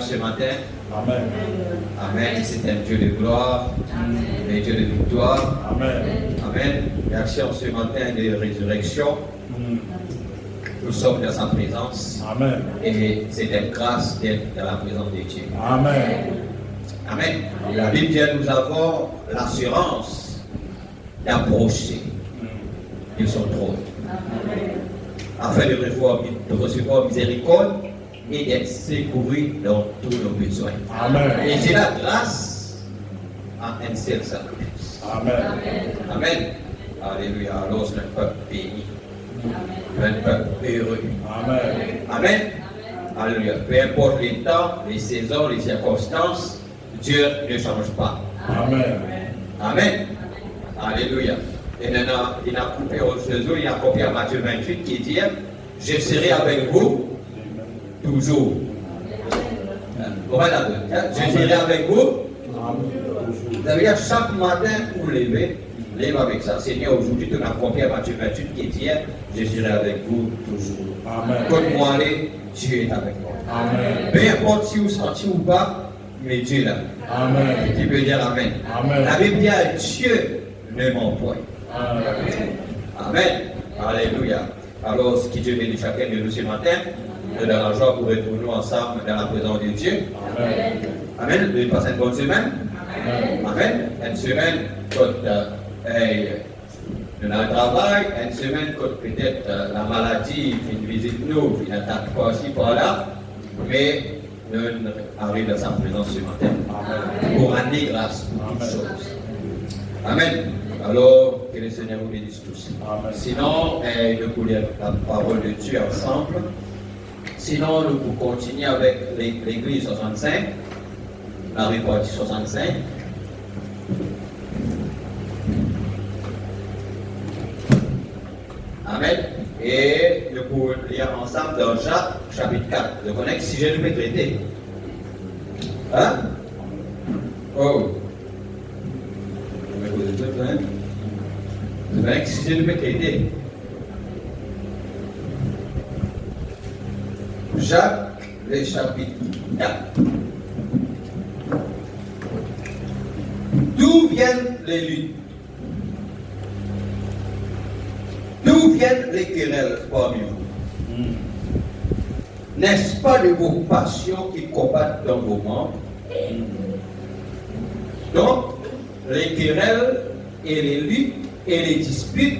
Ce matin. Amen. Amen. C'est un Dieu de gloire, un Dieu de victoire. Amen. Amen. Merci en ce matin de résurrection. Nous sommes dans sa présence. Amen. Et c'est une grâce d'être dans la présence de Dieu. Amen. Amen. La Bible dit nous avons l'assurance d'approcher de son trône. Afin de recevoir miséricorde et d'être secouru dans tous nos besoins. Amen. Et j'ai la grâce à un seul sacrifice. Amen. Amen. Alléluia. Alors c'est un peuple béni. Un peuple heureux. Amen. Amen. Alléluia. Peu importe les temps, les saisons, les circonstances, Dieu ne change pas. Amen. Amen. Alléluia. Et maintenant, il a coupé au Jésus, il a copié à Matthieu 28 qui dit je serai avec vous toujours. Voilà, je serai avec vous. Vous avez dire chaque matin pour lever, lève avec ça. Seigneur, aujourd'hui, tu as copié à Matthieu 28 qui dit je serai avec vous toujours. Amen. Comme moi, Dieu est avec moi. Amen. Peu importe si vous sentez ou pas, mais Dieu est là. Amen. Tu peux dire Amen. Amen. La Bible dit Dieu ne ment point. Amen. Amen. Alléluia. Alors, ce qui Dieu bénit chacun de nous ce matin, nous dans la joie pour retourner ensemble dans la présence de Dieu. Amen. Amen. Vous passez une bonne semaine. Amen. Une semaine quand nous avons le travail, une semaine quand peut-être la maladie qui visite nous, qui n'attaque pas aussi par là, mais nous arrivons dans sa présence ce matin pour rendre grâce pour toutes choses. Amen. Alors, que le Seigneur vous bénisse tous. Amen. Sinon, nous pouvons lire la parole de Dieu ensemble. Sinon, nous pouvons continuer avec l'église 65, la répartie 65. Amen. Et nous pouvons lire ensemble dans Jacques, chapitre 4. Je connais que si je ne peux traiter. Hein? Oh. Je connais que si je ne peux traiter. Jacques, le chapitre 4. D'où viennent les luttes? D'où viennent les querelles parmi vous? N'est-ce pas de vos passions qui combattent dans vos membres? Donc, les querelles et les luttes et les disputes,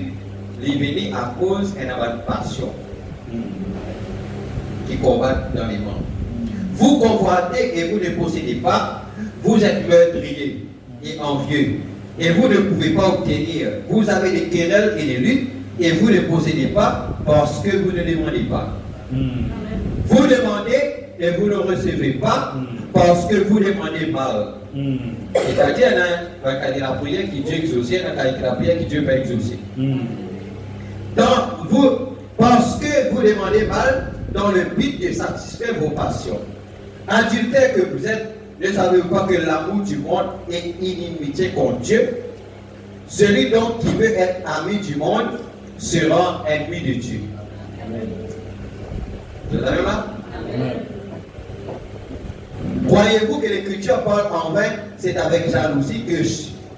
les venaient à cause d'une passion qui combattent dans les membres. Vous convoitez et vous ne possédez pas, vous êtes meurtriers et envieux, et vous ne pouvez pas obtenir. Vous avez des querelles et des luttes, et vous ne possédez pas parce que vous ne demandez pas. Vous demandez et vous ne recevez pas parce que vous demandez mal. C'est-à-dire, il y a la prière qui Dieu exauce, il y a la prière qui Dieu peut exaucer. Donc, vous, parce que vous demandez mal, dans le but de satisfaire vos passions. Adultère que vous êtes, ne savez-vous pas que l'amour du monde est inimitié contre Dieu? Celui donc qui veut être ami du monde sera ennemi de Dieu. Amen. Vous savez là? Croyez-vous que l'Écriture parle en vain? C'est avec jalousie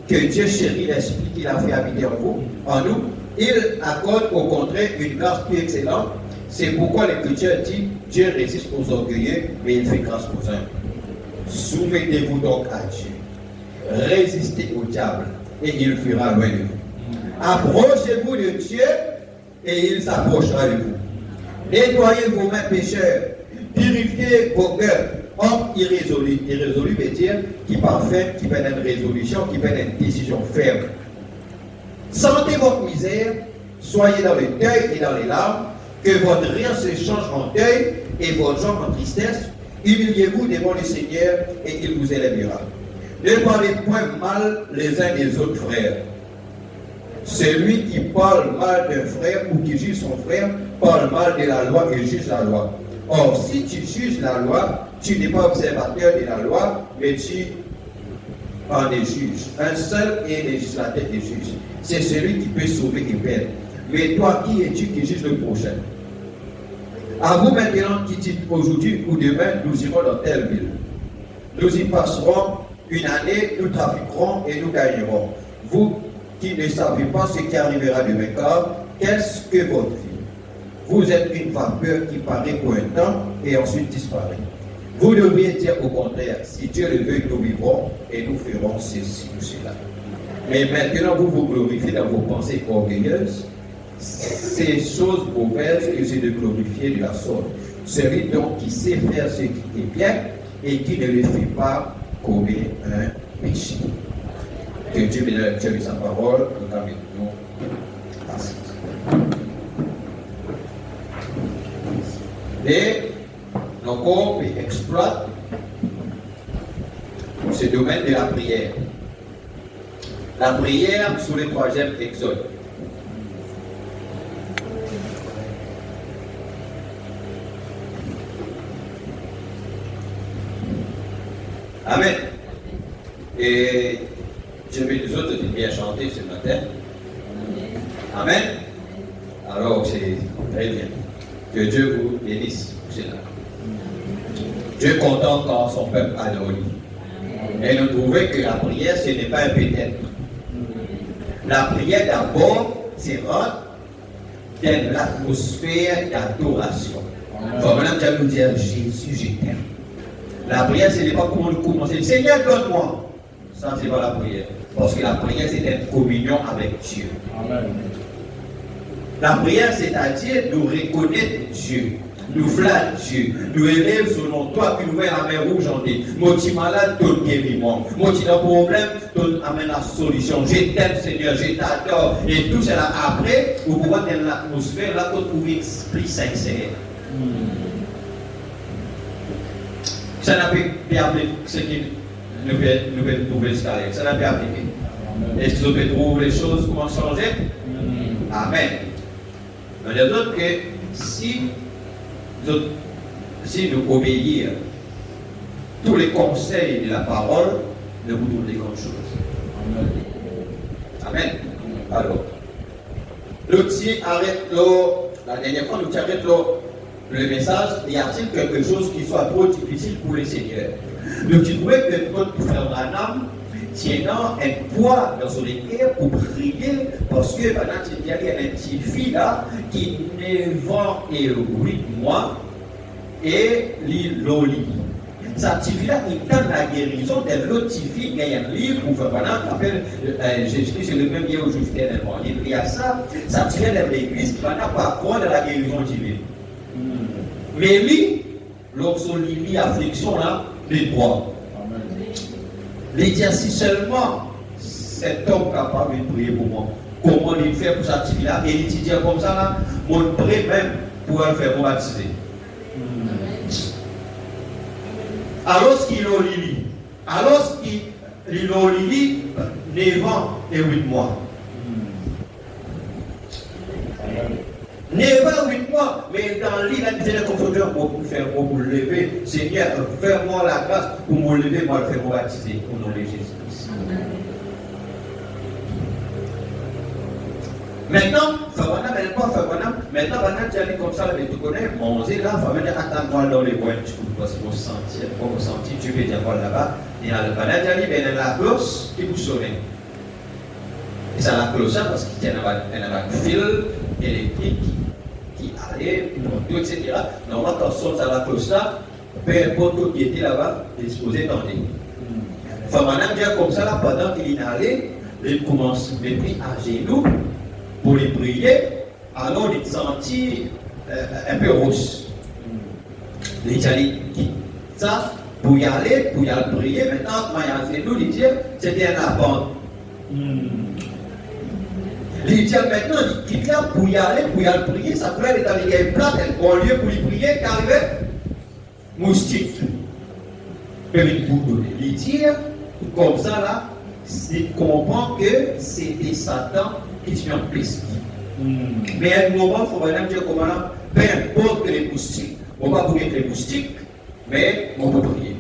que Dieu chérit l'esprit qu'il a fait habiter en nous. Il accorde au contraire une grâce plus excellente. C'est pourquoi l'Écriture dit Dieu résiste aux orgueilleux, mais il fait grâce aux humbles. Soumettez-vous donc à Dieu. Résistez au diable et il fuira loin de vous. Approchez-vous de Dieu et il s'approchera de vous. Nettoyez vos mains pécheurs. Purifiez vos cœurs. Homme irrésolu. Irrésolu veut dire qui parfait, qui fait une résolution, qui fait une décision ferme. Sentez votre misère. Soyez dans le deuil et dans les larmes. Que votre rire se change en deuil et votre joie en tristesse. Humiliez-vous devant le Seigneur et il vous élèvera. Ne parlez point mal les uns des autres frères. Celui qui parle mal d'un frère ou qui juge son frère parle mal de la loi et juge la loi. Or, si tu juges la loi, tu n'es pas observateur de la loi, mais tu en es juge. Un seul est législateur des juges. C'est celui qui peut sauver et perdre. Mais toi, qui es-tu qui juge le prochain? À vous maintenant qui dites aujourd'hui ou demain, nous irons dans telle ville. Nous y passerons une année, nous trafiquerons et nous gagnerons. Vous qui ne savez pas ce qui arrivera demain, car qu'est-ce que votre vie? Vous êtes une vapeur qui paraît pour un temps et ensuite disparaît. Vous devriez dire au contraire, si Dieu le veut, nous vivrons et nous ferons ceci ou cela. Mais maintenant, vous vous glorifiez dans vos pensées orgueilleuses. Ces choses mauvaises que c'est de glorifier de la sorte. Celui donc qui sait faire ce qui est bien et qui ne le fait pas commet un péché. Que Dieu bénisse de sa parole, nous terminons ainsi. Et nos corps exploitent ce domaine de la prière. La prière sous le 3e exode. Amen. Et je vais nous autres bien chanter ce matin. Amen. Alors c'est très bien. Que Dieu vous bénisse pour cela. Dieu est content quand son peuple adore lui. Et nous trouvons que la prière, ce n'est pas un peut-être. La prière d'abord, c'est rendre dans l'atmosphère d'adoration. Comme l'âme vient nous dire, Jésus, je t'aime. La prière, ce n'est pas comment nous commencer. Seigneur, donne-moi. Ça, c'est pas la prière. Parce que la prière, c'est une communion avec Dieu. Amen. La prière, c'est-à-dire nous reconnaître Dieu. nous flatte Dieu, nous élève selon toi, puis nous met la main rouge en dit, moi tu malade, ton guériment, moi tu as un problème, ton amène la solution, je t'aime Seigneur, je t'adore, et tout cela après, vous pouvez dans l'atmosphère, là, vous trouvez esprit sincère. Ça n'a pas appliqué ce qui nous peut trouver ce carré, ça n'a pas appliqué. Est-ce que vous pouvez trouver les choses, comment changer? Amen. Mais il y a d'autres que si nous obéissons tous les conseils de la parole, nous vous donnons des grandes choses. Amen. Alors, l'autre arrête la dernière fois, nous arrêtons le message, y a-t-il quelque chose qui soit trop difficile pour le Seigneur? Donc tu trouvais que notre frère Branham tiennant un poids dans son équerre pour prier, parce que pendant qu'il y a une petite fille là qui est 9 ans et 8 mois et l'Oli. Sa petite fille là, il donne la guérison de l'autre petite fille qui a un livre pour faire pendant qu'il appelle Jésus-Christ, c'est le même lieu où je suis tellement. Il prie à ça, sa petite fille dans l'église qui va pas croire de la guérison divine. Mais lui, lorsqu'on lit l'affliction là, les droits. Il dit si seulement cet homme capable de prier pour moi, comment il fait pour sa petite là, et il dit comme ça là, mon prêt même pour le faire baptiser. Alors qu'il a lili, alors qu'il a lili 9 ans et 8 mois. 9 ans, 8 mois, mais dans l'île, il a dit confondeur pour faire pour me lever. Seigneur, fais-moi la grâce pour me lever, moi le faire me baptiser au nom de Jésus-Christ. Maintenant, maintenant, tu allais comme ça, mais tu connais, manger là, il faut venir attendre-moi dans les boîtes, parce que vous sentez, tu veux dire là-bas, et à la cloche qui vous sonne. Et ça la cloche parce qu'il y a un fil électrique qui allait, tout, etc. Normalement, quand on sonne à la cloche là, peu importe tout qui était là-bas, disposé dans les. Il faut maintenant dire comme ça, là, pendant qu'il est allé, il commence à prier à genoux pour les prier, alors il sentit un peu rouge. Il dit ça, pour y aller prier, maintenant, quand il y a à genoux, il dit c'était un apport. Il dit maintenant, il quitte là pour y aller prier, ça pourrait être avec une plate, au lieu pour y prier, qu'arrivait moustique. Et il dit, comme ça là, il comprend que c'était Satan qui tient en place. Mais à un moment, il faut vraiment dire comment là, peu importe les moustiques, on va prier les moustiques, mais on peut prier.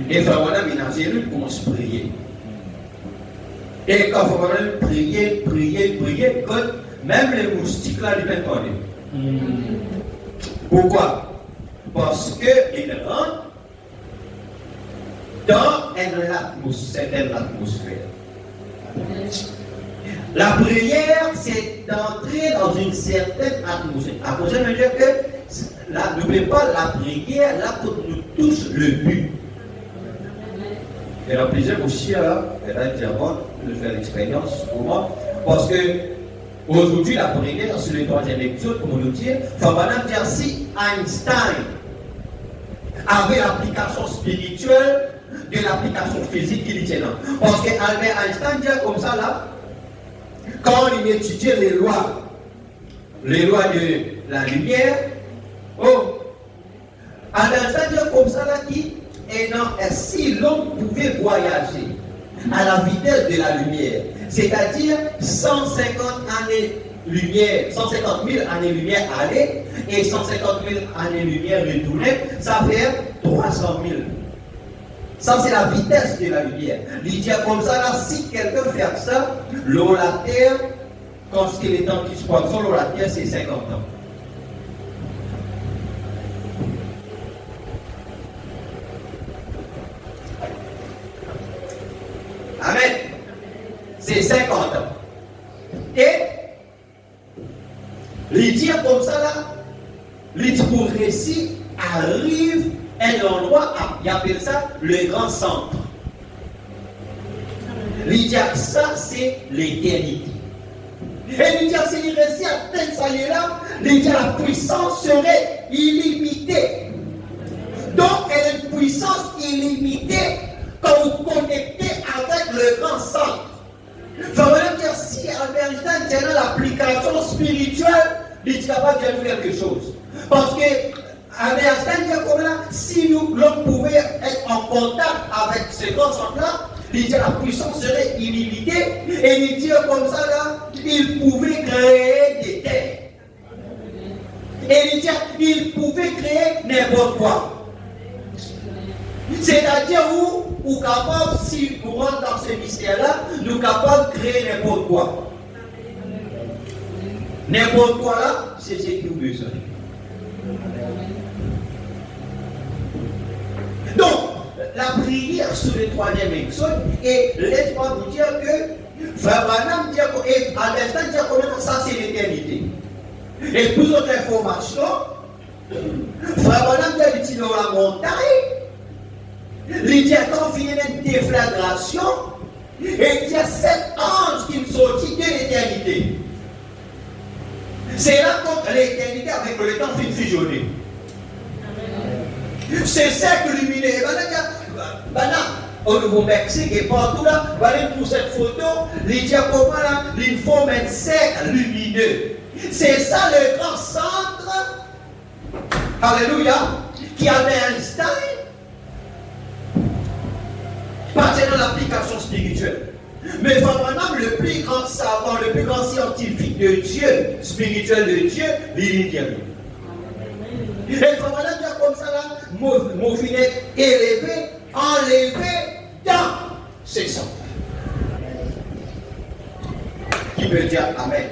Et vraiment, il a géré, il commence à prier. Et quand on va prier, même les moustiques là, ils viennent parler. Pourquoi? Parce qu'ils rentrent dans une atmosphère. La prière, c'est d'entrer dans une certaine atmosphère. Atmosphère veut dire que n'oubliez pas la prière, là, quand nous touche le but. Et la plaisir aussi, là, de faire l'expérience pour moi, parce que aujourd'hui, la prière, sur le troisième épisode, comme on nous dit, il faut maintenant dire si Einstein avait l'application spirituelle de l'application physique qu'il tient là. Parce que Albert Einstein dit comme ça là, quand il étudiait les lois de la lumière, Albert Einstein dit comme ça là qui si l'homme pouvait voyager à la vitesse de la lumière, c'est-à-dire 150 000 années-lumière aller et 150 000 années-lumière retourner, ça fait 300 000. Ça, c'est la vitesse de la lumière. Il dit comme ça, là, si quelqu'un fait ça, l'eau, la terre, quand ce qu'il est temps qui se passe sur l'eau, la terre, c'est 50 ans. Amen. C'est 50 ans. Et, il dit comme ça, là, il dit pour réussir, arrive un endroit, il appelle ça le grand centre. Il dit ça, c'est l'éternité. Et il dit, s'il réussit à atteindre ça là, il dit, la puissance serait illimitée. Donc, elle est une puissance illimitée quand vous connectez avec le grand centre. Ça veut dire que si Albert Einstein tient l'application spirituelle, il est capable de faire quelque chose. Parce que Albert Einstein dit comme là, si l'homme pouvait être en contact avec ce grand centre-là, il dit la puissance serait illimitée. Et il dit comme ça là, il pouvait créer des terres. Et il dit, il pouvait créer n'importe quoi. C'est-à-dire où capable, si nous rentrons dans ce mystère-là, nous sommes capables de créer n'importe quoi. N'importe quoi là, c'est ce que nous besoin. Donc, la prière sur le troisième exode, et laisse-moi vous dire que Frère Branham dit et à l'instant dire que ça c'est l'éternité. Et plus d'autres informations, Frère Branham dit dans la montagne. Il dit quand il y a une déflagration, et il y a 7 anges qui sont sortis de l'éternité. C'est là que l'éternité avec le temps fait fusionner. C'est cercle lumineux. Au Nouveau-Mexique et partout là, voilà pour cette photo, il dit comment là, il forme un cercle lumineux. C'est ça le grand centre, alléluia, qui avait Einstein. Partenant l'application spirituelle. Mais vraiment, le plus grand savant, le plus grand scientifique de Dieu, spirituel de Dieu, il dit. Et vraiment, dire comme ça là, mon filet élevé, enlevé dans ses sangs. Qui peut dire Amen?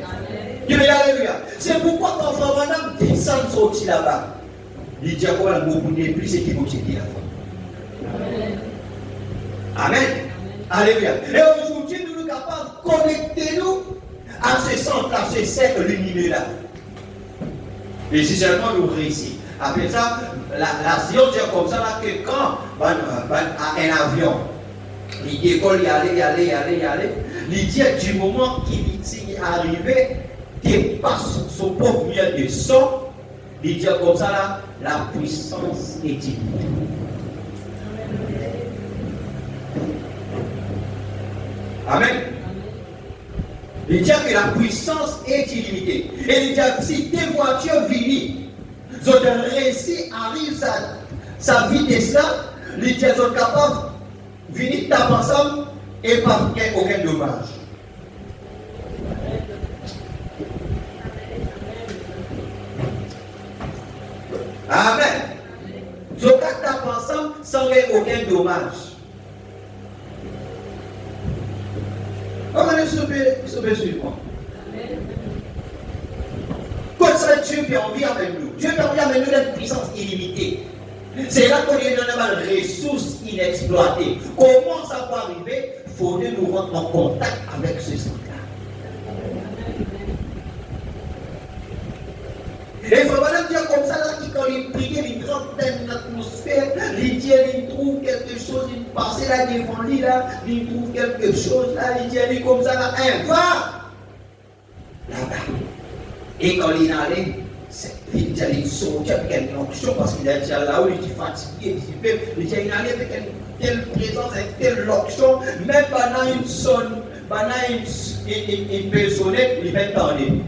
Qui peut dire Alléluia? C'est pourquoi quand vraiment descend sorti là-bas, il dit quoi le mot n'est plus ce qui vous dit avant. Amen. Alléluia. Et aujourd'hui, nous sommes capables de connecter nous à ce centre, à ce cercle lumineux-là. Et si seulement nous réussissons. Après ça, la science dit comme ça là, que quand un avion, il décolle, il allait, il dit du moment qu'il est arrivé, dépasse son propre milieu de son, il dit comme ça là, la puissance est illimitée. Amen. Il dit que la puissance est illimitée. Et il dit que si des voitures viennent, ils ont réussi à arriver sa vitesse là, ils sont capables de venir taper ensemble et pas aucun dommage. Amen. Ils sont capables de taper ensemble sans aucun dommage. On va aller sauver sur moi. Comme ça, Dieu peut envie avec nous. Dieu peut envie avec nous d'une puissance illimitée. C'est là qu'on est dans une ressource inexploitée. Comment ça peut arriver? Il faut nous rendre en contact avec ce centre-là. Et il faut vraiment dire comme ça, là, quand il prie, il rentre dans une atmosphère, il dit, il trouve quelque chose, il passe là devant lui, là, il trouve quelque chose, là, il dit, comme ça, là, va là-bas. Et quand il est allé, il dit, il sort avec une onction, parce qu'il a dit, là où il est fatigué, il dit, il est allé avec une telle présence, avec telle onction, même pendant une sonne, pendant une personnette, il va parler.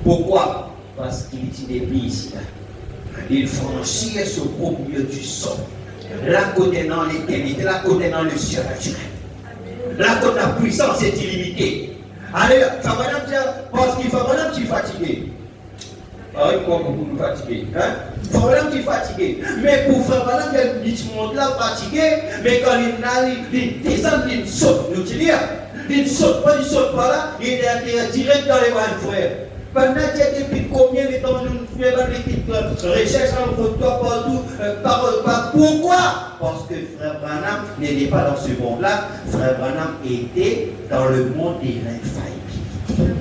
Pourquoi? Parce qu'il était depuis ici. Il franchit ce beau milieu du son. Là, côté dans l'éternité, là, côté dans le surnaturel. Là, côté la puissance est illimitée. Allez, ça va dire, parce qu'il faut vraiment qu'il est fatigué. Ah oui, pourquoi vous nous fatiguez? Il faut vraiment qu'il est fatigué. Mais pour faire vraiment qu'il monte là fatigué, mais quand il descend, il saute. Nous disons, il ne saute pas là, il est direct dans les bras de frère. Pendant qu'il y a depuis combien de temps nous faisons des petites recherches entre toi partout, pourquoi? Parce que Frère Branham n'était pas dans ce monde-là. Frère Branham était dans le monde de l'infaillibilité.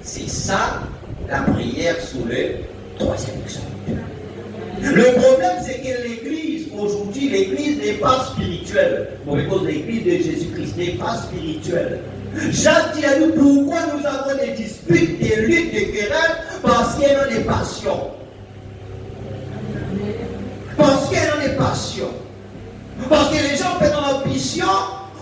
C'est ça la prière sous le troisième exode. Le problème, c'est que l'Église aujourd'hui, l'Église n'est pas spirituelle. Pour cause l'Église de Jésus-Christ n'est pas spirituelle. Jacques dit à nous pourquoi nous avons des disputes, des luttes, des querelles, parce qu'il y a des passions. Parce qu'il y a des passions. Parce que les gens prennent l'ambition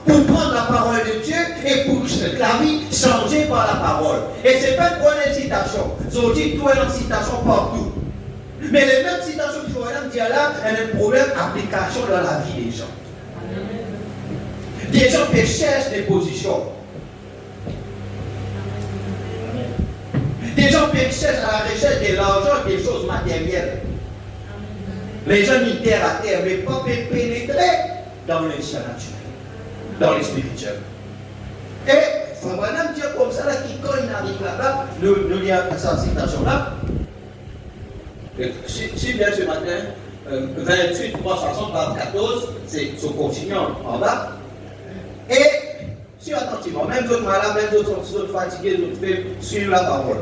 pour prendre la parole de Dieu et pour la vie changer par la parole. Et ce n'est pas une bonne incitation. Ils dit tout est une incitation partout. Mais les mêmes citations qu'il faut dire là, elles ont un problème d'application dans la vie des gens. Des gens qui cherchent des positions. Des gens qui cherchent à la recherche de l'argent et des choses matérielles. Les gens mis terre à terre, mais pas pénétrer dans le naturel, dans le spirituel. Et il faut vraiment dire comme ça, là, quand il arrive là-bas, nous lisons cette citation-là. Si bien ce matin, 28, 360, 14, c'est ce continuant en bas. Et si attentivement, même d'autres malades, même d'autres sont fatigués, d'autres fait suivre la parole.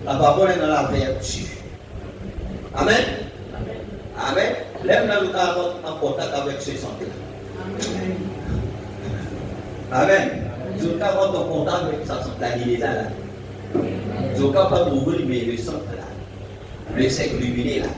La parole est dans la vertu. Amen. Amen. L'aime là, nous avons en contact avec ce centre-là. Amen. Nous avons en contact avec sa centre-là, il est là. Nous n'avons pas ouvrir, mais le centre-là. Le cercle luminé là.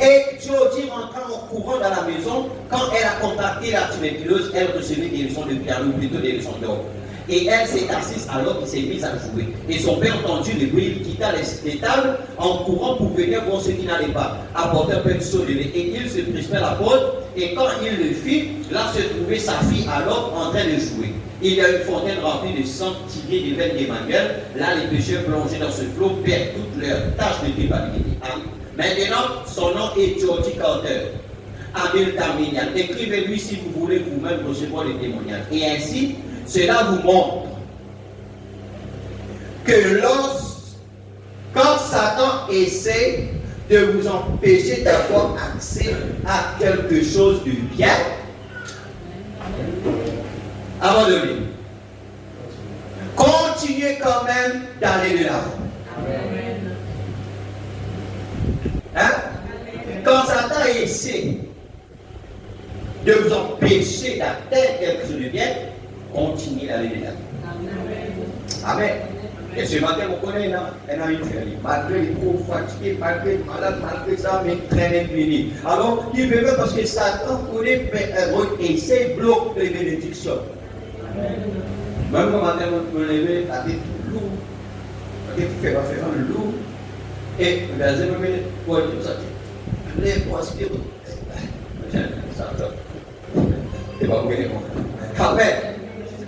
Et Jody rentrant en courant dans la maison, quand elle a contacté la tuberculose, elle recevait des leçons de piano, ou plutôt des leçons d'or. Et elle s'est assise alors qu'il s'est mise à jouer. Et son père entendu le bruit, il quitta les tables en courant pour venir voir ce qui n'allait pas, apporter un peu de seau de lait. Et il se crispait la porte, et quand il le fit, là se trouvait sa fille alors en train de jouer. Il y a une fontaine remplie de sang tiré des veines d'Emmanuel. Là, les pécheurs plongés dans ce flot perdent toutes leurs tâches de culpabilité. Maintenant, son nom est Georgie Carter. Abel Carmignan. Écrivez-lui si vous voulez vous-même recevoir les témoignages. Et ainsi, cela vous montre que quand Satan essaie de vous empêcher d'avoir accès à quelque chose de bien, abandonnez. Continuez quand même d'aller de l'avant. Hein? Quand Satan essaie de vous empêcher d'atteindre quelque chose de bien, continuez d'aller de l'avant. Amen. Et ce matin, vous connaissez, elle a une fille. Malgré les trop fatigués, malgré les malades, malgré ça, mais très bien fini. Alors, il veut parce que Satan connaît, essaie de bloquer les bénédictions. Même quand matin, vous me levez, la tête lourde. La tête fait lourd. Et vous allez me mettre pour tout ça. Les prospères. C'est pas vous connaissez. Amen.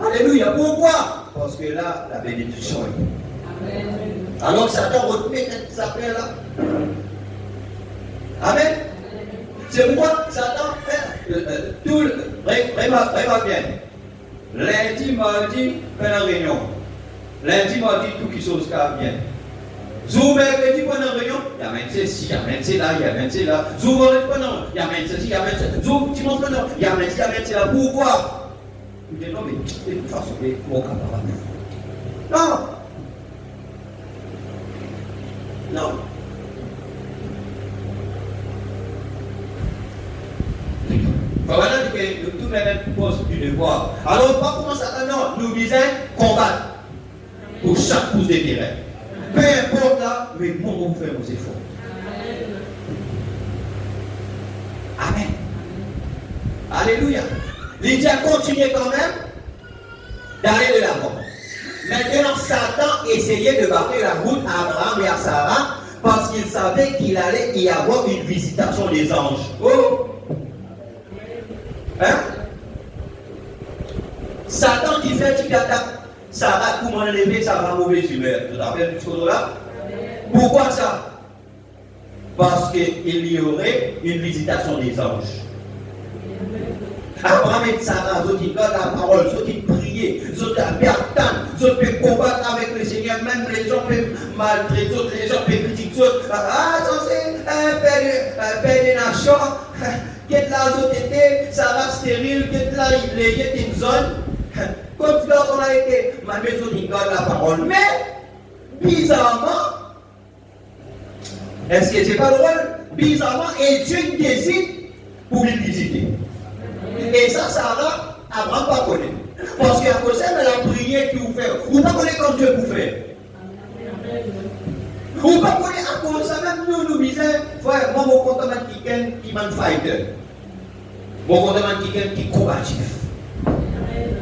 Alléluia. Pourquoi? Parce que là, la bénédiction est. Amen. Alors Satan retenait cette affaire-là. Amen. C'est pourquoi Satan fait tout le. Vraiment bien. Lundi, mardi, fait la réunion. Lundi, mardi, tout qui chose bien. Zou mercredi pendant la réunion, il y a même ceci, il y a même cela, il y a même cela. Zou vendredi pendant, il y a même ceci, il y a même cela. Zou dimanche pendant, il y a même ceci, il y a même cela. Pourquoi? Je dis non, mais de toute façon, il faut qu'on parle. Non. Non. Voilà que nous tous les mêmes postes du devoir. Alors, pas comment ça, non, nous disons combattre pour chaque pouce de terrain. Peu importe là, mais moi, on fait nos efforts. Amen. Alléluia. Lydia continuait quand même d'aller de l'avant. Maintenant, Satan essayait de barrer la route à Abraham et à Sarah parce qu'il savait qu'il allait y avoir une visitation des anges. Oh! Hein? Satan disait qu'il attaque Sarah, comment lever Sarah mauvaise humeur. Tu te rappelles ce là? Pourquoi ça? Parce qu'il y aurait une visitation des anges. Abraham et Sarah, ils ont la parole, ils ont prié, ils ont attendre, ils ont pu combattre avec le Seigneur, même les gens peuvent maltraiter, les gens peuvent critiquer, ah, ça c'est un père des nations, qui est là, Sarah stérile, qui est là, il est une zone. Comme lorsqu'on a été, ma maison dit la parole. Mais, bizarrement, est-ce que c'est pas drôle? bizarrement, et Dieu décide pour lui visiter. Et ça, Sarah, Abraham pas connaît. Parce qu'à cause de la prière qu'il vous fait, vous pas connaissez comme Dieu vous fait. Vous pas connaissez à cause de ça, même nous disons, frère, moi, mon comportement qui m'a fighter. Mon comportement qui est combatif.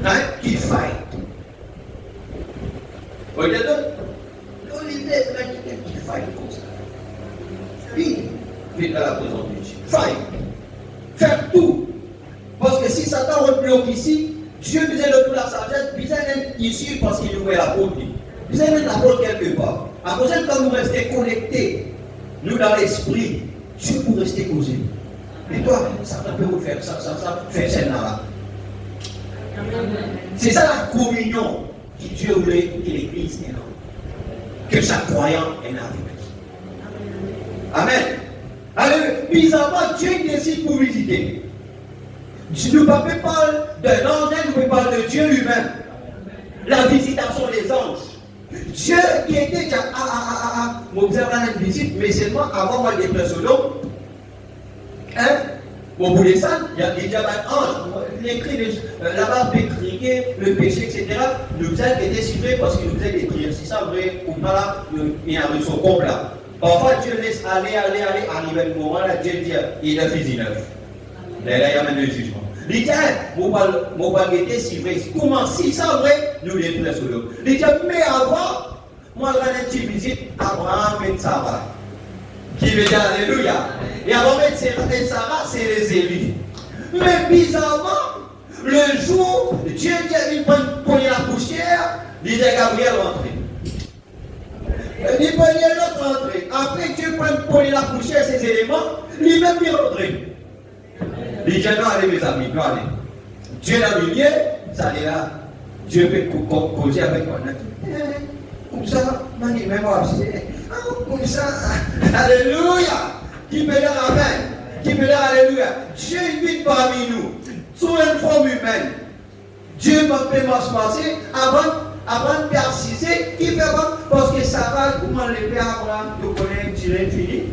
Hein? Qui fight. Vous voyez donc? L'Olivier est qui fight comme ça. Vite à la présence de Dieu. Fight. Faire tout. Parce que si Satan rebloque ici, Dieu disait le tout la sagesse, il disait ici parce qu'il ouvrait la porte. Il disait même la porte quelque part. À cause de quand nous restons connectés, nous dans l'esprit, Dieu peut rester causé. Et toi, Satan peut vous faire ça, faire celle-là. C'est ça la communion que Dieu voulait que l'Église ait. Que chaque croyant ait avec lui. Amen. Alors, bizarrement, Dieu décide pour visiter. Nous ne parlons pas d'un ange, nous parlons de Dieu lui-même. La visitation des anges. Dieu qui était déjà m'observe une visite, mais seulement avant moi d'être solo. Hein? Bon, pour les saints, il y a déjà un ange. L'écrit là-bas peut crier le péché, etc. Nous avons été ciblés parce qu'il nous faisait des prières. Si ça vrai ou pas là, il y a un son complet là. Parfois, Dieu laisse aller, arriver le moment là, Dieu dit, il a fait 19. Là, il y a même le jugement. Il dit, mon pas été si vrai. Comment si ça vrai, nous les prières sur l'eau. Il dit, mais avant, moi, je vais une petite visite, Abraham et Sarah. Qui veut dire Alléluia. Et avant de mettre Sarah, c'est les élus. Mais bizarrement, le jour, Dieu dit, il prend la poussière, il dit, Gabriel, rentrez. Il prenait l'autre entrée. Après Dieu prend la poussière, ces éléments, lui-même il rentré. Il dit, non, allez mes amis, non, allez. Dieu l'a lumière, ça est là. Dieu peut causer avec moi. Comme ça, même comme ça. Alléluia. Qui peut dire Amen. Qui peut dire Alléluia. Dieu vit parmi nous. Sous une forme humaine. Dieu m'a fait passer avant de persister. Qui fait quoi? Parce que ça va, comment les pères Abraham, tu connais tiré fini.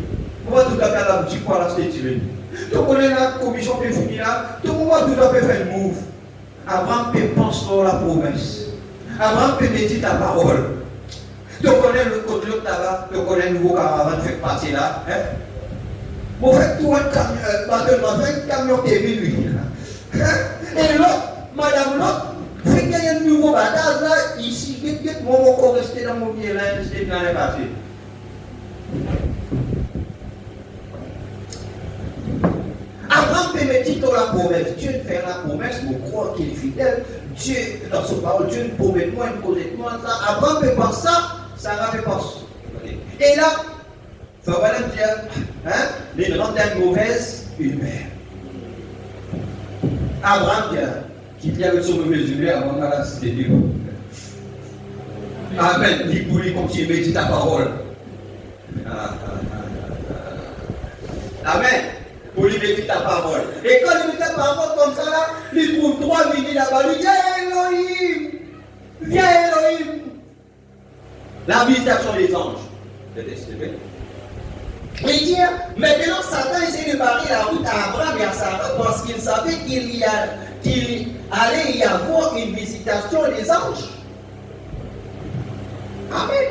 Comment tout à fait la boutique pour l'acheter tiré. Tu connais la commission qui est finie là. Tout le monde tout à fait fait le move. Abraham peut penser sur la promesse. Abraham peut méditer ta parole. Tu connais le code de tabac, tu connais le nouveau caravane fait passer là. Hein? Vous faites tout un camion qui est venu. Et l'autre, madame l'autre, fait qu'il y a un nouveau bagage là, ici, moi, je vais rester dans mon pied là, je vais l'année passée. Abraham peut méditer la promesse. Dieu fait la promesse, je crois qu'il est fidèle. Dieu, dans son parole, Dieu nous promet moi, il promet moi, ça. Abraham peut pas ça, Sarah peut pas ça. Et là, il faut pas dire, hein, les grandes mauvaises humeur. Abraham qui vient avec son mauvaise humeur avant la cité de Dieu. Amen. Il voulait continuer à méditer ta parole. Amen. Pour lui méditer ta parole. Et quand il médite ta parole comme ça, là, il trouve 3 minutes là-bas. Il dit, viens Elohim. La visitation des anges. Il dit, maintenant Satan essaie de barrer la route à Abraham et à Sarah parce qu'il savait qu'il allait y avoir une visitation des anges. Amen.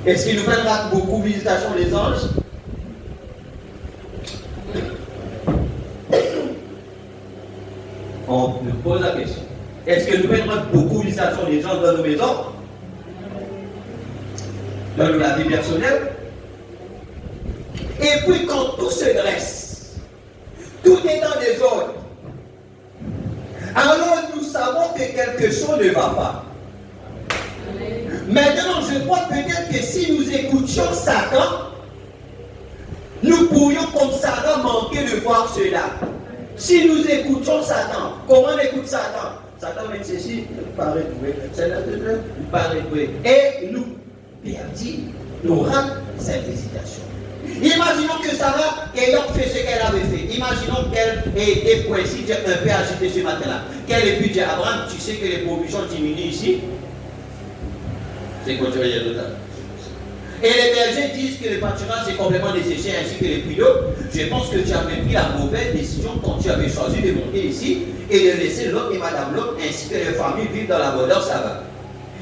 Est-ce qu'il nous prendra beaucoup de visitation des anges? On nous pose la question. Est-ce que nous prendrons beaucoup de visitations des gens dans nos maisons? Dans la vie personnelle? Et puis quand tout se dresse, tout est dans des ordres, alors nous savons que quelque chose ne va pas. Maintenant, je crois peut-être que si nous écoutions Satan, nous pourrions comme Sarah manquer de voir cela. Si nous écoutions Satan, comment on écoute Satan? Satan met ceci, il paraît trouvé, il paraît trouvé. Et nous perdit, nous rate cette hésitation. Imaginons que Sarah, ayant fait ce qu'elle avait fait, imaginons qu'elle ait été poésie, un peu agitée ce matin-là, qu'elle ait pu dire Abraham, tu sais que les provisions diminuent ici. C'est quoi tu veux dire tout ça? Et les bergers disent que le pâturage est complètement nécessaire ainsi que les puits d'eau. Je pense que tu avais pris la mauvaise décision quand tu avais choisi de monter ici et de laisser l'autre et madame l'autre ainsi que les familles vivre dans l'abondance là-bas.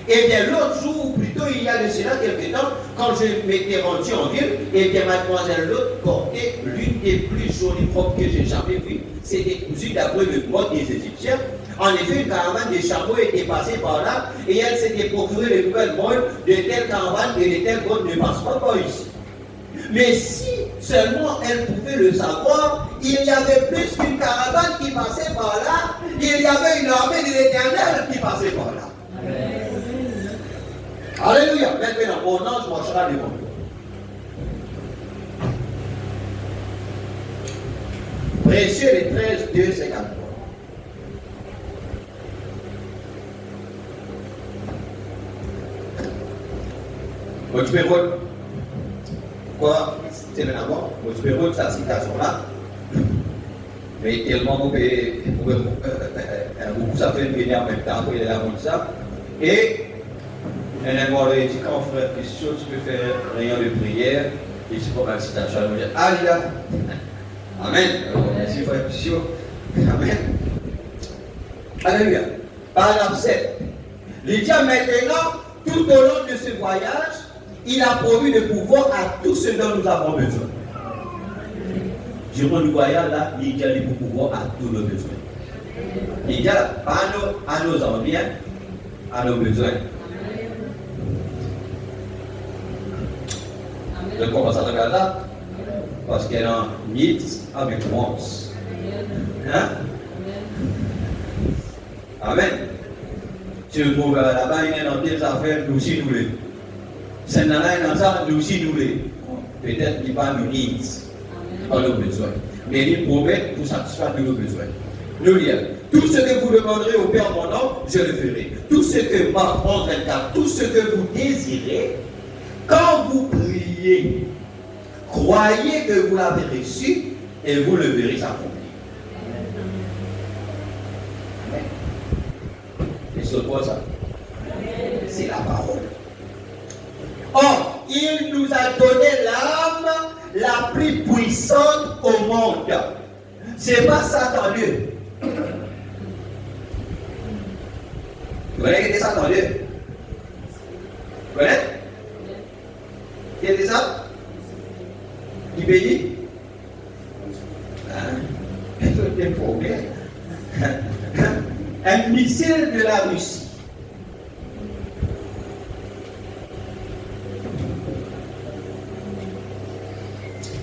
Et bien l'autre jour, ou plutôt il y a de cela quelque temps, quand je m'étais rendu en ville, et bien mademoiselle l'autre portait l'une des plus jolies robes que j'ai jamais vues. C'était cousu d'après le mode des Égyptiens. En effet, une caravane de chameaux était passée par là, et elle s'était procuré les nouvelles modes de telle caravane et de telle mode ne passe pas par ici. Mais si seulement elle pouvait le savoir, il y avait plus qu'une caravane qui passait par là, il y avait une armée de l'Éternel qui passait par là. Alléluia. Maintenant, mon ange marchera devant toi. Précieux les 13, 2, 53. Bon, tu peux voir quoi? C'est maintenant bon. Tu peux voir cette citation-là. Mais tellement beaucoup ça fait venir en même temps après il a montré ça. Et elle a dit quand frère Christian, tu peux faire rien de prière. Et c'est pas mal citation. Elle dit Alléluia. Amen. Merci frère Christian. Amen. Alléluia. Paragraphe 7. Il dit maintenant, tout au long de ce voyage, il a promis de pouvoir à tout ce dont nous avons besoin. Durant le voyage là, il dit pour pouvoir à tous nos besoins. Il dit à nos envies, à nos besoins. Je commence à regarder là, parce qu'elle a needs avec wants. Hein? Amen. Tu trouves là-bas, il y a des affaires, nous aussi nous les. C'est dans ça, nous aussi nous les. Peut-être qu'il va nous needs, à nos besoins. Mais il promet pour satisfaire tous nos besoins. Nous lisons. Tout ce que vous demanderez au Père mon nom, je le ferai. Tout ce que Marc 11, 24, tout ce que vous désirez, quand vous priez, croyez que vous l'avez reçu et vous le verrez s'accomplir. Amen. Et c'est quoi ça? C'est la parole. Or, il nous a donné l'âme la plus puissante au monde. C'est pas Satan Dieu. Vous connaissez qui est Satan Dieu? Vous connaissez? Qui est ça? Qui bénit? Un missile de la Russie.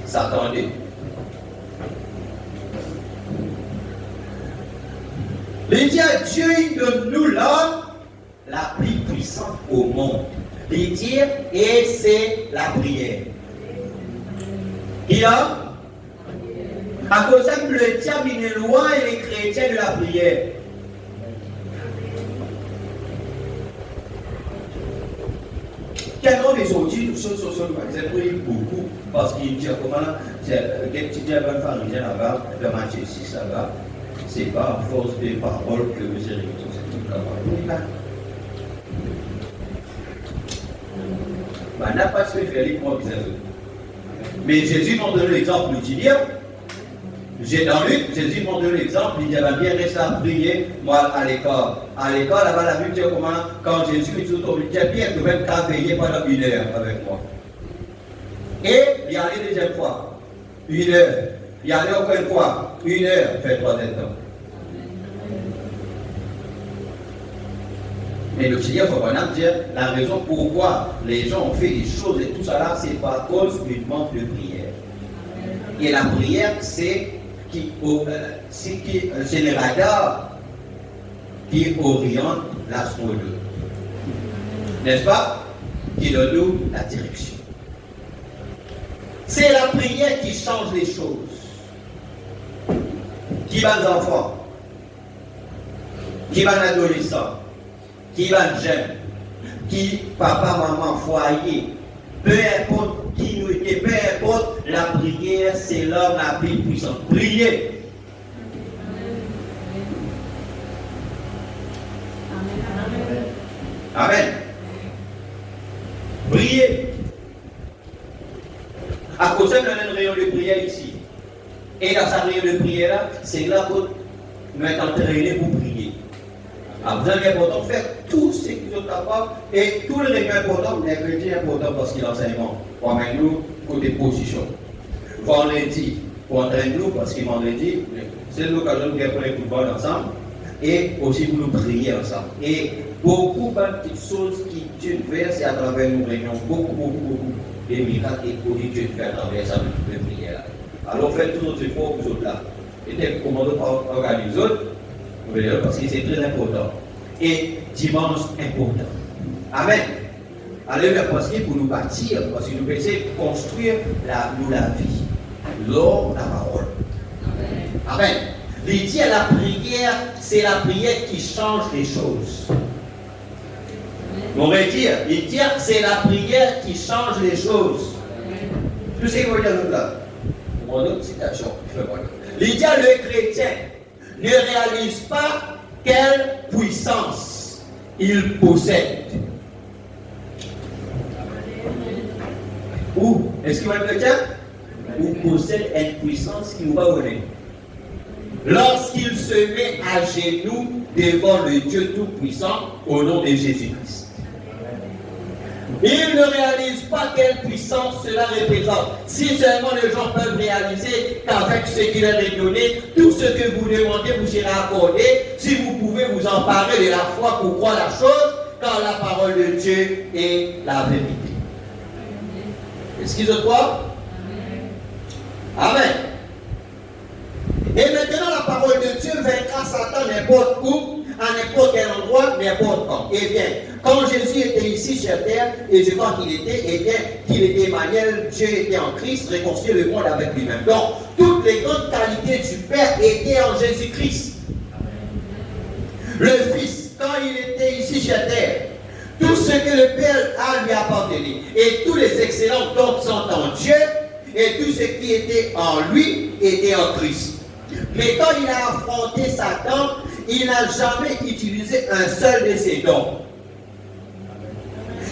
Satan Dieu. Les dieux, Dieu donne-nous l'homme la plus puissante au monde. Les dieux, et c'est la prière. Qui a? À cause de le diable, il est loin et les chrétiens de la prière. Quel nom des autres, ils prient beaucoup parce qu'ils disent comment là, des petits diables pharisiens là-bas, de Matthieu 6 là-bas, c'est pas à force des paroles que vous avez tout là. On n'a pas ce que faire les moi mais Jésus m'a donné l'exemple quotidien. J'ai dans Luc, Jésus m'a donné l'exemple, il dit bien rester à prier, moi à l'école. À l'école, là-bas, la Bible dit comment, quand Jésus est tout au milieu, bien que même qu'à veiller pendant 1 heure avec moi. Et il y allait deuxième fois, 1 heure. Il y allait encore une fois, 1 heure, fait 3 temps. Mais le Seigneur, il faut vraiment dire la raison pourquoi les gens ont fait des choses et tout ça là, c'est par cause du manque de prière. Et la prière, c'est le radar qui oriente l'astronomie. N'est-ce pas? Qui donne nous la direction. C'est la prière qui change les choses. Qui va les enfants? Qui va l'adolescent? Qui va le jeune? Qui, papa, maman, foyer? Peu importe qui nous était, peu importe, la prière, c'est l'homme la plus puissante. Priez. Amen. Priez. À cause de une réunion de prière ici. Et dans sa réunion de prière là, c'est là que nous sommes entraînés pour prier. Alors, vous avez important de faire tout ce qu'ils sont capables et tous les réunions importants, les chrétiens importants parce qu'il enseignement. Pour nous, côté position. Vendredi, pour entraîner nous parce que vendredi, c'est l'occasion de faire les football ensemble et aussi pour nous prier ensemble. Et beaucoup de petites choses qui Dieu fait à travers nos réunions, beaucoup de miracles et que Dieu fait à travers ça, de prière. Alors, faites tous nos efforts pour autres là. Et tel commandant organise autres. Parce que c'est très important. Et dimanche important. Amen. Alléluia, parce que pour nous bâtir, parce que nous pouvons construire la vie. L'or, la parole. Amen. Il dit à la prière, c'est la prière qui change les choses. On va dire, il dit c'est la prière qui change les choses. Tout ce qu'on veut dire là. Mon autre citation. Il dit le chrétien ne réalise pas quelle puissance il possède. Ou, est-ce qu'il va être chrétien? Ou possède une puissance qui nous va donner. Lorsqu'il se met à genoux devant le Dieu Tout-Puissant au nom de Jésus-Christ. Il ne réalise pas quelle puissance cela représente. Si seulement les gens peuvent réaliser qu'avec ce qu'il a donné, tout ce que vous demandez vous sera accordé, si vous pouvez vous emparer de la foi pour croire la chose, car la parole de Dieu est la vérité. Est-ce qu'ils ont quoi? Amen. Et maintenant, la parole de Dieu vaincra Satan n'importe où, à n'importe quel endroit, n'importe quand. Eh bien, quand Jésus était ici sur terre, et je crois qu'il était Emmanuel, Dieu était en Christ, réconcilier le monde avec lui-même. Donc, toutes les grandes qualités du Père étaient en Jésus-Christ. Le Fils, quand il était ici sur terre, tout ce que le Père a lui appartenu, et tous les excellents dons sont en Dieu, et tout ce qui était en lui était en Christ. Mais quand il a affronté Satan, il n'a jamais utilisé un seul de ses dons.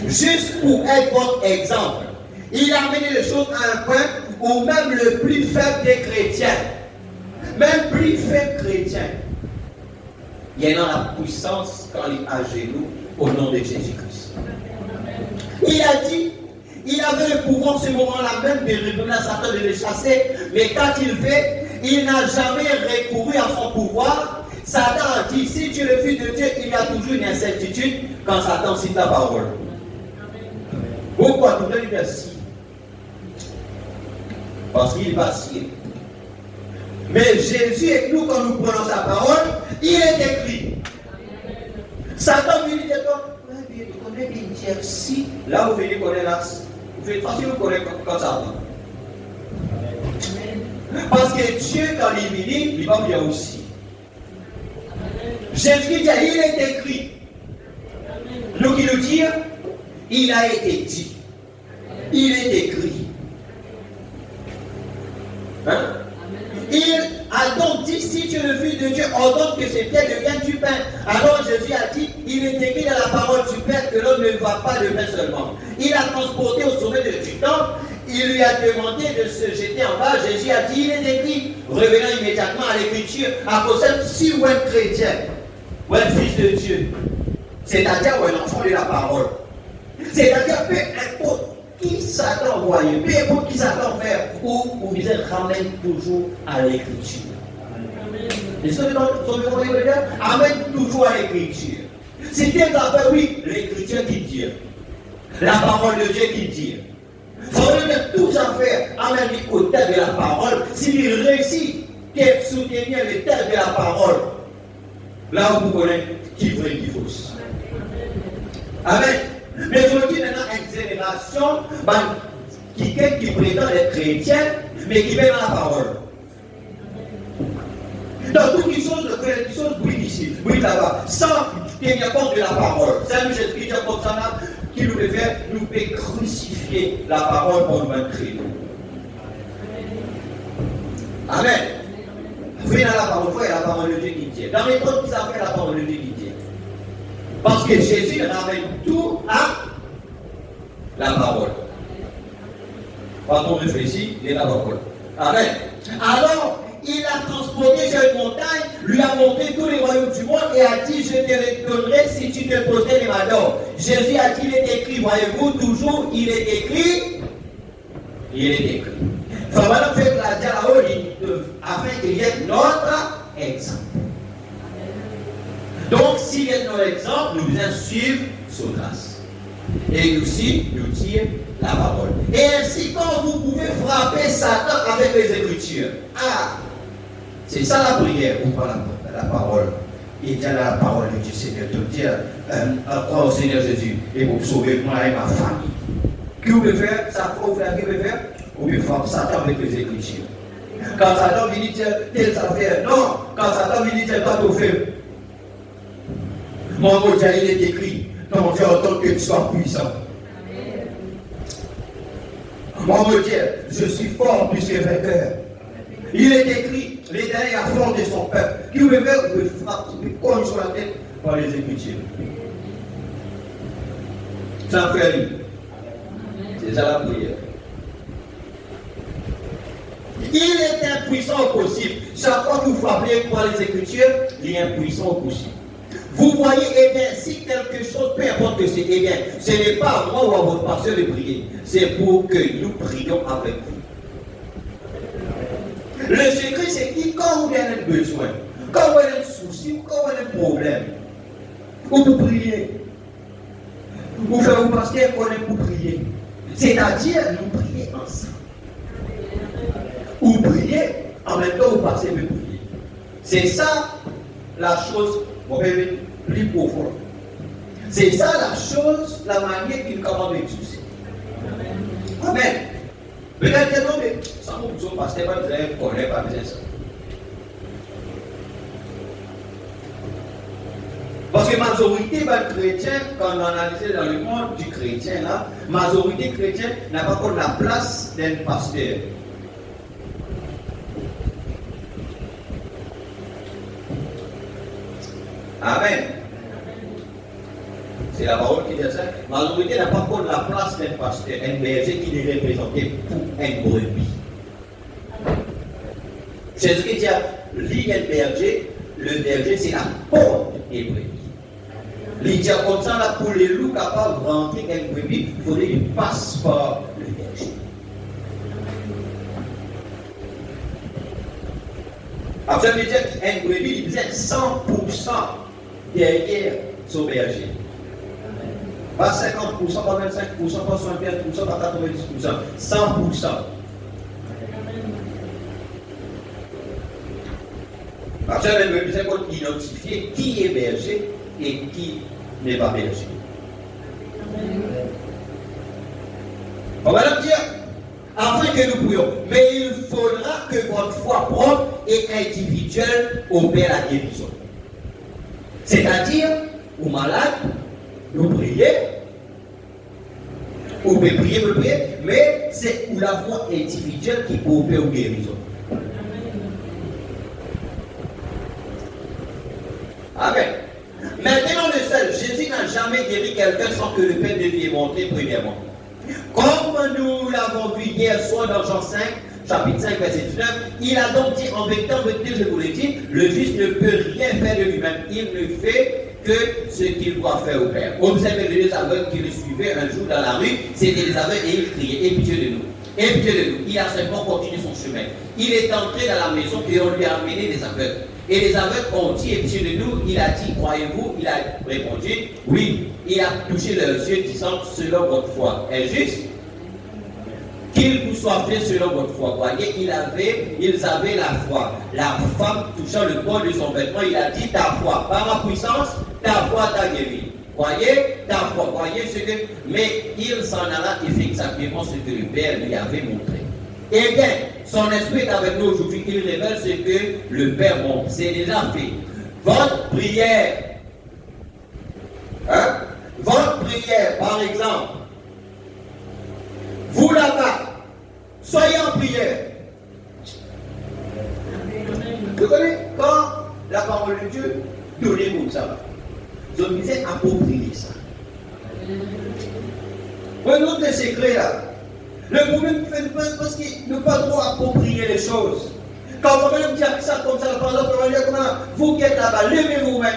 Juste pour être votre exemple, il a amené les choses à un point où même le plus faible des chrétiens, même plus faible chrétien, il y en a la puissance quand il est à genoux au nom de Jésus-Christ. Il a dit, il avait le pouvoir ce moment-là même de revenir à Satan, de le chasser, mais quand il fait, il n'a jamais recouru à son pouvoir. Satan a dit, si tu es le Fils de Dieu, il y a toujours une incertitude quand Satan cite la parole. Pourquoi tout le monde merci? Parce qu'il va scier. Mais Jésus est nous quand nous prenons sa parole, il est écrit. Satan lui dit, on est bien dire si, là vous venez connaître là, vous faites facile de connaître comme ça. Parce que Dieu, quand il dit, il va bien aussi. Jésus dit, il est écrit. Nous qui nous disons, il a été dit. Il est écrit. Hein? Il a donc dit, si tu es le Fils de Dieu, ordonne que ces pierres deviennent du pain. Alors Jésus a dit, il est écrit dans la parole du Père que l'homme ne va pas de pain seulement. Il a transporté au sommet du temple. Il lui a demandé de se jeter en bas. Jésus a dit, il est écrit, revenant immédiatement à l'écriture, à cause de si ou un chrétien, ou un fils de Dieu, c'est-à-dire ou un enfant de la parole, c'est-à-dire peu importe qui Satan envoie, peu importe qui Satan fait, ou vous ramène toujours à l'écriture. Et ce que vous voulez dire, amène toujours à l'écriture. Si Dieu a fait, oui, l'écriture qui dit, la parole de Dieu qui dit. Il faudrait mettre tout à faire, amener au terme de la parole. S'il réussit à soutenir le terme de la parole, là vous connaissez qui vrai qui fausse. Amen. Mais aujourd'hui, maintenant, une génération qui prétend être chrétien, mais qui met dans la parole. Donc, toutes les choses brillent ici, brillent là-bas, sans tenir compte de la parole. C'est un Jésus-Christ comme ça, qui nous peut faire, nous peut crucifier la parole pour nous mettre. Amen. Venez à la parole, voyez la parole de Dieu qui tient. Dans les temps qui s'appellent la parole de Dieu qui tient. Parce que Jésus ramène tout à la parole. Quand on réfléchit, il est la parole. Amen. Alors, il a transporté sur une montagne, lui a montré tous les royaumes du monde et a dit, je te les donnerai si tu te possèdes et m'adores. Jésus a dit, il est écrit, voyez-vous, toujours, il est écrit. Il est écrit. Il faut maintenant faire la dialogue afin qu'il y ait notre exemple. Donc, s'il y a notre exemple, nous devons suivre sous grâce. Et aussi, nous dire la parole. Et ainsi, quand vous pouvez frapper Satan avec les Écritures, c'est ça la prière, ou pas la parole. Il dit la parole du Seigneur, de dire, crois au Seigneur Jésus, et vous sauver moi et ma famille. Que vous pouvez faire, ça vous faire, que vous pouvez faire? Vous pouvez frapper Satan avec les Écritures. Quand Satan vient dire, telle affaire, non, quand Satan vient dire, pas tout fait. Mon Dieu, il est écrit, ton Dieu entend que tu sois puissant. Mon Dieu, je suis fort plus que vainqueur. Il est écrit, l'Éternel a fondé son peuple. Qui veut faire, vous frappe, vous cogne sur la tête par les Écritures. Ça fait rire. C'est ça la prière. Il est impuissant au possible. Chaque fois que vous frappez par les Écritures, il est impuissant au possible. Vous voyez, eh bien, si quelque chose, peu importe que c'est, eh bien, ce n'est pas à moi ou à votre pasteur de prier. C'est pour que nous prions avec vous. Le secret, c'est que quand vous avez un besoin, quand vous avez un souci, ou quand vous avez un problème, vous priez. Vous faites vous pasteur qu'on est pour prier. C'est-à-dire, nous prier ensemble. Vous priez, en même temps, vous passez me prier. C'est ça la chose, mon bébé, plus profonde. C'est ça la chose, la manière qu'il commande d'exaucer. Amen. Peut-être que non, mais sans vous besoin de passer, pas besoin de connaître, pas besoin de ça. Parce que majorité chrétien, quand on analyse dans le monde du chrétien, là, majorité chrétien n'a pas encore la place d'un pasteur. Amen. C'est la parole qui dit ça. La majorité n'a pas encore la place d'un pasteur, un berger qui est représenté pour un brebis. C'est ce qui dit, l'île est le berger c'est la porte des brebis. Il dit comme ça, là, pour les loups capables de rentrer un brebis, il faudrait qu'il passe par le berger. Après, il dit un brebis, il disait 100% derrière son berger. Pas 50%, pas 25%, pas 75%, pas 90%, 100%. Après, le berger peut identifier qui est berger et qui n'est pas berger. On va leur dire, afin que nous prions, mais il faudra que votre foi propre et individuelle opère la guérison. C'est-à-dire, aux malades, vous priez, vous pouvez prier, mais c'est où la foi individuelle qui peut opérer aux guérisons. Amen. Maintenant, le seul, Jésus n'a jamais guéri quelqu'un sans que le Père ne lui ait montré premièrement. Comme nous l'avons vu hier soir dans Jean 5, chapitre 5, verset 19, il a donc dit en vecteur, je vous l'ai dit, le Fils ne peut rien faire de lui-même. Il ne fait que ce qu'il doit faire au Père. Observez les deux aveugles qui le suivaient un jour dans la rue, c'était les aveugles et ils criaient, aie pitié de nous. Aie pitié de nous. Il a simplement continué son chemin. Il est entré dans la maison et on lui a amené des aveugles. Et les aveugles ont dit, aie pitié de nous. Il a dit, croyez-vous? Il a répondu, oui. Il a touché leurs yeux, disant, selon votre foi. Est juste? Qu'il vous soit fait selon votre foi. Voyez, ils avaient la foi. La femme touchant le bord de son vêtement, il a dit, ta foi, par ma puissance, ta foi t'a guéri. Voyez, ta foi, voyez ce que... Mais il s'en alla et fait exactement ce que le Père lui avait montré. Eh bien, son esprit est avec nous aujourd'hui. Il révèle ce que le Père montre. C'est déjà fait. Votre prière, votre prière, par exemple, vous là-bas, soyez en prière. Vous connaissez, quand la parole de Dieu, donnez-vous ça. Je me disais, appropriez ça. Un autre secret là. Le problème fait le pain parce qu'il n'a pas trop approprier les choses. Quand on va même dire ça comme ça, par exemple, on va dire comment vous qui êtes là-bas, levez-vous vous-même.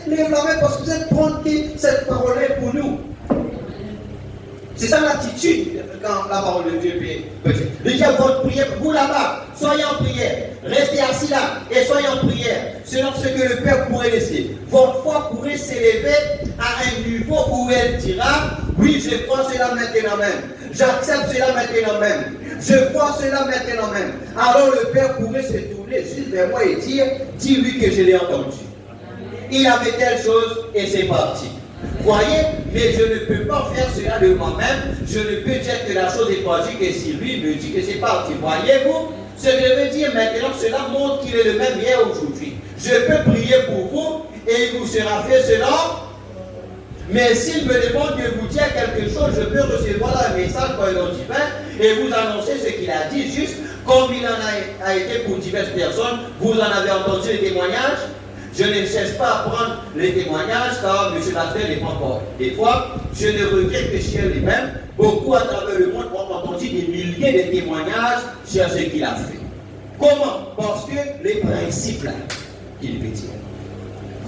Levez la main parce que vous êtes prêtés cette parole-là pour nous. C'est ça l'attitude quand la parole de Dieu peut. Déjà, votre prière, vous là-bas, soyez en prière. Restez assis là et soyez en prière. Selon ce que le Père pourrait laisser. Votre foi pourrait s'élever à un niveau où elle dira, oui, je crois cela maintenant même. J'accepte cela maintenant même. Je crois cela maintenant même. Alors le Père pourrait se tourner juste vers moi et dire, dis-lui que je l'ai entendu. Il avait telle chose et c'est parti. Voyez, mais je ne peux pas faire cela de moi-même. Je ne peux dire que la chose est partie que si lui me dit que c'est parti. Voyez-vous, ce que je veux dire maintenant, cela montre qu'il est le même hier aujourd'hui. Je peux prier pour vous et il vous sera fait cela. Mais s'il me demande de vous dire quelque chose, je peux recevoir un message par le divin et vous annoncer ce qu'il a dit, juste comme il en a été pour diverses personnes. Vous en avez entendu les témoignages. Je ne cherche pas à prendre les témoignages car M. Martin n'est pas encore. Des fois, je ne regrette que chez lui-même, beaucoup à travers le monde ont entendu des milliers de témoignages sur ce qu'il a fait. Comment? Parce que les principes là, qu'il veut dire.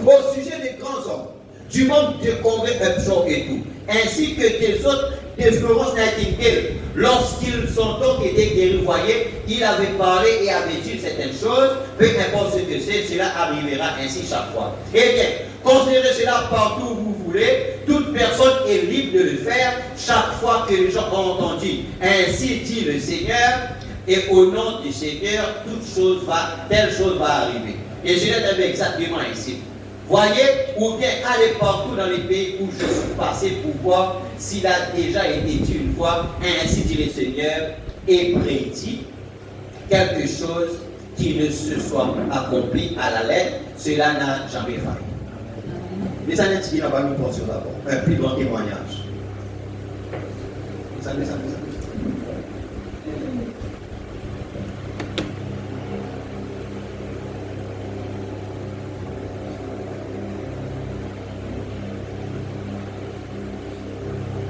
Au sujet des grands hommes, du monde de Congrès Upshaw et tout, ainsi que des autres, de Florence Nightingale, lorsqu'ils ont donc été guéris, voyez, il avait parlé et avait dit certaines choses, peu importe ce que c'est, cela arrivera ainsi chaque fois. Eh bien, considérez cela partout où vous voulez, toute personne est libre de le faire chaque fois que les gens ont entendu. Ainsi dit le Seigneur, et au nom du Seigneur, telle chose va arriver. Et je l'ai exactement ici. Voyez, ou bien allez partout dans les pays où je suis passé pour voir s'il a déjà été dit une fois, ainsi dit le Seigneur, et prédit quelque chose qui ne se soit accompli à la lettre, cela n'a jamais failli. Les années qui n'ont pas mis portion d'abord, un plus grand témoignage.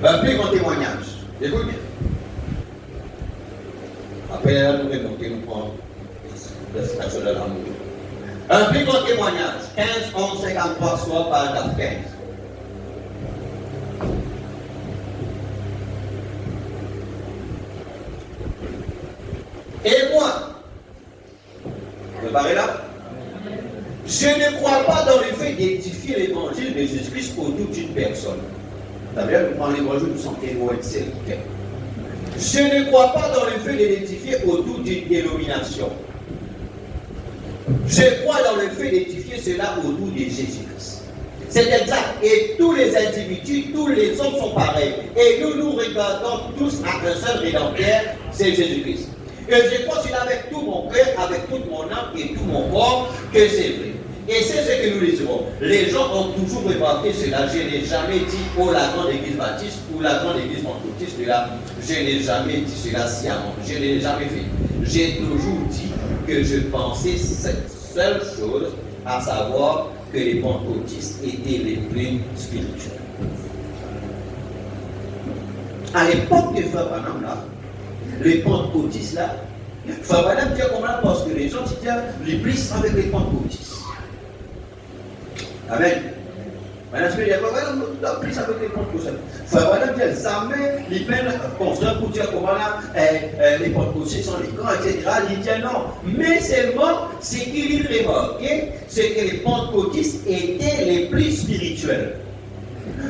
Un plus grand témoignage. Écoute bien. Après, là, nous remontons, nous prenons la station de l'amour. Un plus grand témoignage. 15, 11, 53, soit paragraphe 15. Et moi, vous parlez là? Je ne crois pas dans le fait d'édifier l'évangile de Jésus-Christ autour d'une personne. D'ailleurs, nous prenons l'évangile, nous sommes témoins de celle. Je ne crois pas dans le fait de l'édifier autour d'une dénomination. Je crois dans le fait d'édifier cela autour de Jésus-Christ. C'est exact. Et tous les individus, tous les hommes sont pareils. Et nous nous regardons tous à un seul rédempteur, c'est Jésus-Christ. Et je crois cela avec tout mon cœur, avec toute mon âme et tout mon corps, que c'est vrai. Et c'est ce que nous les dirons. Les gens ont toujours remarqué cela. Je n'ai jamais dit, oh la grande église baptiste ou la grande église pentecôtiste, là. Je n'ai jamais dit cela sciemment. Je ne l'ai jamais fait. J'ai toujours dit que je pensais cette seule chose, à savoir que les pentecôtistes étaient les plus spirituels. À l'époque de Frère Branham, là, les pentecôtistes, là, Frère Branham dit comment là, parce que les gens étaient les plus avec les pentecôtistes. Amen. Maintenant, je vais dire, voilà, plus avec les pentecôtistes. Frère Branham dit, jamais les peines construites pour dire comment là, les pentecôtistes sont les grands, etc. Il dit non. Mais seulement, ce qu'il remarquait, c'est que les pentecôtistes étaient les plus spirituels.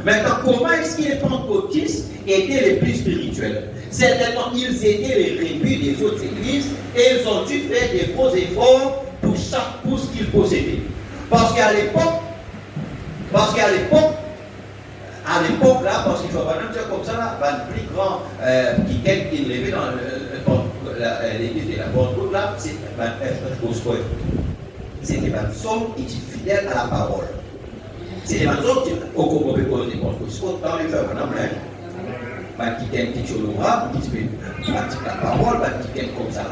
Maintenant, comment est-ce que les pentecôtistes étaient les plus spirituels? Certainement, ils étaient les rébus des autres églises et ils ont dû faire des gros efforts pour chaque pouce qu'ils possédaient. Parce qu'à l'époque, là, parce qu'il faut vraiment dire comme ça, là, le plus grand qui est levé dans l'église de la Pentecôte, là, c'est c'était Banson qui est fidèle à la parole. C'est des Banson qui au Congo peut causer des Pentecôtes. Dans les frères, qui est qui Tcholora, qui pratique la parole, qui est comme ça.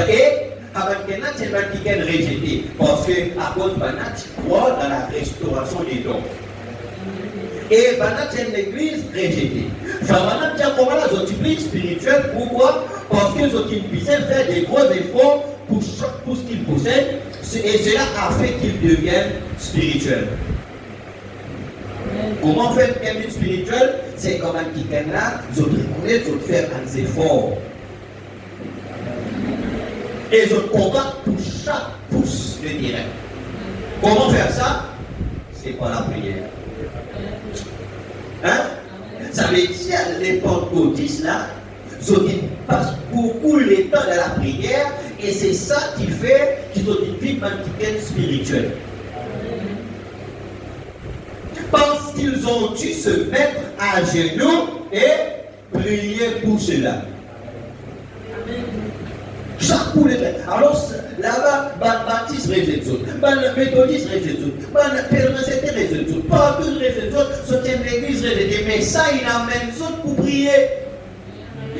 Et avec Kenat, c'est qui est rejeté. Parce que à cause de Banat, tu crois dans la restauration des dons. Et Banat, c'est une église rejetée. Ça va dire comment la zotiplie spirituelle, pourquoi? Parce que zotiplie fait des gros efforts pour ce qu'ils possèdent, et cela a fait qu'ils deviennent spirituels. Comment faire une vie spirituelle? C'est comme un qui est là, ils reconnaissent, ils faire des efforts. Et ils combattent pour chaque pouce de terrain. Comment faire ça? C'est par la prière. Hein? Ça veut dire les pentecôtistes là, ils passent beaucoup de temps dans la prière et c'est ça qui fait qu'ils ont une vie spirituelle. Parce qu'ils ont dû se mettre à genoux et prier pour cela. Chaque pour les traits. Alors là-bas, baptiste reste tout, méthodiste reste tout, pèlerin c'était reste tout, partout reste tout, soutien l'église reste tout, mais ça il amène tout pour prier.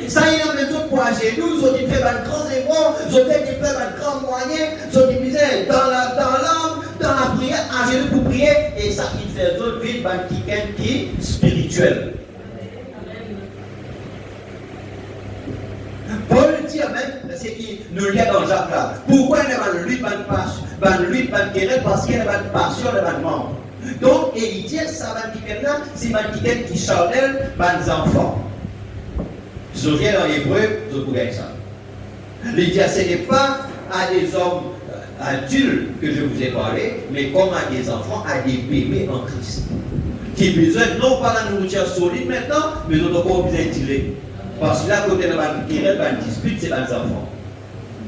Ça il amène tout pour à genoux, ils ont dit faire un grand effort, ils ont fait faire un grand moyen, ils ont dit dans l'âme, dans la prière, à genoux pour prier, et ça il fait d'autres vies qui spirituel. Paul dit même, c'est qui nous lie dans Jacques là. Pourquoi il n'y a pas de lutte, pas de querelle? Parce qu'il y a pas de passion, pas de membre. Donc, il dit, ça va dire là, c'est ma qui charnel, pas des enfants. Je viens dans l'hébreu, je vous dis ça. Il dit, ce n'est pas à des hommes adultes que je vous ai parlé, mais comme à des enfants, à des bébés en Christ. Qui besoin non pas la nourriture solide maintenant, mais nous n'avons pas besoin de tirer. Parce que là, côté de la dispute, c'est les enfants.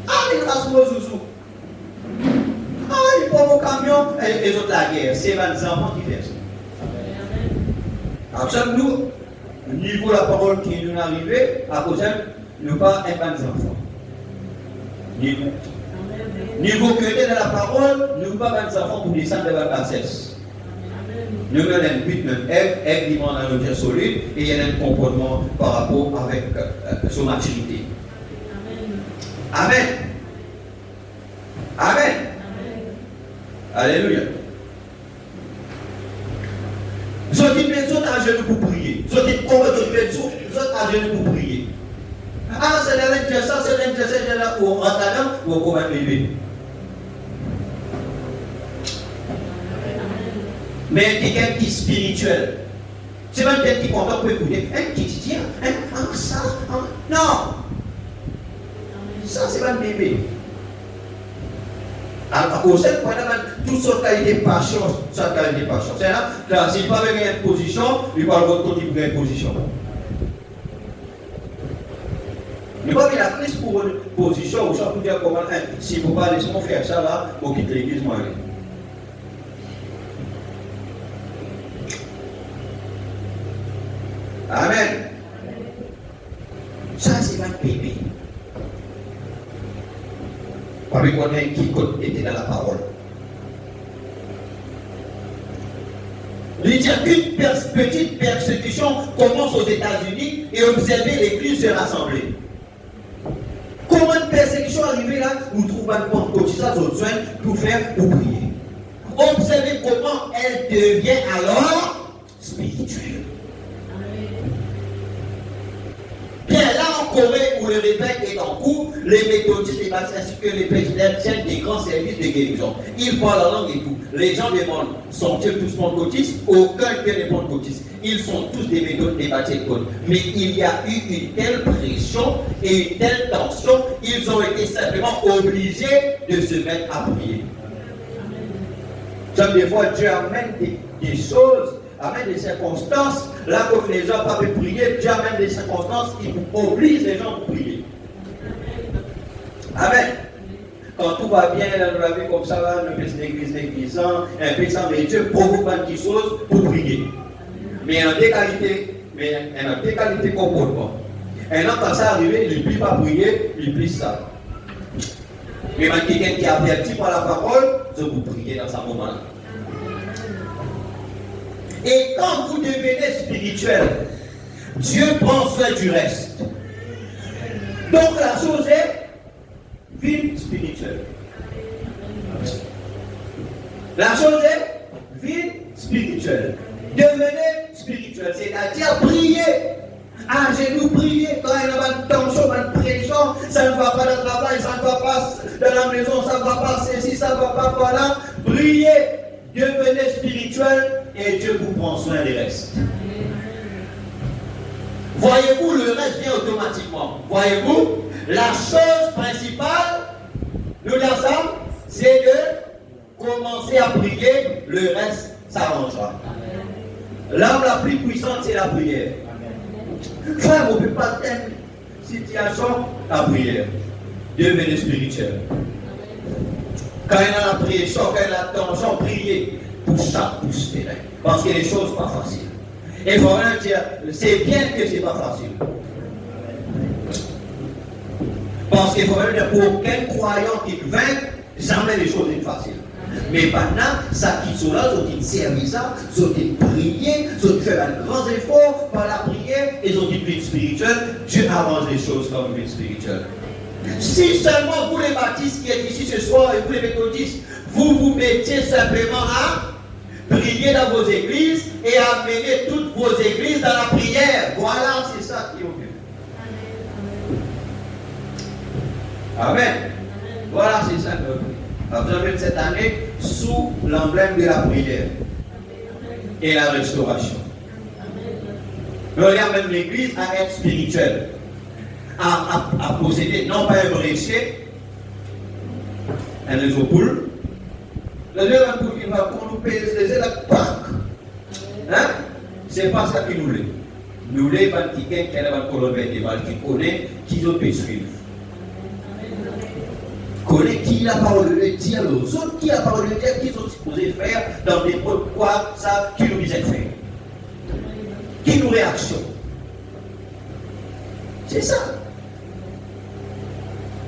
Ah, il rase vos zouzous. Ah, il prend vos camions, et les autres la guerre. C'est les enfants qui font ça. Alors, nous, au niveau de la parole qui nous est arrivée, à cause de nous pas être des enfants. Niveau que de la parole, nous pas des enfants pour descendre de la bassesse. Nous avons un but, même Ève dit dans le dire solide, et il y a un comportement par rapport avec son maturité. Amen. Amen. Amen. Alléluia. Vous êtes à genoux pour prier. Vous êtes à genoux pour prier. Ah, c'est l'un ça, c'est là, ou en attendant, ou on va lever. Mais quelqu'un qui est spirituel, c'est même quelqu'un qui est content pour écouter. Un qui dit, ça, non. Ça, c'est pas un bébé. Alors, au sein de toute sorte de qualité de passion, C'est là, s'il pas avec une position, il parle de votre côté pour une position. Il n'y a pas de la crise pour une position, ou ça pour dire comment, si vous parlez, laissez-moi faire ça là, pour quitter l'église, moi. Amen. Ça, c'est un bébé. Avec on qui était dans la parole. Il dit qu'une petite persécution commence aux États-Unis et observez l'église se rassembler. Comment une persécution arrivée là, vous trouvez un pentecôtiste aux soins pour faire pour prier. Observez comment elle devient alors spirituelle. Bien là en Corée où le réveil est en cours, les méthodistes et ainsi que les présidents tiennent des grands services de guérison. Ils parlent la langue et tout. Les gens demandent, sont-ils tous pentecôtistes? Aucun n'est pentecôtiste. Ils sont tous des méthodes des baptêmes. Mais il y a eu une telle pression et une telle tension, ils ont été simplement obligés de se mettre à prier. Comme des fois, Dieu amène des choses, amène des circonstances, là où les gens ne peuvent pas prier, Dieu amène des circonstances qui obligent les gens à prier. Amen. Quand tout va bien dans la vie comme ça, le petit l'église, un paysan, mais Dieu provoque pas de choses pour prier. Mais en deux qualités comportement. Un homme quand ça arrive, il ne plie pas prier, il plie ça. Mais quelqu'un qui est averti par la parole, je vous prier dans ce moment-là. Et quand vous devenez spirituel, Dieu prend soin du reste. Donc la chose est vie spirituelle. La chose est vie spirituelle. Devenez spirituel, c'est-à-dire prier. dans la maison, ça ne va pas, ceci, ça ne va pas, voilà. Priez, devenez spirituel et Dieu vous prend soin des restes. Voyez-vous, le reste vient automatiquement. Voyez-vous, la chose principale, nous l'ensemble, c'est de commencer à prier, le reste s'arrangera. L'arme la plus puissante, c'est la prière. Frère, on ne peut pas être situation, la prière. Devenez spirituel. Quand il y a la prière, quand il y a la tension, priez pour chaque pouce terrain. Parce que les choses ne sont pas faciles. Et il faut vraiment dire, c'est bien que ce n'est pas facile. Parce qu'il faut même dire, pour aucun croyant qui vainque, jamais les choses sont faciles. Mais maintenant, ça qui sont là, ils ont servi ça, ils ont prié, ils ont fait un grand effort par la prière, ils ont dit vie spirituelle. Dieu arrange les choses comme vie spirituelle. Si seulement vous les baptistes qui êtes ici ce soir et vous les méthodistes, vous vous mettiez simplement à prier dans vos églises et à mener toutes vos églises dans la prière. Voilà, c'est ça qui est au mieux. Amen. Voilà, c'est ça que vous avez cette année sous l'emblème de la prière et la restauration. Regarde même l'Église à être spirituelle, à posséder non pas un bréchet, un réseau-poule. Le réseau-poule qui va pour nous payer les la Pâques. Hein? C'est pas ça qui nous l'est. Nous l'est pas quelqu'un qui a qui connaît, qui peut suivre. Connaît qui la parole de Dieu aux autres, qui la parole de Dieu, qui sont supposés faire dans des quoi ça qui nous disait faire. Qui nous réaction. C'est ça.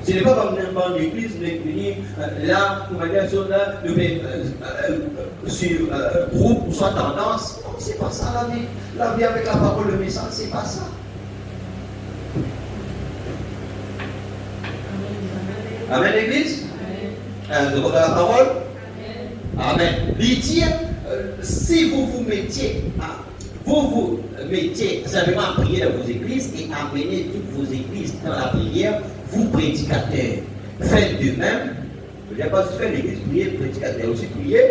Ce n'est pas comme dans l'église, là, on va dire là, sur groupe ou soit tendance. Non, c'est pas ça la vie. La vie avec la parole, le message, c'est pas ça. Amen, l'église? De votre la parole? Amen. Il dit, si vous vous mettiez simplement à prier dans vos églises et amener toutes vos églises dans la prière, vous prédicateurs, faites de même. Je ne veux pas juste faire l'église prier, prédicateurs aussi prier.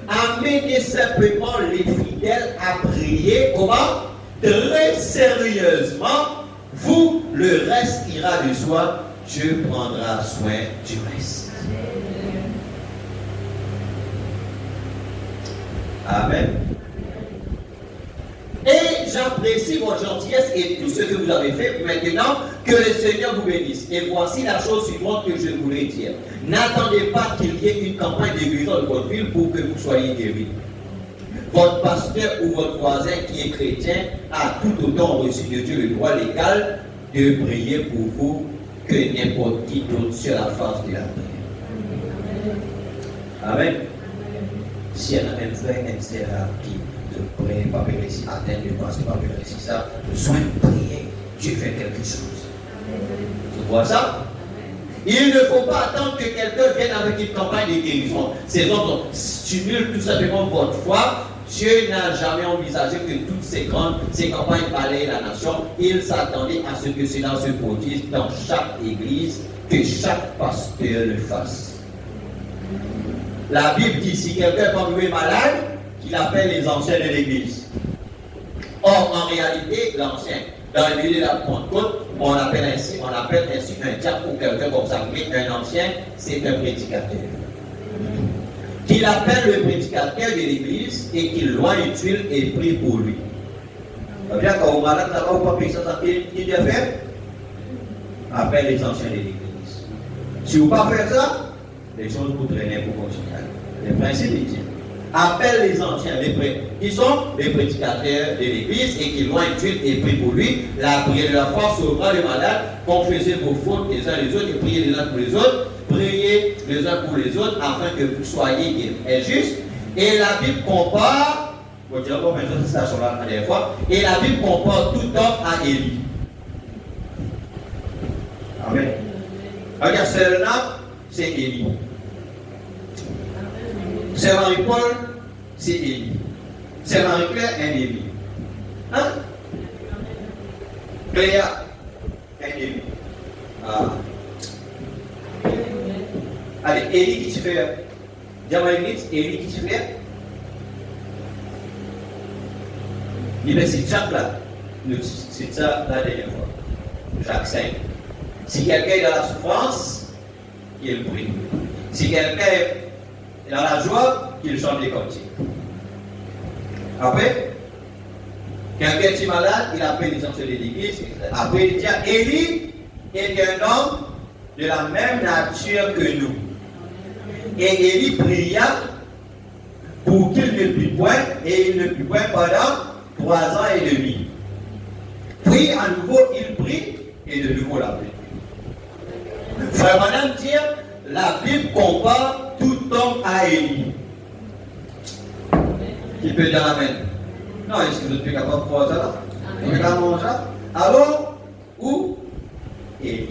Amenez simplement les fidèles à prier, comment? Très sérieusement. Vous, le reste ira de soi. Dieu prendra soin du reste. Amen. Et j'apprécie votre gentillesse et tout ce que vous avez fait. Maintenant, que le Seigneur vous bénisse. Et voici la chose suivante que je voulais dire. N'attendez pas qu'il y ait une campagne de guérison de votre ville pour que vous soyez guéris. Votre pasteur ou votre voisin qui est chrétien a tout autant reçu de Dieu le droit légal de prier pour vous que n'importe qui d'autre sur la face de la terre. Amen. Si elle a un frère, un sœur qui ne prie pas réussi à atteindre le passé, pas réussi ça, besoin de prier, Dieu fait quelque chose. Tu vois ça? Il ne faut pas attendre que quelqu'un vienne avec une campagne de guérison. Ces autres stimulent tout simplement votre foi. Dieu n'a jamais envisagé que toutes ces campagnes balayent la nation. Il s'attendait à ce que cela se produise dans chaque église, que chaque pasteur le fasse. La Bible dit, si quelqu'un est tombé malade, qu'il appelle les anciens de l'église. Or, en réalité, l'ancien, dans le milieu de la Pentecôte, on appelle ainsi un diacre ou quelqu'un comme ça. Mais un ancien, c'est un prédicateur. Qu'il appelle le prédicateur de l'église et qu'il loie une tuile et prie pour lui. Ça veut dire quand on malade là-bas ou pas payer ça, qu'il doit faire? Appelle les anciens de l'église. Si vous ne pouvez pas faire ça, les choses vous traînent pour continuer. Le principe est dit. Appelle les anciens, qui sont les prédicateurs de l'église et qui loin une tuile et prie pour lui. La prière de la foi sauvera le malade, confessez vos fautes les uns les autres et priez les uns pour les autres. Priez les uns pour les autres afin que vous soyez guéris. Et juste, et la Bible compare, on dira pas maintenant cette station-là la dernière fois, et la Bible compare tout homme à Élie. Amen. Regarde, celle-là, c'est Élie. C'est Marie-Paul, c'est Élie. C'est Marie-Claire, un Élie. Hein? Cléa, un Élie. Ah. Allez, Élie qui se fait. Dis-moi l'église, Élie qui se fait. Il dit, c'est Jacques là. C'est ça la dernière fois. Jacques 5. Si quelqu'un est dans la souffrance, il prie. Si quelqu'un est dans la joie, il chante des cantiques. Après, quelqu'un est malade, il appelle les gens de l'église. Après, il dit, Élie est un homme de la même nature que nous. Et Élie pria pour qu'il ne prie point, et il ne prie point pendant 3 ans et demi. Puis à nouveau il prie, et de nouveau la pluie. Frère madame dit, la Bible compare tout homme à Élie. Qui peut dire amen? Non, est-ce que vous êtes capable de faire ça là? Vous êtes capable de manger? Alors, où Élie?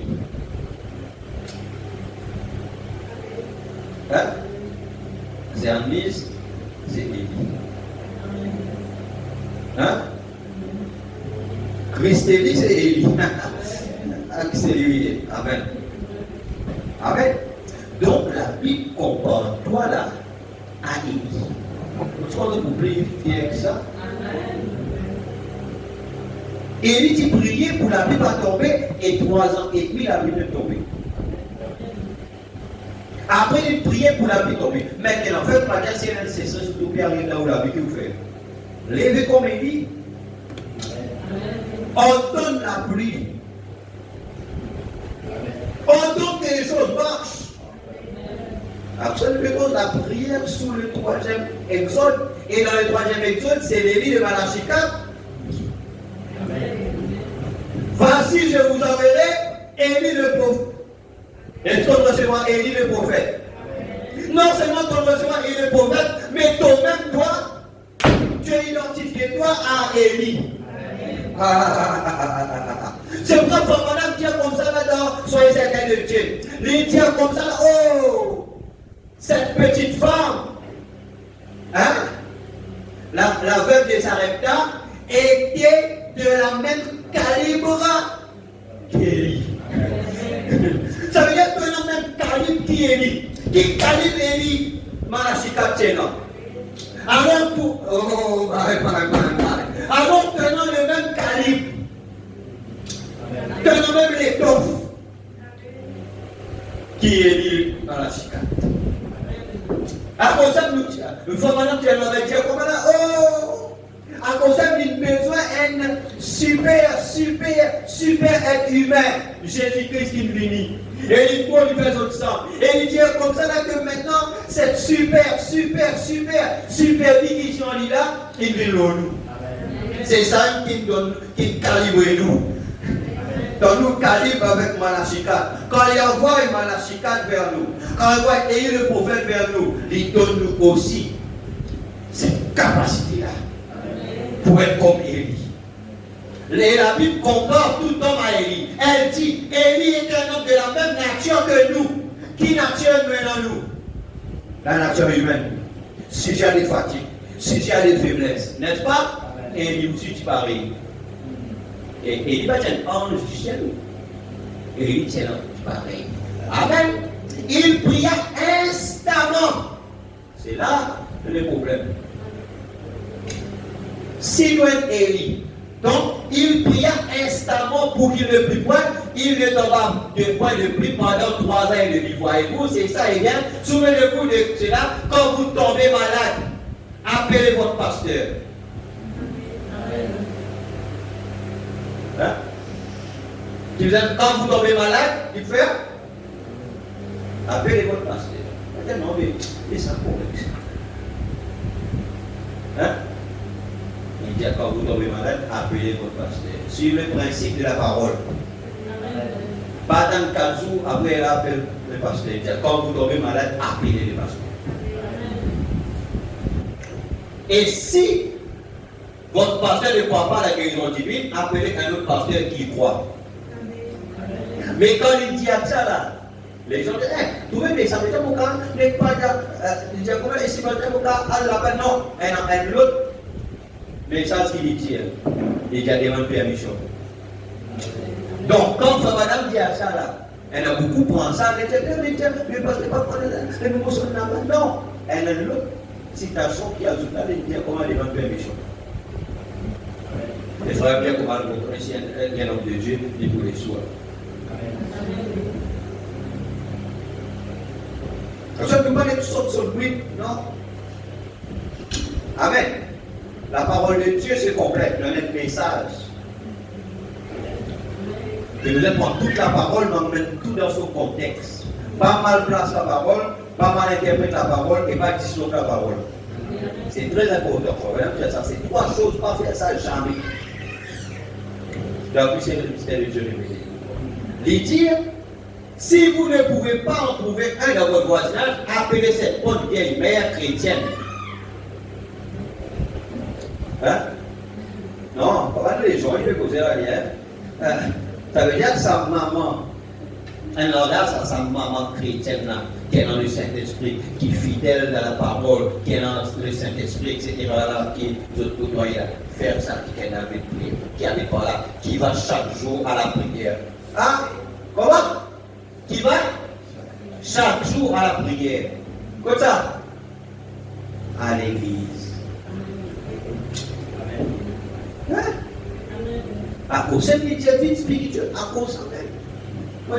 Hein? C'est en liste, c'est Élie. Hein? Christ Élie, c'est Élie. C'est lui. Amen. Amen. Donc la Bible compare toi là à Élie. Tu vas vous prier avec ça? Élie dit prier pour la pluie va tomber et 3 ans et demi la pluie est tombée. Après, il priait pour la pluie tomber. Maintenant, faites pas dire si elle cesse surtout puis arrive là où la pluie que vous faites. Levez comme Élie. Ordonne la pluie. Ordonne que les choses marchent. Absolument, la prière sous le 3e exode. Et dans le 3e exode, c'est l'Élie de Malachie 4. Voici, je vous enverrai Élie le prophète. Et ton recevoir Élie le prophète. Non seulement ton recevoir Élie le prophète, mais toi-même, toi, tu es identifié toi à Élie. C'est pourquoi quand madame tient comme ça là-dedans, soyez certain de Dieu. Il tient comme ça, oh, cette petite femme, hein, la veuve de Sarepta, était de la même calibre qu'Élie. Ça veut dire que le même calibre qu'Élie. Qui calibre Élie? Malachie 4. Alors pour. Oh, alors tenant le même calibre. Tenant même l'étoffe. Qui Élie Malachie 4. À cause de nous, il faut maintenant que tu l'avais dit comme là. Oh! À cause de besoin un super être humain. Jésus-Christ qui vient. Et il faut lui faire son sang. Et il dit comme ça là que maintenant, cette super vie qui sont là, il vient nous. C'est ça qui donne, qui calibre nous. Donc nous calibre avec Malachie 4. Quand il envoie Malachie 4 vers nous, quand il envoie Élie le prophète vers nous, il donne nous aussi cette capacité-là pour être comme Élie. La Bible compare tout homme à Élie. Elle dit, Élie est un homme de la même nature que nous. Qui nature humaine en nous? La nature humaine. Si j'ai des fatigues, si j'ai des faiblesses, n'est-ce pas? Élie aussi tu pareil. Et Élie va être un ange du ciel. Élie c'est un ange pareil. Amen. Il pria instamment. C'est là le problème. Si nous sommes Élie, donc il pria instamment pour qu'il ne prie point, il ne tomba de point de pluie pendant 3 ans et demi. Voyez-vous, c'est ça, et bien, souvenez-vous de cela, quand vous tombez malade, appelez votre pasteur. Hein? Quand vous tombez malade, il fait appelez votre pasteur. Non, mais ça pour hein? Il dit quand vous tombez malade, appelez votre pasteur. Suivez le principe de la parole. Pas dans 4 jours, après elle appelle le pasteur. Il dit quand vous tombez malade, appelez le pasteur. Et si votre pasteur ne croit pas à la guérison divine, appelez un autre pasteur qui croit. Mais quand il dit à ça là, les gens disent, vous voyez, ça veut dire que n'est pas dire, comment est-ce que vous l'appelle? Non, un autre. Mais ça, ce qu'il dit, il y a demandé permission. Donc, quand madame dit à ça là, Elle a beaucoup pensé à l'éternel, mais parce que pas prendre les émotions de la non. Elle a une autre citation qui ajoute à l'éternel comment elle est dans permission. Les frères bien comment le reconnaître un homme de Dieu, il pour les soirs. Comme ça, nous ne pouvons pas être sur le bruit, non. Amen. La parole de Dieu, c'est complet, le même message. Et nous allons prendre toute la parole, mais on met tout dans son contexte. Pas mal place la parole, pas mal interprète la parole et pas disloquer la parole. C'est très important. Ça, c'est trois choses, pas faire ça jamais. Donc, c'est le mystère de Dieu révélé. Les dire, si vous ne pouvez pas en trouver un dans votre voisinage, appelez cette bonne vieille mère chrétienne. Hein? Non, pas les gens, il veut causer la lien. Ça veut dire que sa maman, un langage à sa maman chrétienne, là, qui est dans le Saint-Esprit, qui est fidèle dans la parole, qui est dans le Saint-Esprit, etc., là, qui doit faire ça, qui est dans le prière, qui n'est pas là, qui va chaque jour à la prière. Ah, comment? Qui va chaque jour à la prière. Comme ça? À l'église. Hein? À cause de cette vie spirituelle, à cause de elle. Moi,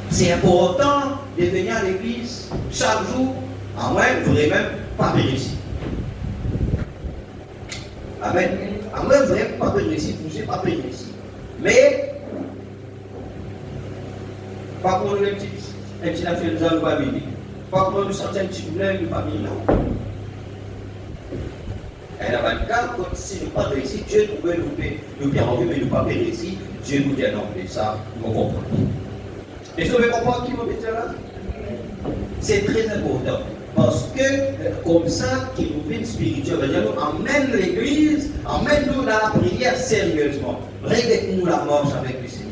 c'est important de venir à l'église chaque jour, à moins vous ne même pas réussir. Amen. À moins vous n'avez pas réussir, vous n'avez pas réussir. Mais, pas pour un petit affaire de nous pas venir. Pas pour nous sentir un petit problème, nous pas venir là. Et là, si nous pas réussi, Dieu nous veut nous permettre, mais nous pas réussi, Dieu nous dit non, mais ça, nous comprenons. Et vous pouvez comprendre qui vous dit là? C'est très important. Parce que, comme ça, qui nous vit spirituel, nous emmène l'église, emmène-nous dans la prière sérieusement. Répète-nous la marche avec le Seigneur.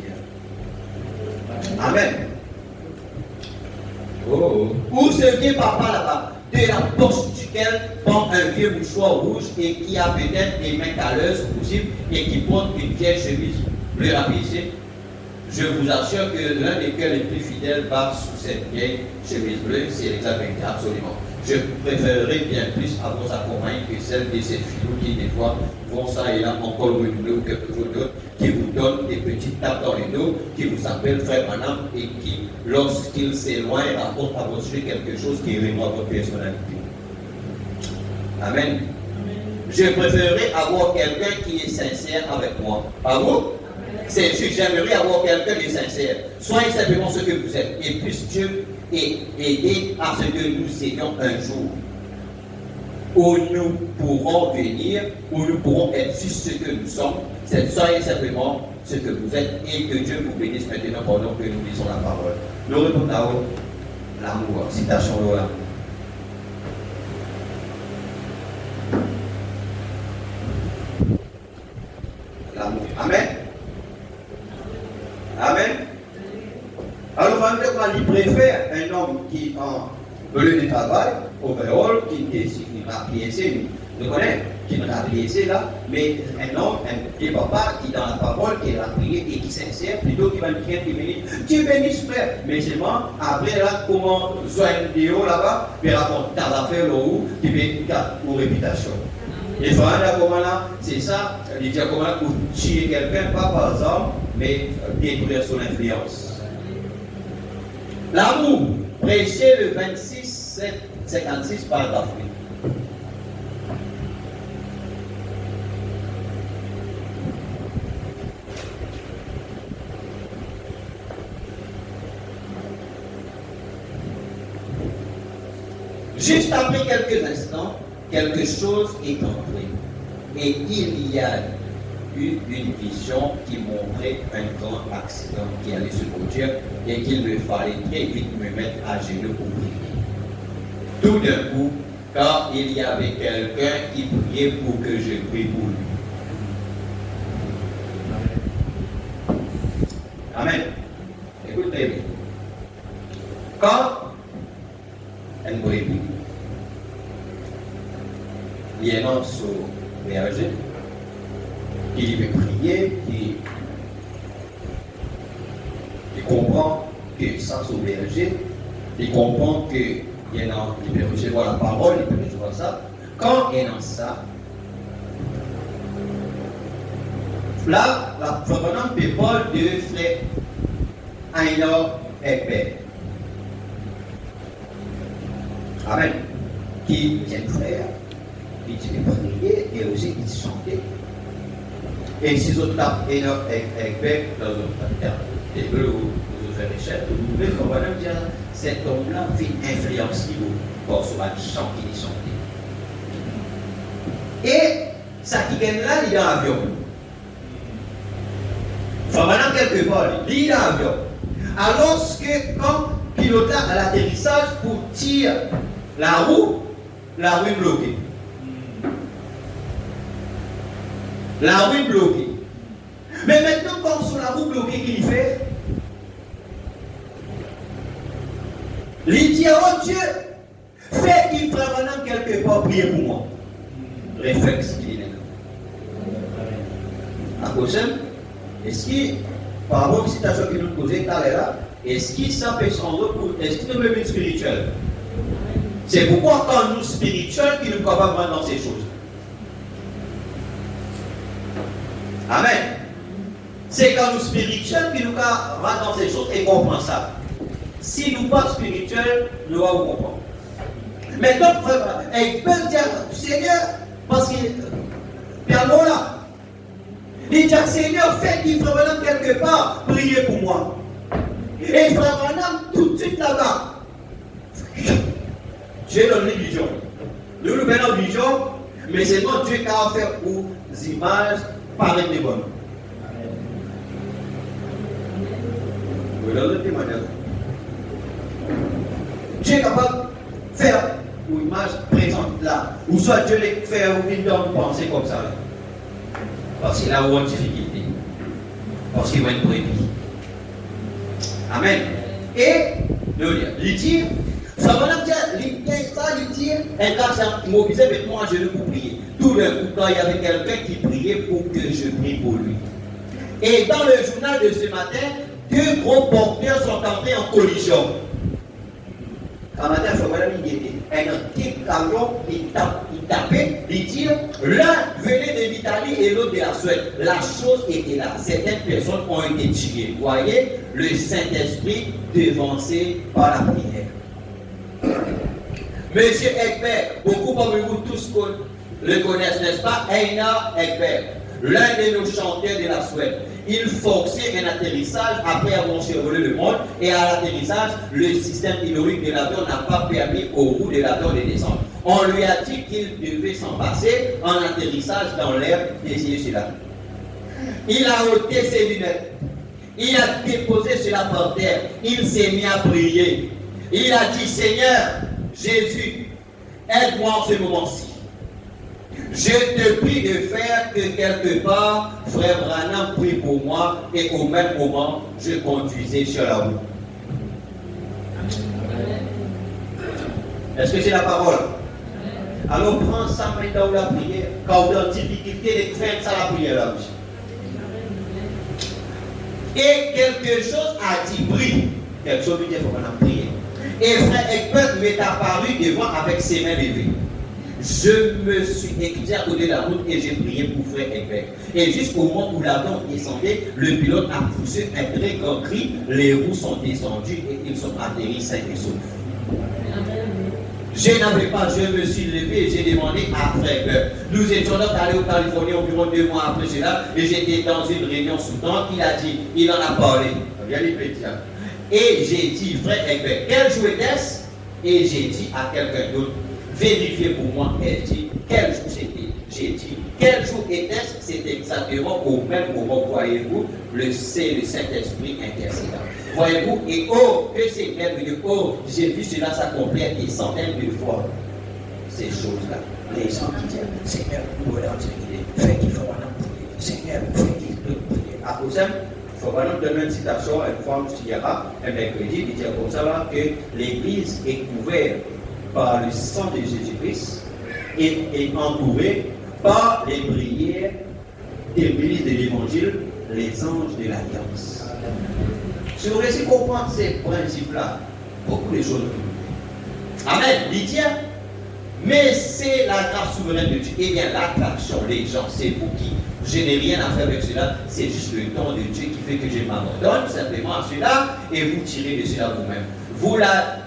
Amen. Oh. Où se vient papa là-bas? De la poche duquel prend un vieux mouchoir rouge et qui a peut-être des mains calleuses possibles et qui porte une vieille chemise bleue rapiécée. Je vous assure que l'un des cœurs les plus fidèles va sous cette vieille chemise bleue, c'est l'exactamente, absolument. Je préférerais bien plus avoir sa compagne que celle de ces filous qui, des fois, vont ça et là encore renouveler ou quelque chose d'autre, qui vous donnent des petites tapes dans le dos, qui vous appellent frère madame et qui, lorsqu'ils s'éloignent, rapportent à votre sujet quelque chose qui est vraiment votre personnalité. Amen. Je préférerais avoir quelqu'un qui est sincère avec moi. Pas vous? J'aimerais avoir quelqu'un de sincère. Soyez simplement ce que vous êtes. Et puisse Dieu aider à ce que nous ayons un jour où nous pourrons venir, où nous pourrons être juste ce que nous sommes. Soyez simplement ce que vous êtes et que Dieu vous bénisse maintenant pendant que nous lisons la parole. Nous retournons à l'amour. Citation de l'amour. L'amour. Amen. Amen. Alors, il préfère un homme qui, en lieu de travail, overall, qui est rapiécé, nous connaissons, qui est rapiécé là, mais un homme, un petit papa qui, dans la parole, qui est rapiécé et qui s'insère, plutôt qu'il va dire, Dieu bénisse frère. Mais seulement, après là, comment, soit une vidéo là-bas, puis raconte, t'as affaire là où, tu fais pour réputation. Les frères, là, comment là, c'est ça, les dire comment là, pour tuer quelqu'un, pas par exemple, mais détruire son influence. L'amour, prêché le 26, 56 paragraphe 8. Juste après quelques instants, quelque chose est entré. Et il y a eu une vision qui montrait un grand accident qui allait se produire et qu'il me fallait très vite me mettre à genoux pour prier. Tout d'un coup, car il y avait quelqu'un qui priait pour que je prie pour lui. Amen. Écoutez, quand un brebis vient sur berger, qui veut prier, qui que ça soit berger, il comprend qu'il peut recevoir la parole, il peut recevoir ça. Quand il est dans ça, là, la provenance de Paul de frère Aïnor et Père. Amen. Qui est un frère, qui prier et aussi qui chantait. Et si vous avez Aïnor et Père dans un terme, et que vous faites l'échelle, vous pouvez comprendre que cet homme-là fait influencer pour ce chant qui est chanté. Et ça qui gagne là, il est dans l'avion. Maintenant, quelque part, il est dans l'avion. Alors que quand pilote à l'atterrissage pour tirer la roue est bloquée. La roue est bloquée. Mais maintenant, quand sur la roue bloquée, qu'il fait, il dit, oh Dieu, fais qu'il ferait maintenant quelque part prier pour moi. Réflexe qu'il est là. À cause de est-ce que, par rapport à une citation que nous posons tout à l'heure, est-ce qu'il s'empêche en repos, est-ce qu'il est même spirituel? C'est pourquoi quand nous spirituels, qu'il nous capables de dans ces choses. Amen. C'est quand nous spirituels qu'il nous capables dans ces choses et comprend ça. Si nous pas spirituels, nous allons comprendre. Mais donc, il peut dire, Seigneur, parce qu'il Pierre là. Il dit, Seigneur, fais qu'il frère quelque part, priez pour moi. Et frère Branham, tout de suite là-bas. Dieu donne l'illusion. Nous nous venons l'illusion, mais c'est non Dieu qui a fait pour les images par les bonnes. Vous l'avez témoigné. Dieu est capable de faire une image présente là. Ou soit Dieu les fait une penser comme ça. Là. Parce qu'il a une difficulté. Parce qu'il va être brebis. Amen. Et, il dit, ça va dire, il dit, un gars s'est immobilisé avec moi, je pour prier. Tout le coup, quand il y avait quelqu'un qui priait pour que je prie pour lui. Et dans le journal de ce matin, 2 gros porteurs sont entrés en collision. Un matin, il faut voir un petit camion, il tapait, il dit, l'un venait de l'Italie et l'autre de la Suède. La chose était là. Certaines personnes ont été tuées. Vous voyez, le Saint-Esprit devancé par la prière. Monsieur Egbert, beaucoup parmi vous tous le connaissent, n'est-ce pas? Einar Egbert, l'un de nos chanteurs de la Suède. Il forçait un atterrissage après avoir survolé le monde et à l'atterrissage, le système hydraulique de l'avion n'a pas permis au roue de l'avion de descendre. On lui a dit qu'il devait s'en passer en atterrissage dans l'air désigné sur la. Il a ôté ses lunettes. Il a déposé cela par terre. Il s'est mis à prier. Il a dit, Seigneur, Jésus, aide-moi en ce moment-ci. Je te prie de faire que quelque part, frère Branham prie pour moi et au même moment, je conduisais sur la route. Est-ce que c'est la parole? Alors prends ça maintenant la prière. Quand on a une difficulté, faites ça la prière là aussi. Et quelque chose a dit, prie. Quelque chose veut dire qu'il faut qu'on a prié. Et frère Egbert m'est apparu devant avec ses mains levées. Je me suis écouté à côté de la route et j'ai prié pour frère Egbert. Et jusqu'au moment où l'avion descendait, le pilote a poussé un très grand cri, les roues sont descendues et ils sont atterris sains et saufs. Je n'avais pas, je me suis levé et j'ai demandé à frère Egbert. Nous étions allés au Californie environ 2 mois après cela et j'étais dans une réunion sous-temps. Il a dit, il en a parlé. Et j'ai dit, frère Egbert, quel jour était-ce? Et j'ai dit à quelqu'un d'autre, vérifiez pour moi. Elle dit, quel jour c'était? J'ai dit, quel jour était-ce? C'est exactement au même moment, voyez-vous, le Saint-Esprit intercédant. Voyez-vous, et oh, que c'est merveilleux, oh, j'ai vu cela s'accomplir des centaines de fois. Ces choses-là, les gens qui disent, Seigneur, nous voulons dire, fais qu'il faut prier. Seigneur, fais qu'il faut prier. À cause il faut vraiment donner une citation à une femme qui ira un mercredi, il dit comme ça là, que l'Église est couverte par le sang de Jésus-Christ et est entourée par les prières des milices de l'évangile, les anges de l'alliance. Si vous réussissez à comprendre ces principes-là, beaucoup de choses. Amen. Lydia, mais c'est la grâce souveraine de Dieu. Eh bien, l'attraction, les gens, c'est vous qui. Je n'ai rien à faire avec cela, c'est juste le don de Dieu qui fait que je m'abandonne simplement à cela et vous tirez de cela vous-même. Vous là,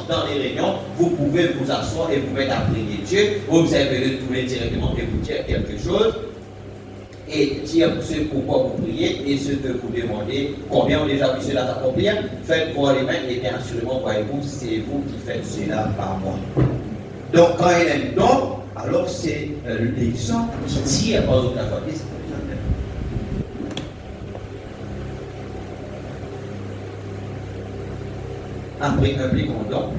dans les réunions, vous pouvez vous asseoir et vous mettre à prier Dieu, observez-le tous les directement et vous dire quelque chose et dire ce pourquoi vous priez et ce que vous demandez, combien on déjà vu cela s'accomplir, faites pour les mains et bien assurément, voyez-vous, c'est vous qui faites cela par moi. Donc quand il y a un don, alors c'est les gens qui tirent par d'autres fois. Après un pli don.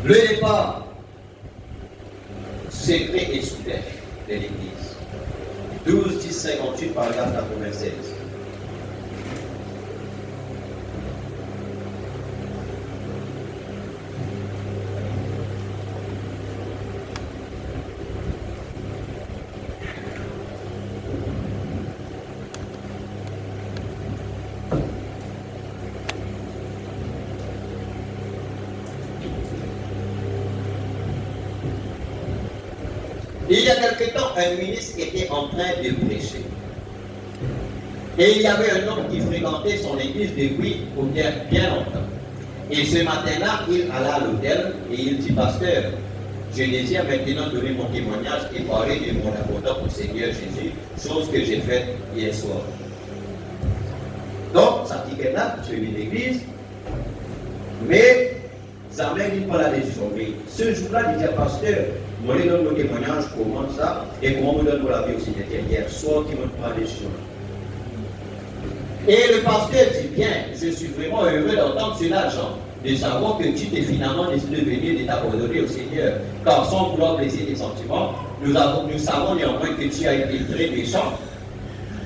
Le départ secret et soudain de l'Église. 12, 10, 58, paragraphe 96. Il y a quelque temps, un ministre était en train de prêcher. Et il y avait un homme qui fréquentait son église depuis bien longtemps. Et ce matin-là, il alla à l'hôtel et il dit, pasteur, je désire maintenant donner mon témoignage et parler de mon abondance au Seigneur Jésus, chose que j'ai faite hier soir. Donc, ça dit que là, je suis l'église, mais ça mène pas la décision. Mais ce jour-là, il dit, pasteur, moi, je donne mon témoignage, comment ça, et comment vous donne la vie au Seigneur hier soir qui me prend la décision. Et le pasteur dit, bien, je suis vraiment heureux d'entendre cela, Jean, de savoir que tu t'es finalement décidé de venir de t'abandonner au Seigneur. Car sans vouloir blesser tes sentiments, nous savons néanmoins que tu as été très méchant.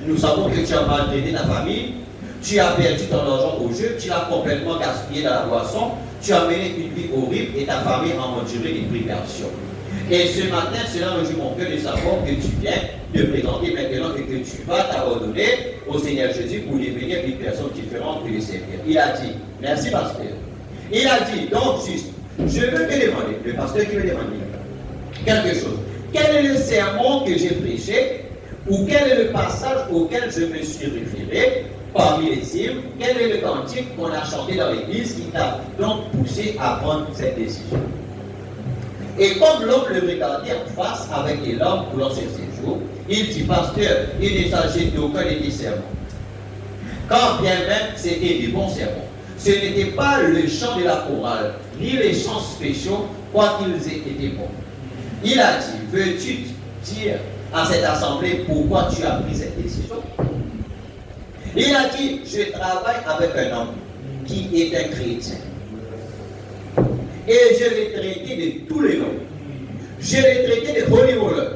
Nous savons que tu as maltraité ta famille, tu as perdu ton argent au jeu, tu l'as complètement gaspillé dans la boisson, tu as mené une vie horrible et ta famille a enduré des privations. Et ce matin, cela me joue mon cœur de savoir que tu viens de présenter maintenant et que tu vas t'abandonner au Seigneur Jésus pour devenir une personne différente que le Seigneur. Il a dit, merci pasteur. Il a dit, donc juste, je veux te demander, le pasteur qui me demande quelque chose. Quel est le sermon que j'ai prêché ou quel est le passage auquel je me suis référé parmi les hymnes? Quel est le cantique qu'on a chanté dans l'église qui t'a donc poussé à prendre cette décision? Et comme l'homme le regardait en face avec les larmes coulant sur ses joues, il dit, pasteur, il ne s'agit d'aucun de tes sermons. Quand bien même c'était des bons sermons, ce n'était pas le chant de la chorale, ni les chants spéciaux, quoiqu'ils aient été bons. Il a dit, veux-tu dire à cette assemblée pourquoi tu as pris cette décision? Il a dit, je travaille avec un homme qui est un chrétien. Et je l'ai traité de tous les noms. Je l'ai traité de holy roller.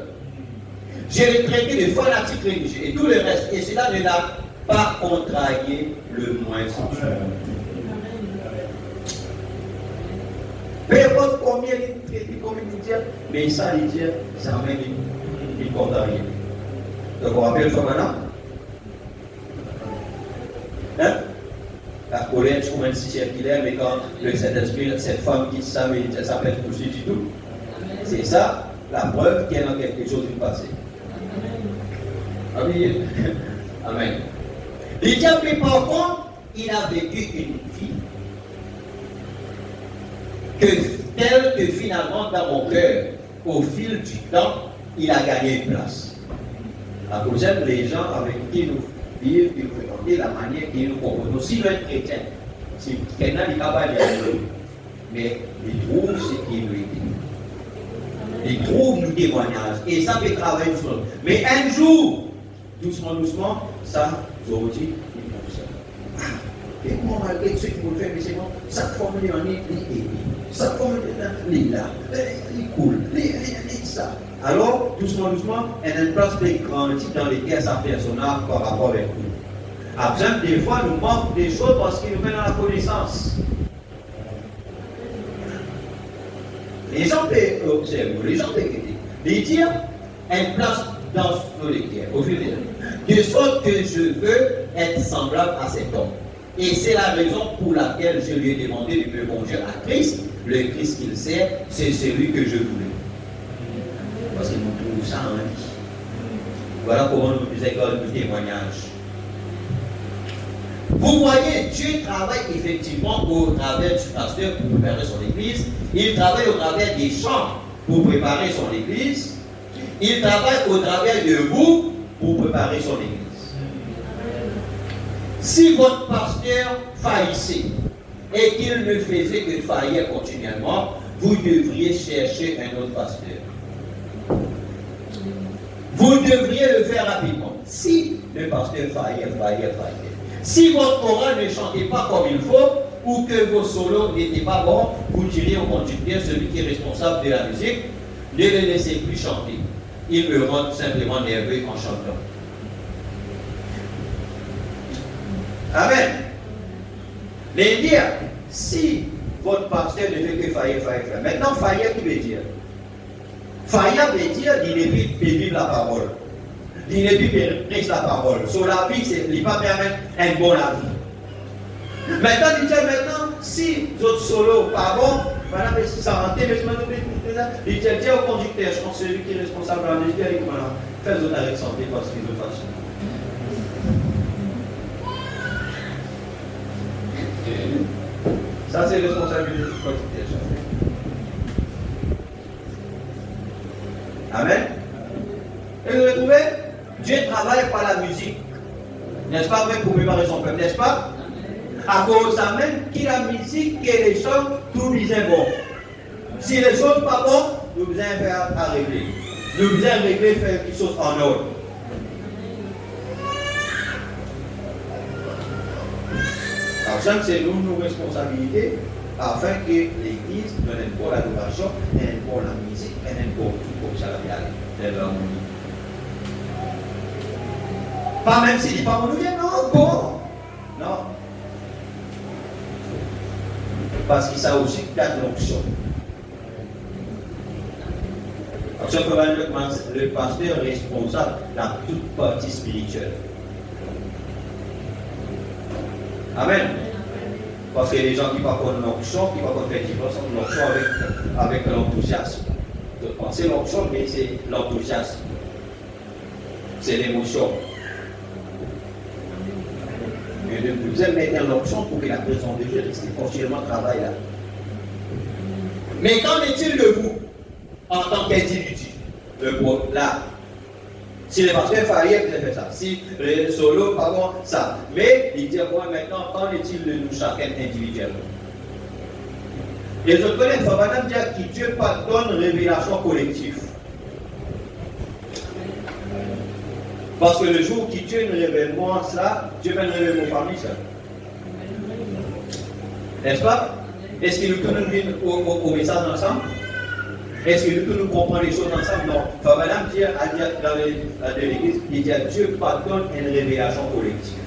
Je l'ai traité de fanatique religieux et tout le reste. Et cela ne l'a pas contrarié le moins sensuel. Peu importe combien il traite, combien il dit, mais ça, il dit, ça même il contrarie. Donc, on rappelle ça maintenant? Hein? La colère, je trouve si circulaire, mais quand le Saint-Esprit, cette femme qui s'appelle prostituée, c'est ça la preuve qu'il y a dans quelque chose du passé. Amen. Amen. Il dit, mais par contre, il a vécu une vie telle que finalement, dans mon cœur, au fil du temps, il a gagné une place. À cause de les gens avec qui nous vivent, qui nous fréquentent, la manière qu'ils nous comportent. Aussi, le chrétien, si quelqu'un n'est capable de dire, mais il trouve ce qu'il lui dit. Il trouve nos témoignages. Et ça peut travailler sur nous. Mais un jour, doucement, ça, vous dit, il fonctionne. Et comment malgré ce qu'il faut faire, mais c'est bon, ça forme les années, ça forme les là, il coule, ça. Alors, doucement, elle a une place de grandir dans lesquelles sa personne par rapport avec nous. Après, des fois, nous manquons des choses parce qu'ils nous mettent dans la connaissance. Les gens peuvent observer, les gens peuvent quitter. Il dit, elle place dans le cœur, au fil de sorte que je veux être semblable à cet homme. Et c'est la raison pour laquelle je lui ai demandé de me conduire à Christ. Le Christ qu'il sert, c'est celui que je voulais. Parce que nous trouvons ça en vie. Voilà comment nous faisons le témoignage. Vous voyez, Dieu travaille effectivement au travers du pasteur pour préparer son église. Il travaille au travers des chants pour préparer son église. Il travaille au travers de vous pour préparer son église. Si votre pasteur faillissait et qu'il ne faisait que faillir continuellement, vous devriez chercher un autre pasteur. Vous devriez le faire rapidement. Si le pasteur faillait. Si votre chorale ne chantait pas comme il faut, ou que vos solos n'étaient pas bons, vous diriez au conducteur, celui qui est responsable de la musique, ne le laissez plus chanter. Il me rend simplement nerveux en chantant. Amen. Mais dire, si votre pasteur ne fait que faillir. Maintenant, faillir, qui veut dire? Faillir veut dire, il n'est plus vivre la parole. Il n'est plus prêcher la parole. Sur la vie, c'est ne pas permettre un bon avis. Maintenant, si vous êtes solo, pas bon, voilà, mais si ça rentre, il dit au conducteur, je pense celui qui est responsable de la musique, il dit, voilà, faites votre arrêt de santé parce qu'il veut façon. Ça, c'est responsabilité du conducteur. Amen. Et vous retrouvez, Dieu travaille par la musique. N'est-ce pas vrai pour préparer son peuple, n'est-ce pas? À cause de même, qui la musique, que les chants, tout bien bon. Si les choses pas bonnes, nous devons faire à régler. Nous devons régler, faire quelque chose en ordre. Alors ça, c'est nos responsabilités afin que l'Église donne un bon l'adoration, un bon la musique, un bon tout comme ça va aller. Pas même s'il dit pas bon, non, bon. Non. Parce que ça aussi garde l'onction. Le pasteur est responsable dans toute partie spirituelle. Amen. Parce que les gens qui ne parlent pas de l'onction, qui ne parlent pas de l'onction avec l'enthousiasme. C'est l'onction, mais c'est l'enthousiasme. C'est l'émotion. Et vous allez mettre l'onction pour que la présence de Dieu reste continuellement travaille là. Mais qu'en est-il de vous en tant qu'individu? Là. Si les pasteurs faillitent, vous avez fait ça. Si les solos, pardon, ça. Mais il dit quoi maintenant, qu'en est-il de nous chacun individuellement? Les autres collègues, il faut madame dire que Dieu pardonne révélation collective. Parce que le jour où Dieu nous révèle moi ça, Dieu va nous révéler nos familles ça. N'est-ce pas? Est-ce que nous pouvons venir au message ensemble? Est-ce que nous pouvons comprendre les choses ensemble? Non. Il faut madame dire dans l'église, il dit à Dieu pardonne une révélation collective.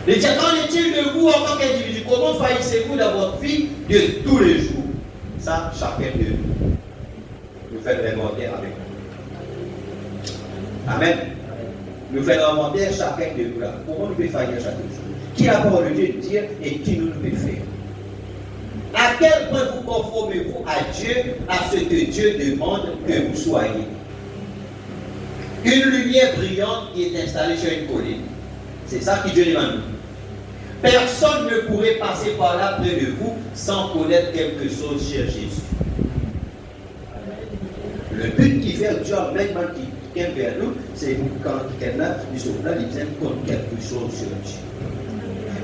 Il dit, qu'en est-il de vous en tant qu'individu? Comment faillissez-vous dans votre vie de tous les jours? Ça, chacun de nous. Nous faisons l'inventaire avec nous. Amen. Nous faisons l'inventaire chacun de nous là. Comment nous pouvons faillir chaque jour? Qui la parole de Dieu dire et qui nous peut faire? À quel point vous conformez-vous à Dieu, à ce que Dieu demande que vous soyez? Une lumière brillante qui est installée sur une colline. C'est ça que Dieu demande. Personne ne pourrait passer par là près de vous sans connaître quelque chose chez Jésus. Le but qui fait Dieu, même qui vient vers nous, c'est quand quelqu'un nous sauve là, il vient contre quelque chose sur Dieu.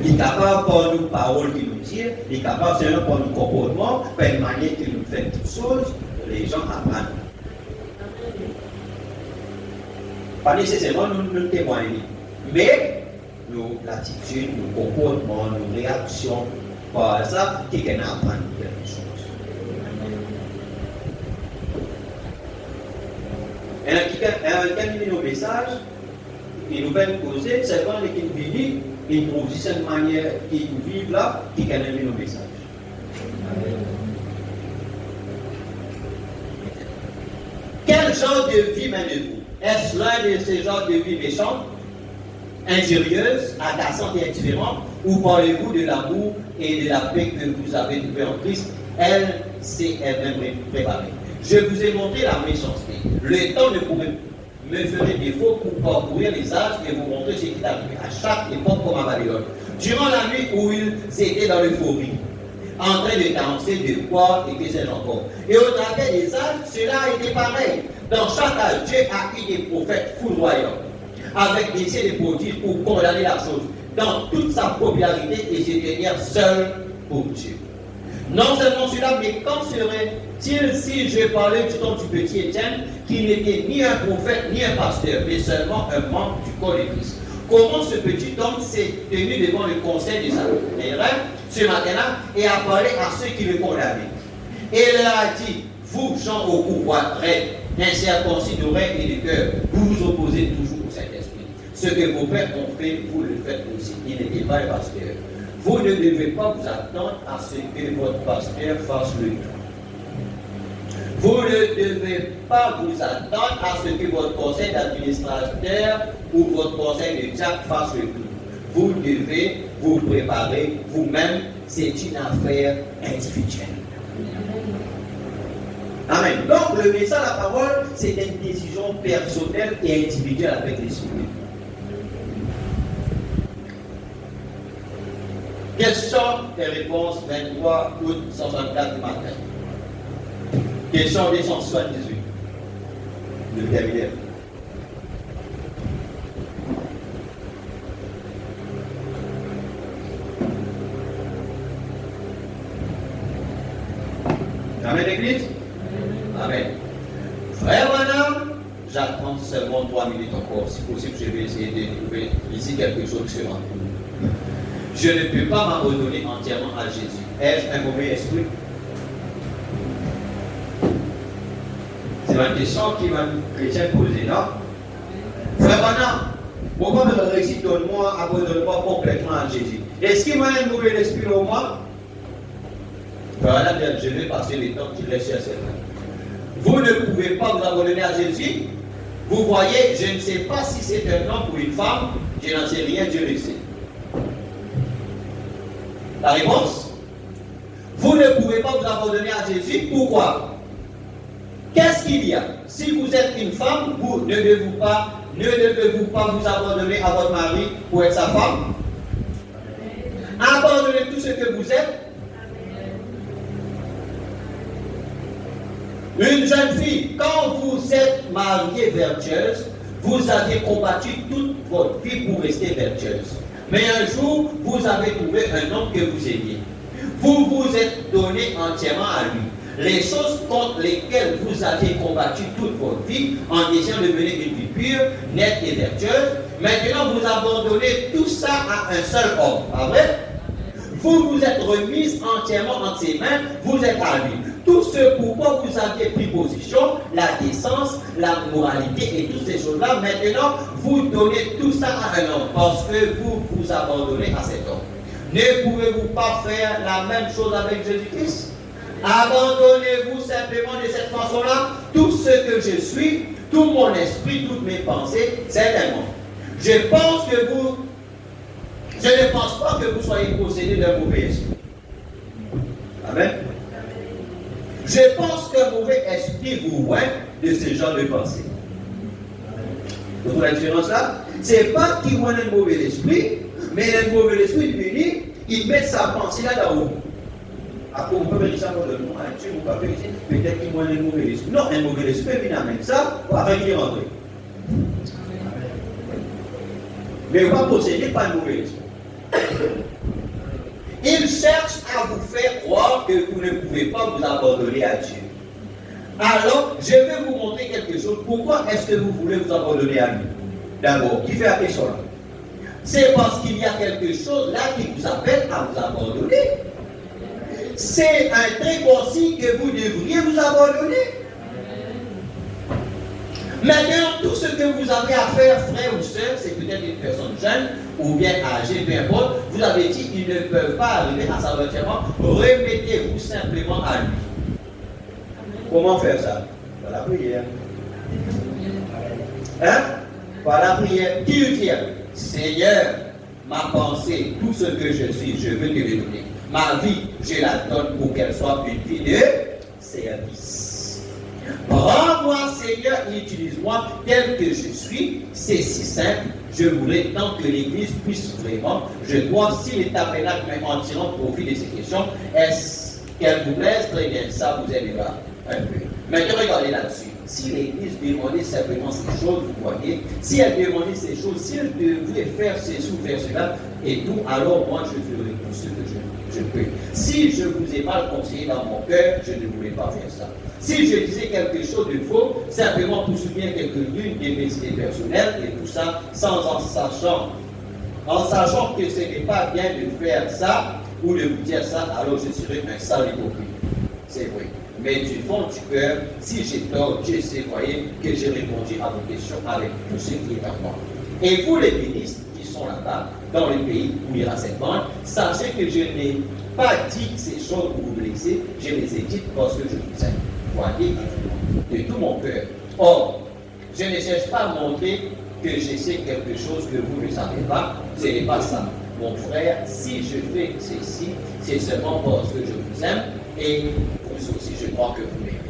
Il est capable par nos paroles qui nous disent, il est capable seulement par nos comportements, par une manière qu'il nous fait toutes choses, les gens apprennent. Pas nécessairement nous témoignons, mais nos attitudes, nos comportements, nos réactions, par ça, quelqu'un apprend quelque chose. Et quand il nous message, il nous va nous poser, c'est quand il vit, il nous dit cette manière qu'il vit là, qu'il a mis nos messages. Quel genre de vie menez-vous? Est-ce l'un de ces genres de vie méchantes, injurieuse, agaçante et indifférente, ou parlez-vous de l'amour et de la paix que vous avez trouvé en Christ? Elle s'est elle-même préparée. Je vous ai montré la méchanceté. Le temps ne pourrait me ferait défaut pour parcourir les âges et vous montrer ce qui est arrivé à chaque époque comme à Babylone. Durant la nuit où ils étaient dans l'euphorie, en train de danser, de boire et que sais-je encore. Et au travers des âges, cela a été pareil. Dans chaque âge, Dieu a eu des prophètes foudroyants, avec des signes de prodiges pour condamner la chose, dans toute sa popularité et se tenir seul pour Dieu. Non seulement cela, mais qu'en serait-il si je parlais du temps du petit Étienne, qui n'était ni un prophète ni un pasteur, mais seulement un membre du corps de Christ? Comment ce petit homme s'est tenu devant le conseil de sa pèlerin ce matin-là et a parlé à ceux qui le condamnaient? Et il leur a dit, vous, gens au pouvoir raide, incirconcis d'oreilles et de cœur, vous vous opposez toujours au Saint-Esprit. Ce que vos pères ont fait, vous le faites aussi. Il n'était pas le pasteur. Vous ne devez pas vous attendre à ce que votre pasteur fasse le tout. Vous ne devez pas vous attendre à ce que votre conseil d'administrateur ou votre conseil de diacre fasse le tout. Vous devez vous préparer vous-même. C'est une affaire individuelle. Amen. Donc, le message à la parole, c'est une décision personnelle et individuelle avec l'Esprit. Quelles sont les réponses 23 août 164 du matin? Question 278. Le terminaire. Amen, l'Église? Amen. Frère Branham, j'attends seulement 3 minutes encore. Si possible, je vais essayer de trouver ici quelque chose sur moi. Je ne peux pas m'abandonner entièrement à Jésus. Ai-je un mauvais esprit? C'est la question qui m'a chrétien posée, non? Frère Branham, pourquoi me récite donne-moi, abandonne-moi complètement à Jésus? Est-ce qu'il m'a un mauvais esprit au moi? Frère Branham, je vais passer le temps qu'il reste sur cette main. Vous ne pouvez pas vous abandonner à Jésus. Vous voyez, je ne sais pas si c'est un homme ou une femme, je n'en sais rien, Dieu le sait. La réponse? Vous ne pouvez pas vous abandonner à Jésus. Pourquoi? Qu'est-ce qu'il y a? Si vous êtes une femme, vous ne devez-vous pas vous abandonner à votre mari pour être sa femme? Abandonnez tout ce que vous êtes. Une jeune fille, quand vous êtes mariée vertueuse, vous avez combattu toute votre vie pour rester vertueuse. Mais un jour, vous avez trouvé un homme que vous aimiez. Vous vous êtes donné entièrement à lui. Les choses contre lesquelles vous avez combattu toute votre vie en essayant de mener une vie pure, nette et vertueuse, maintenant vous abandonnez tout ça à un seul homme. Pas vrai? Vous vous êtes remise entièrement entre ses mains, vous êtes à lui. Tout ce pourquoi vous aviez pris position, la décence, la moralité et toutes ces choses-là, maintenant vous donnez tout ça à un homme parce que vous vous abandonnez à cet homme. Ne pouvez-vous pas faire la même chose avec Jésus-Christ? Abandonnez-vous simplement de cette façon-là tout ce que je suis, tout mon esprit, toutes mes pensées, certainement. Je ne pense pas que vous soyez possédé d'un mauvais esprit. Amen. Je pense qu'un mauvais esprit vous voit de ce genre de pensée. Vous voyez la différence là? C'est pas qu'il voit un mauvais esprit, mais un mauvais esprit, il met sa pensée là-haut. Après, on peut dire ça pour le nom, Dieu, on peut dire peut-être qu'il voit un mauvais esprit. Non, un mauvais esprit, il amène ça, afin qu'il rentre. Mais on va posséder pas un mauvais esprit. Il cherche à vous faire croire que vous ne pouvez pas vous abandonner à Dieu. Alors, je vais vous montrer quelque chose. Pourquoi est-ce que vous voulez vous abandonner à lui? D'abord, qui fait la question là? C'est parce qu'il y a quelque chose là qui vous appelle à vous abandonner. C'est un très bon signe que vous devriez vous abandonner. Maintenant, tout ce que vous avez à faire, frère ou soeur, c'est peut-être une personne jeune ou bien âgée, peu importe, vous avez dit qu'ils ne peuvent pas arriver à sa retirement, remettez-vous simplement à lui. Comment faire ça? Dans la prière. Hein? Par la prière, qui lui dit, Seigneur, ma pensée, tout ce que je suis, je veux te le donner. Ma vie, je la donne pour qu'elle soit une vie de service. Prends-moi, Seigneur, et utilise-moi tel que je suis. C'est si simple. Je voudrais tant que l'Église puisse vraiment, je dois, si les tabernacles en tirant profit de ces questions, est-ce qu'elle vous plaise? Très bien, ça vous aidera un peu. Maintenant, regardez là-dessus. Si l'Église demandait simplement ces choses, vous voyez, si elle demandait ces choses, si elle devait faire ceci ou faire cela, et tout, alors moi je ferai tout ce que je peux. Si je vous ai mal conseillé dans mon cœur, je ne voulais pas faire ça. Si je disais quelque chose de faux, simplement pour soutenir quelques-unes de mes idées personnelles et tout ça, en sachant que ce n'est pas bien de faire ça ou de vous dire ça, alors je serai un sale hypocrite. C'est vrai. Mais du fond du cœur, si j'ai tort, je sais, voyez, que j'ai répondu à vos questions avec tout ce qui est en moi. Et vous, les ministres qui sont là-bas, dans le pays où il y aura cette bande, sachez que je n'ai pas dit ces choses pour vous blesser, je les ai dites parce que je vous aime. Voyez, de tout mon cœur. Or, je ne cherche pas à montrer que je sais quelque chose que vous ne savez pas, ce n'est pas ça. Mon frère, si je fais ceci, c'est seulement parce que je vous aime et vous aussi, je crois que vous m'aimez.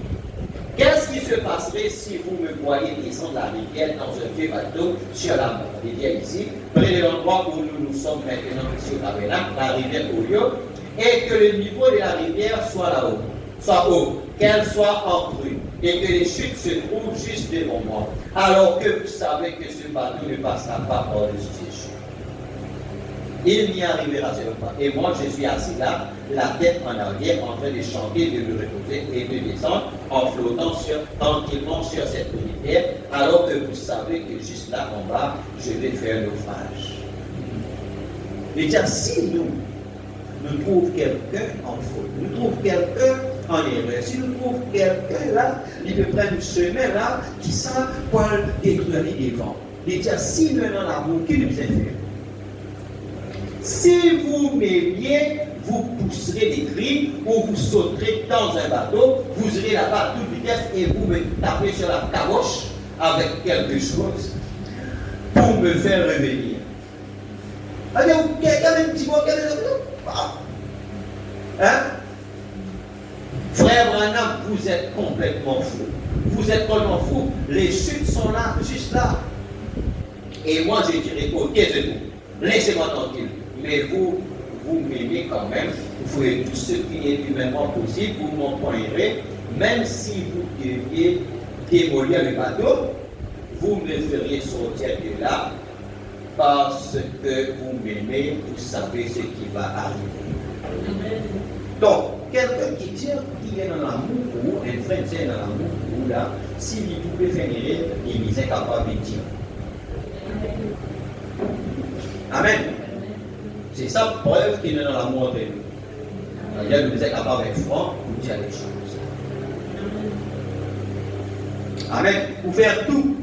Qu'est-ce qui se passerait si vous me voyez descendre la rivière dans un vieux bateau sur la rivière ici, près de l'endroit où nous sommes maintenant ici au tabernacle, la rivière Olio, et que le niveau de la rivière soit là-haut, soit haut, qu'elle soit en crue, et que les chutes se trouvent juste devant moi, alors que vous savez que ce bateau ne passera pas par-dessus ces chutes. Il n'y arrivera pas. Et moi, je suis assis là, la tête en arrière, en train de chanter, de me reposer et de descendre, en flottant tranquillement sur cette rivière, alors que vous savez que juste là en bas, je vais faire naufrage. Et dire, si nous trouvons quelqu'un en faute, nous trouvons quelqu'un en erreur, si nous trouvons quelqu'un là, il peut prendre une chemin là, qui sent pour détruire les vents. Et dire, si nous avons l'amour, qui nous a fait? Si vous m'aimiez, vous pousserez des cris ou vous sauterez dans un bateau, vous irez là-bas à toute vitesse et vous me tapez sur la caboche avec quelque chose pour me faire revenir. Allez, un petit mot, hein? Frère Branham, vous êtes complètement fou. Vous êtes complètement fou. Les chutes sont là, juste là. Et moi, je dirais, ok, c'est vous. Laissez-moi tranquille. Mais vous m'aimez quand même, vous ferez tout ce qui est humainement possible, vous m'empoignerez, même si vous deviez démolir le bateau, vous me feriez sortir de là, parce que vous m'aimez, vous savez ce qui va arriver. Donc, quelqu'un qui dit qu'il est dans l'amour, ou un frère qui est dans l'amour, ou là, s'il pouvait faire rire, il est capable de dire. Amen. C'est ça preuve qu'il est dans l'amour de nous. C'est-à-dire que vous êtes capable d'être franc pour dire les choses. Amen. Pour faire tout.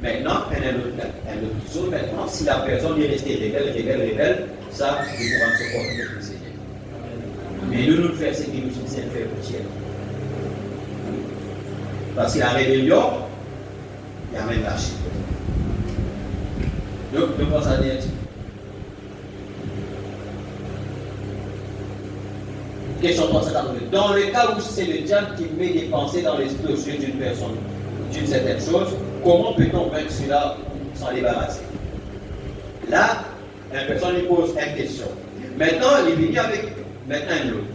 Maintenant, un autre chose, maintenant, si la personne est restée rebelle, ça, nous pourrons se porter avec le Seigneur. Mais nous faisons ce qui nous sommes fait pour Dieu. Parce que la rébellion, il y a même la chute. Donc, je pense à dire. Question 382. Dans le cas où c'est le diable qui met des pensées dans l'esprit au sujet d'une personne, d'une certaine chose, comment peut-on vaincre cela sans débarrasser? Là, la personne lui pose une question. Maintenant, il vient avec maintenant une autre.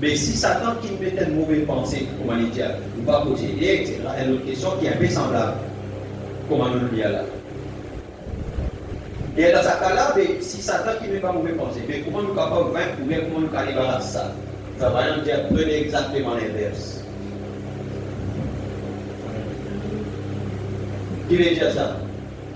Mais si Satan qui met une mauvaise pensée, comment il dit, ou pas posséder, etc., une autre question qui est un peu semblable. Comment nous le dire là? Et dans ce cas-là, si Satan qui met pas mauvaise pensée, mais comment nous sommes capables de vaincre ou bien comment nous débarrasser ça? Ça va rien dire, prenez exactement l'inverse. Qui veut dire ça?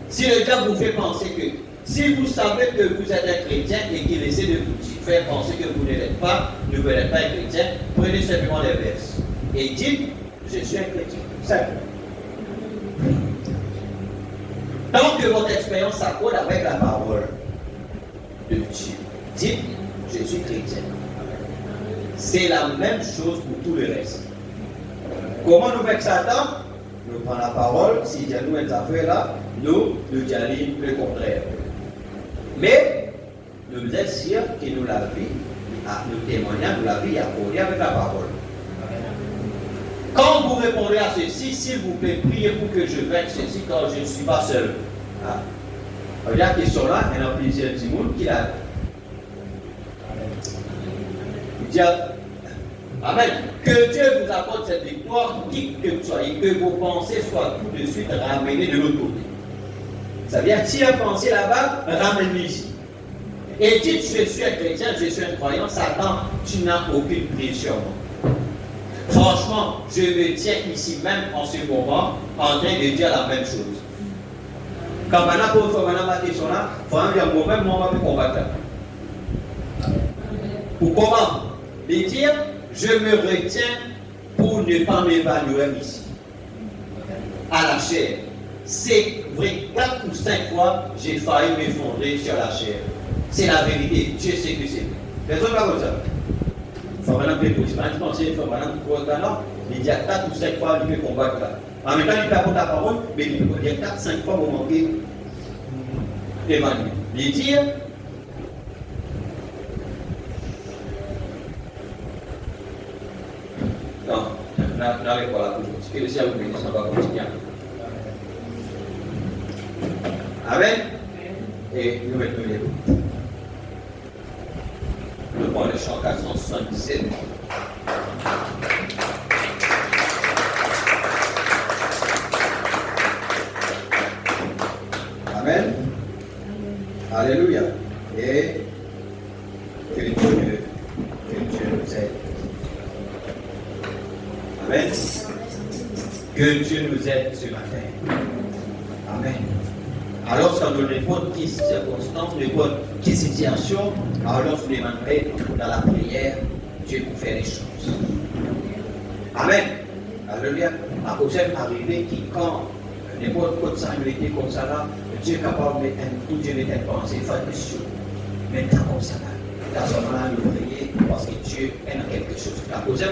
Si le diable vous fait penser que, si vous savez que vous êtes un chrétien et qu'il essaie de vous faire penser que vous ne l'êtes pas, ne vous n'êtes pas un chrétien, prenez simplement l'inverse. Et dites, je suis un chrétien. Simple. Tant que votre expérience s'accorde avec la parole de Dieu, dites, je suis chrétien. C'est la même chose pour tout le reste. Comment nous vaincre Satan? nous prenons la parole, si Dieu nous est affaire là, nous disons le contraire. Mais nous êtes sûrs que nous la vie, nous témoignons de la vie accordée avec la parole. Quand vous répondez à ceci, s'il vous plaît, priez pour que je vainque ceci quand je ne suis pas seul. Ah. La question là, il y a plusieurs gens qui l'a. Il dit Amen. Que Dieu vous apporte cette victoire, qui que vous soyez, que vos pensées soient tout de suite ramenées de l'autre côté. Ça veut dire, si la pensée là-bas, ramène-le ici. Et dis, je suis un chrétien, je suis un croyant, Satan, tu n'as aucune pression. Franchement, je me tiens ici même en ce moment en train de dire la même chose. Quand maintenant, pour faire ma question là, il faut dire moi-même, moi, je vais combattre. Pour comment? De dire, je me retiens pour ne pas m'évanouir ici. À la chair. C'est vrai, 4 ou 5 fois, j'ai failli m'effondrer sur la chair. C'est la vérité. Dieu sait que c'est vrai. Personne ne va comme ça. Il faut maintenant que je pense qu'il faut maintenant que il y a 4 ou 5 fois, il peut combattre là. En même temps, il peut apporter la parole, mais il y a 4 ou 5 fois pour manquer d'évanouir. Il dit, non, n'allez pas là pour vous. Que le ciel vous bénisse, on va continuer. Amen. Et nous mettons les mots. Nous prenons le chant 477. Amen. Alléluia. Et que Dieu nous aide. Amen. Que Dieu nous aide ce matin. Amen. Alors, ça nous répond qui circonstance, répond qui situation, alors nous demanderait dans la prière, Dieu pour faire les choses. Amen. Alléluia. À cause d'arriver qui, quand n'importe quoi de ça, il était comme ça là, Dieu est capable de mettre un coup, Dieu met un pensée, faire des choses. Maintenant, comme ça là, dans ce moment-là, nous prions parce que Dieu est dans quelque chose. À cause de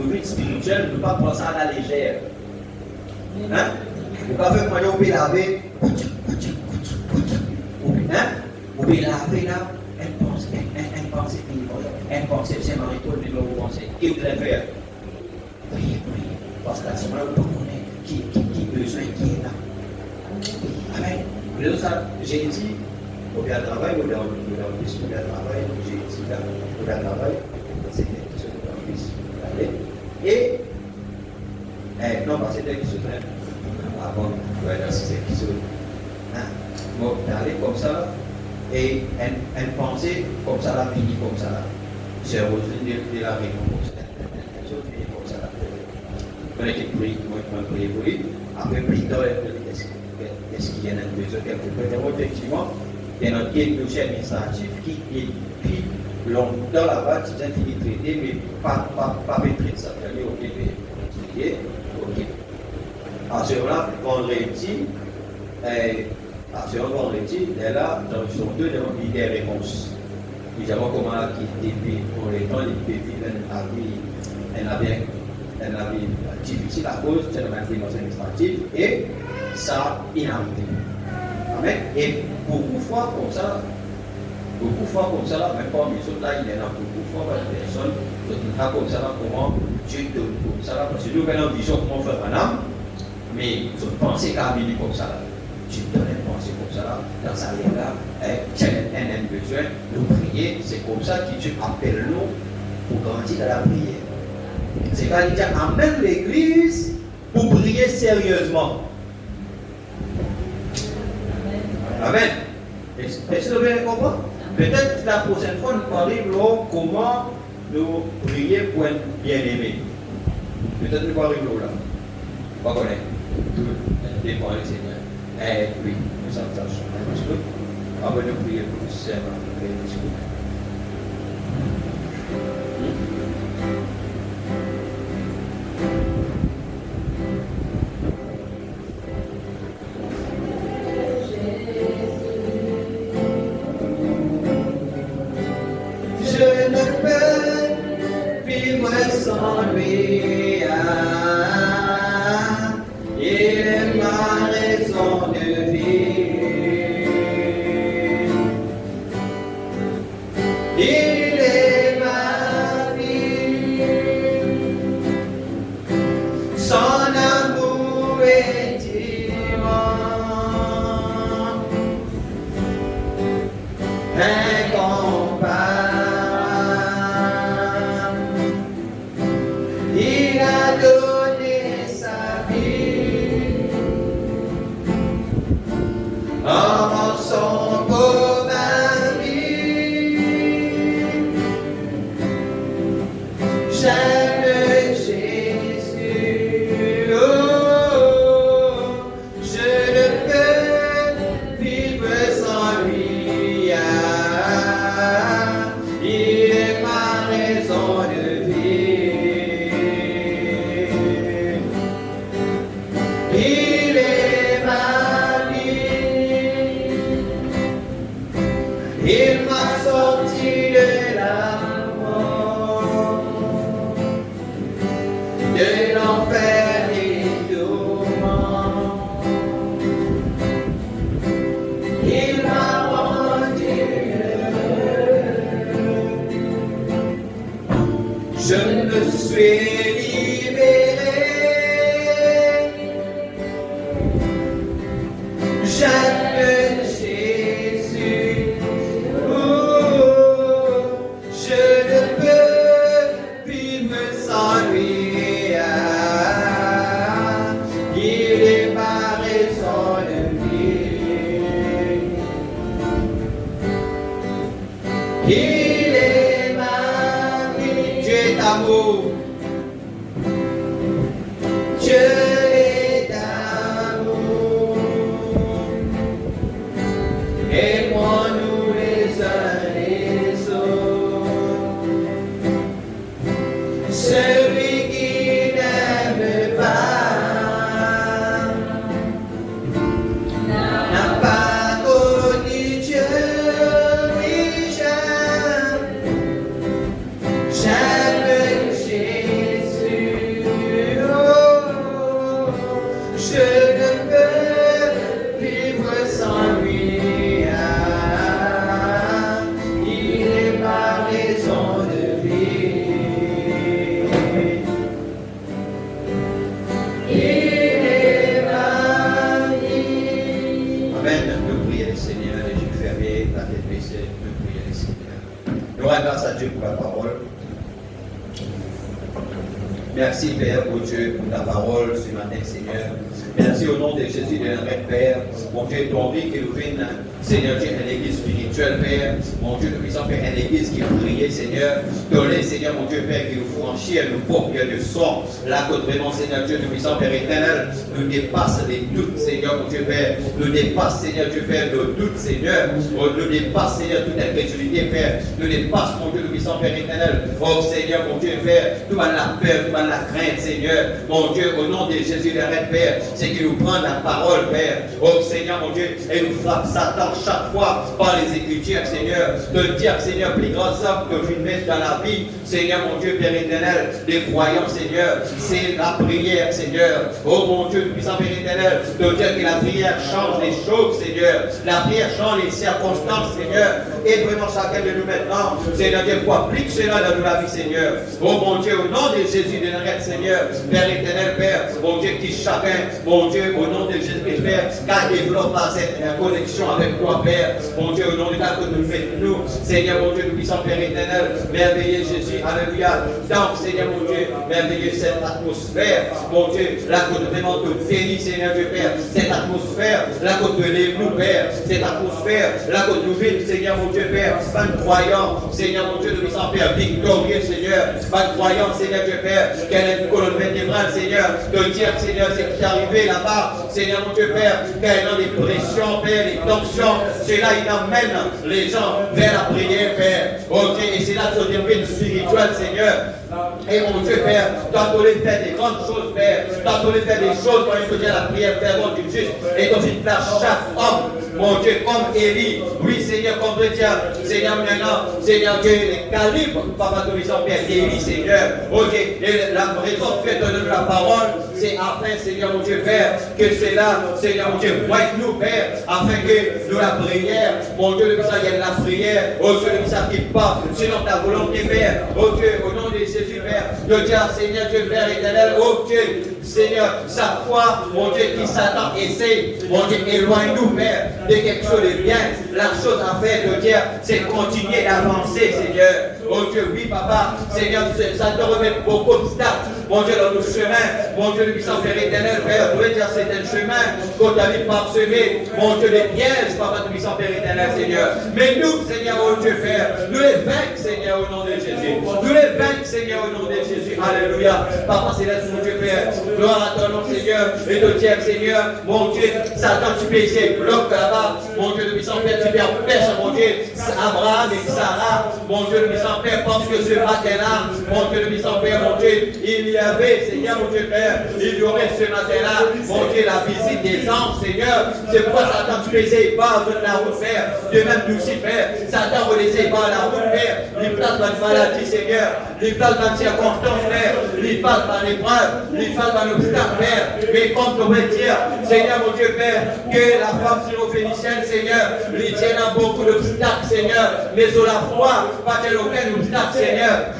nos vies spirituelles, nous ne pouvons pas prendre ça à la légère. Hein? Vous ne pouvez pas faire comment on peut laver. Vous pouvez laver là, elle pense, c'est Marie-Paul de vous penser. Qui vous devez faire? Priez. Parce qu'à ce moment-là, vous connaissez qui besoin qui est là. Amen. Vous voyez ça, j'ai dit, au bien travail, au bien travail, j'ai dit là, au bien travail, c'est quelque chose de plus. Et, non, parce que c'était quelque chose de avant, c'est quelque chose. Bon, d'aller comme ça, et elle pensait comme ça, la fini comme ça. C'est Roselyne de la réunion comme ça. Elle fini comme ça. On a prié pour lui. Après, plus tard, est-ce qu'il y a un besoin quelque chose? Effectivement, il y a notre guide administratif qui, depuis longtemps là-bas, qui a fini de traiter, mais pas maîtrise ça. Il y a OK. À ce moment-là, vendredi, et là, dans son deux des réponses. Nous avons comment depuis pour les temps, elle avait difficile à cause de la maintenance administrative et ça inhabité. Amen. Et beaucoup de fois comme ça, même pas mes autres là, il y en a beaucoup de fois des personnes qui ont comme ça, comment Dieu donne comme ça, parce que nous avons une vision comment faire un âme, mais je pensais qu'à venir comme ça. Tu donnes une pensée comme ça, dans sa vie là, tu as un besoin de prier, c'est comme ça que Dieu appelle nous pour grandir dans la prière. C'est-à-dire amène l'église pour prier sérieusement. Amen. Est-ce que vous avez compris? Peut-être la prochaine fois, nous parlerons comment nous prier pour un bien-aimé. Peut-être nous parlerons là. Pas connaître. Tout dépend du Seigneur. Oui, nous sommes dans le chemin. Avant de prier pour le Seigneur, je ne peux vivre sans lui. Il est ma vie. Il m'a sorti de la mort, de l'enfer et du tourments. Il m'a rendu heureux. Je me suis libéré. J'aime Jésus. Je ne peux vivre sans lui. Il est ma raison de vie. Il est ma vie. Dieu est amour. Dieu est amour. Aimons-nous les uns les autres. Celui qui n'aime pas n'a pas connu Dieu. Oui, j'aime Jésus. Oh, je ne peux vivre sans lui. Il est ma raison de vie. Il est ma vie. Amen. Nous prions le Seigneur, les yeux fermés, la tête baissée. Nous prions le Seigneur. Nous rendons grâce à Dieu pour la parole. Merci Père, oh Dieu, pour ta parole ce matin, Seigneur. Merci au nom de Jésus de notre Père. Mon Dieu, ton vie qui nous vienne, Seigneur Dieu, une église spirituelle, Père. Mon Dieu, nous puissions faire une église qui prie, Seigneur. Donner, Seigneur, mon Dieu, Père, qui nous franchit, nous porte de son. Là, que vraiment, Seigneur Dieu, nous puissions, Père éternel, nous dépasse les doutes, Seigneur, mon Dieu, Père. Nous dépasse, Seigneur Dieu, Père, nos doutes, Seigneur. Nous dépasse, Seigneur, toute incrédulité, Père. Nous dépasse, mon Dieu, nous puissions, Père éternel. Oh, Seigneur, mon Dieu, Père, tout va la peur, tout va la crainte, Seigneur. Mon Dieu, au nom de Jésus de Nazareth, Père, c'est qu'il nous prend la parole, Père. Oh, Seigneur, mon Dieu, et nous frappe Satan chaque fois par les Écritures, Seigneur. De dire, Seigneur, plus grand homme que je mette dans la vie, Seigneur, mon Dieu, Père éternel, des croyants, Seigneur, c'est la prière, Seigneur. Oh, mon Dieu, puissant Père éternel, de dire que la prière change les choses, Seigneur. La prière change les circonstances, Seigneur. Et vraiment chacun de nous maintenant, Seigneur Dieu, pour appliquer cela dans la vie, Seigneur. Oh, mon Dieu, au nom de Jésus de Nazareth, Seigneur, Père éternel, Père, mon Dieu, qui chacun, mon Dieu, au nom de Jésus, Père, qu'à développer cette connexion avec toi, Père. Mon Dieu, au nom de ta que nous faites nous, Seigneur, mon Dieu, nous puissons, Père éternel, merveilleux Jésus, alléluia. Donc, Seigneur, mon Dieu, merveilleux cette atmosphère, mon Dieu, là que nous vraiment te bénis, Seigneur Dieu, Père, cette atmosphère, là que nous nous, Père, cette atmosphère, là que nous vivons, Seigneur, mon Dieu, Père, pas de croyants, Seigneur, mon Dieu, nous puissons, Père, victorieux, Seigneur, pas de croyants, Seigneur Dieu, Père, quelle est une colonne vertébrale, Seigneur, de dire, Seigneur, c'est qui est arrivé là-bas, Seigneur, mon Dieu, Père, quelle est des pressions, Père, des tensions, cela, il amène les gens vers la prière, Père, ok, et c'est là que tu deviens spirituel, Seigneur. Et mon Dieu, Père, toi, tu voulais faire des grandes choses, Père. Toi, tu voulais faire des choses quand il faut dire la prière fervente du juste. Et comme tu places chaque homme, mon Dieu, comme Élie. Oui, Seigneur, comme chrétien. Seigneur, maintenant, Seigneur Dieu, les calibres, Papa, de mission, Père, Élie, Seigneur. Ok, et la raison que tu donnes la parole, c'est afin, Seigneur, mon Dieu, Père, que c'est là, Seigneur, mon Dieu, voie-nous, Père, afin que nous, la prière, mon Dieu, le message, il y a la prière, oh Dieu, le message qui part, selon ta volonté, Père. Oh Dieu, au nom de Jésus, Père, de dire, Seigneur Dieu, Père éternel, oh Dieu, Seigneur, chaque fois, mon Dieu, qui Satan essaie, mon Dieu, éloigne-nous, Père, de quelque chose de bien. La chose à faire, de dire, c'est continuer d'avancer, Seigneur. Oh Dieu, oui, Papa, Seigneur, ça te remet beaucoup d'obstacles, mon Dieu, dans nos chemins, mon Dieu, le puissant Père éternel, Père, vous voulez dire, c'est un chemin qu'on t'a mis parsemé, mon Dieu, les pièges, Papa, le puissant Père éternel, Seigneur. Mais nous, Seigneur, oh Dieu, Père, nous les vaincre, Seigneur, au nom de Jésus. Nous les vaincre, Seigneur, au nom de Jésus. Alléluia. Papa céleste, mon Dieu, Père, gloire à ton nom, Seigneur, et de dire, Seigneur, mon Dieu, Satan, tu peux essayer, bloque là-bas, mon Dieu, le puissant Père, tu peux empêcher, mon Dieu, Abraham et Sarah, mon Dieu, le puissant Père, parce que ce matin-là, mon Dieu, le puissant Père, mon Dieu, il y y avait, Seigneur, mon Dieu Père, il y aurait ce matin-là, mon Dieu, la visite des anges, Seigneur. C'est pourquoi Satan, tu les ébarres de la route, Père. De même, Lucifer, Satan, vous les ébarre la route, Père. Il place dans une maladie, Seigneur. Il place dans une circonstance, Père. Il passe dans l'épreuve. Il passe dans l'obstacle, Père. Mais comme tu veux dire, Seigneur, mon Dieu Père, que la femme syrophénicienne, Seigneur, lui tienne à beaucoup d'obstacles, Seigneur. Mais sur la foi, pas qu'il y ait aucun obstacle, Seigneur.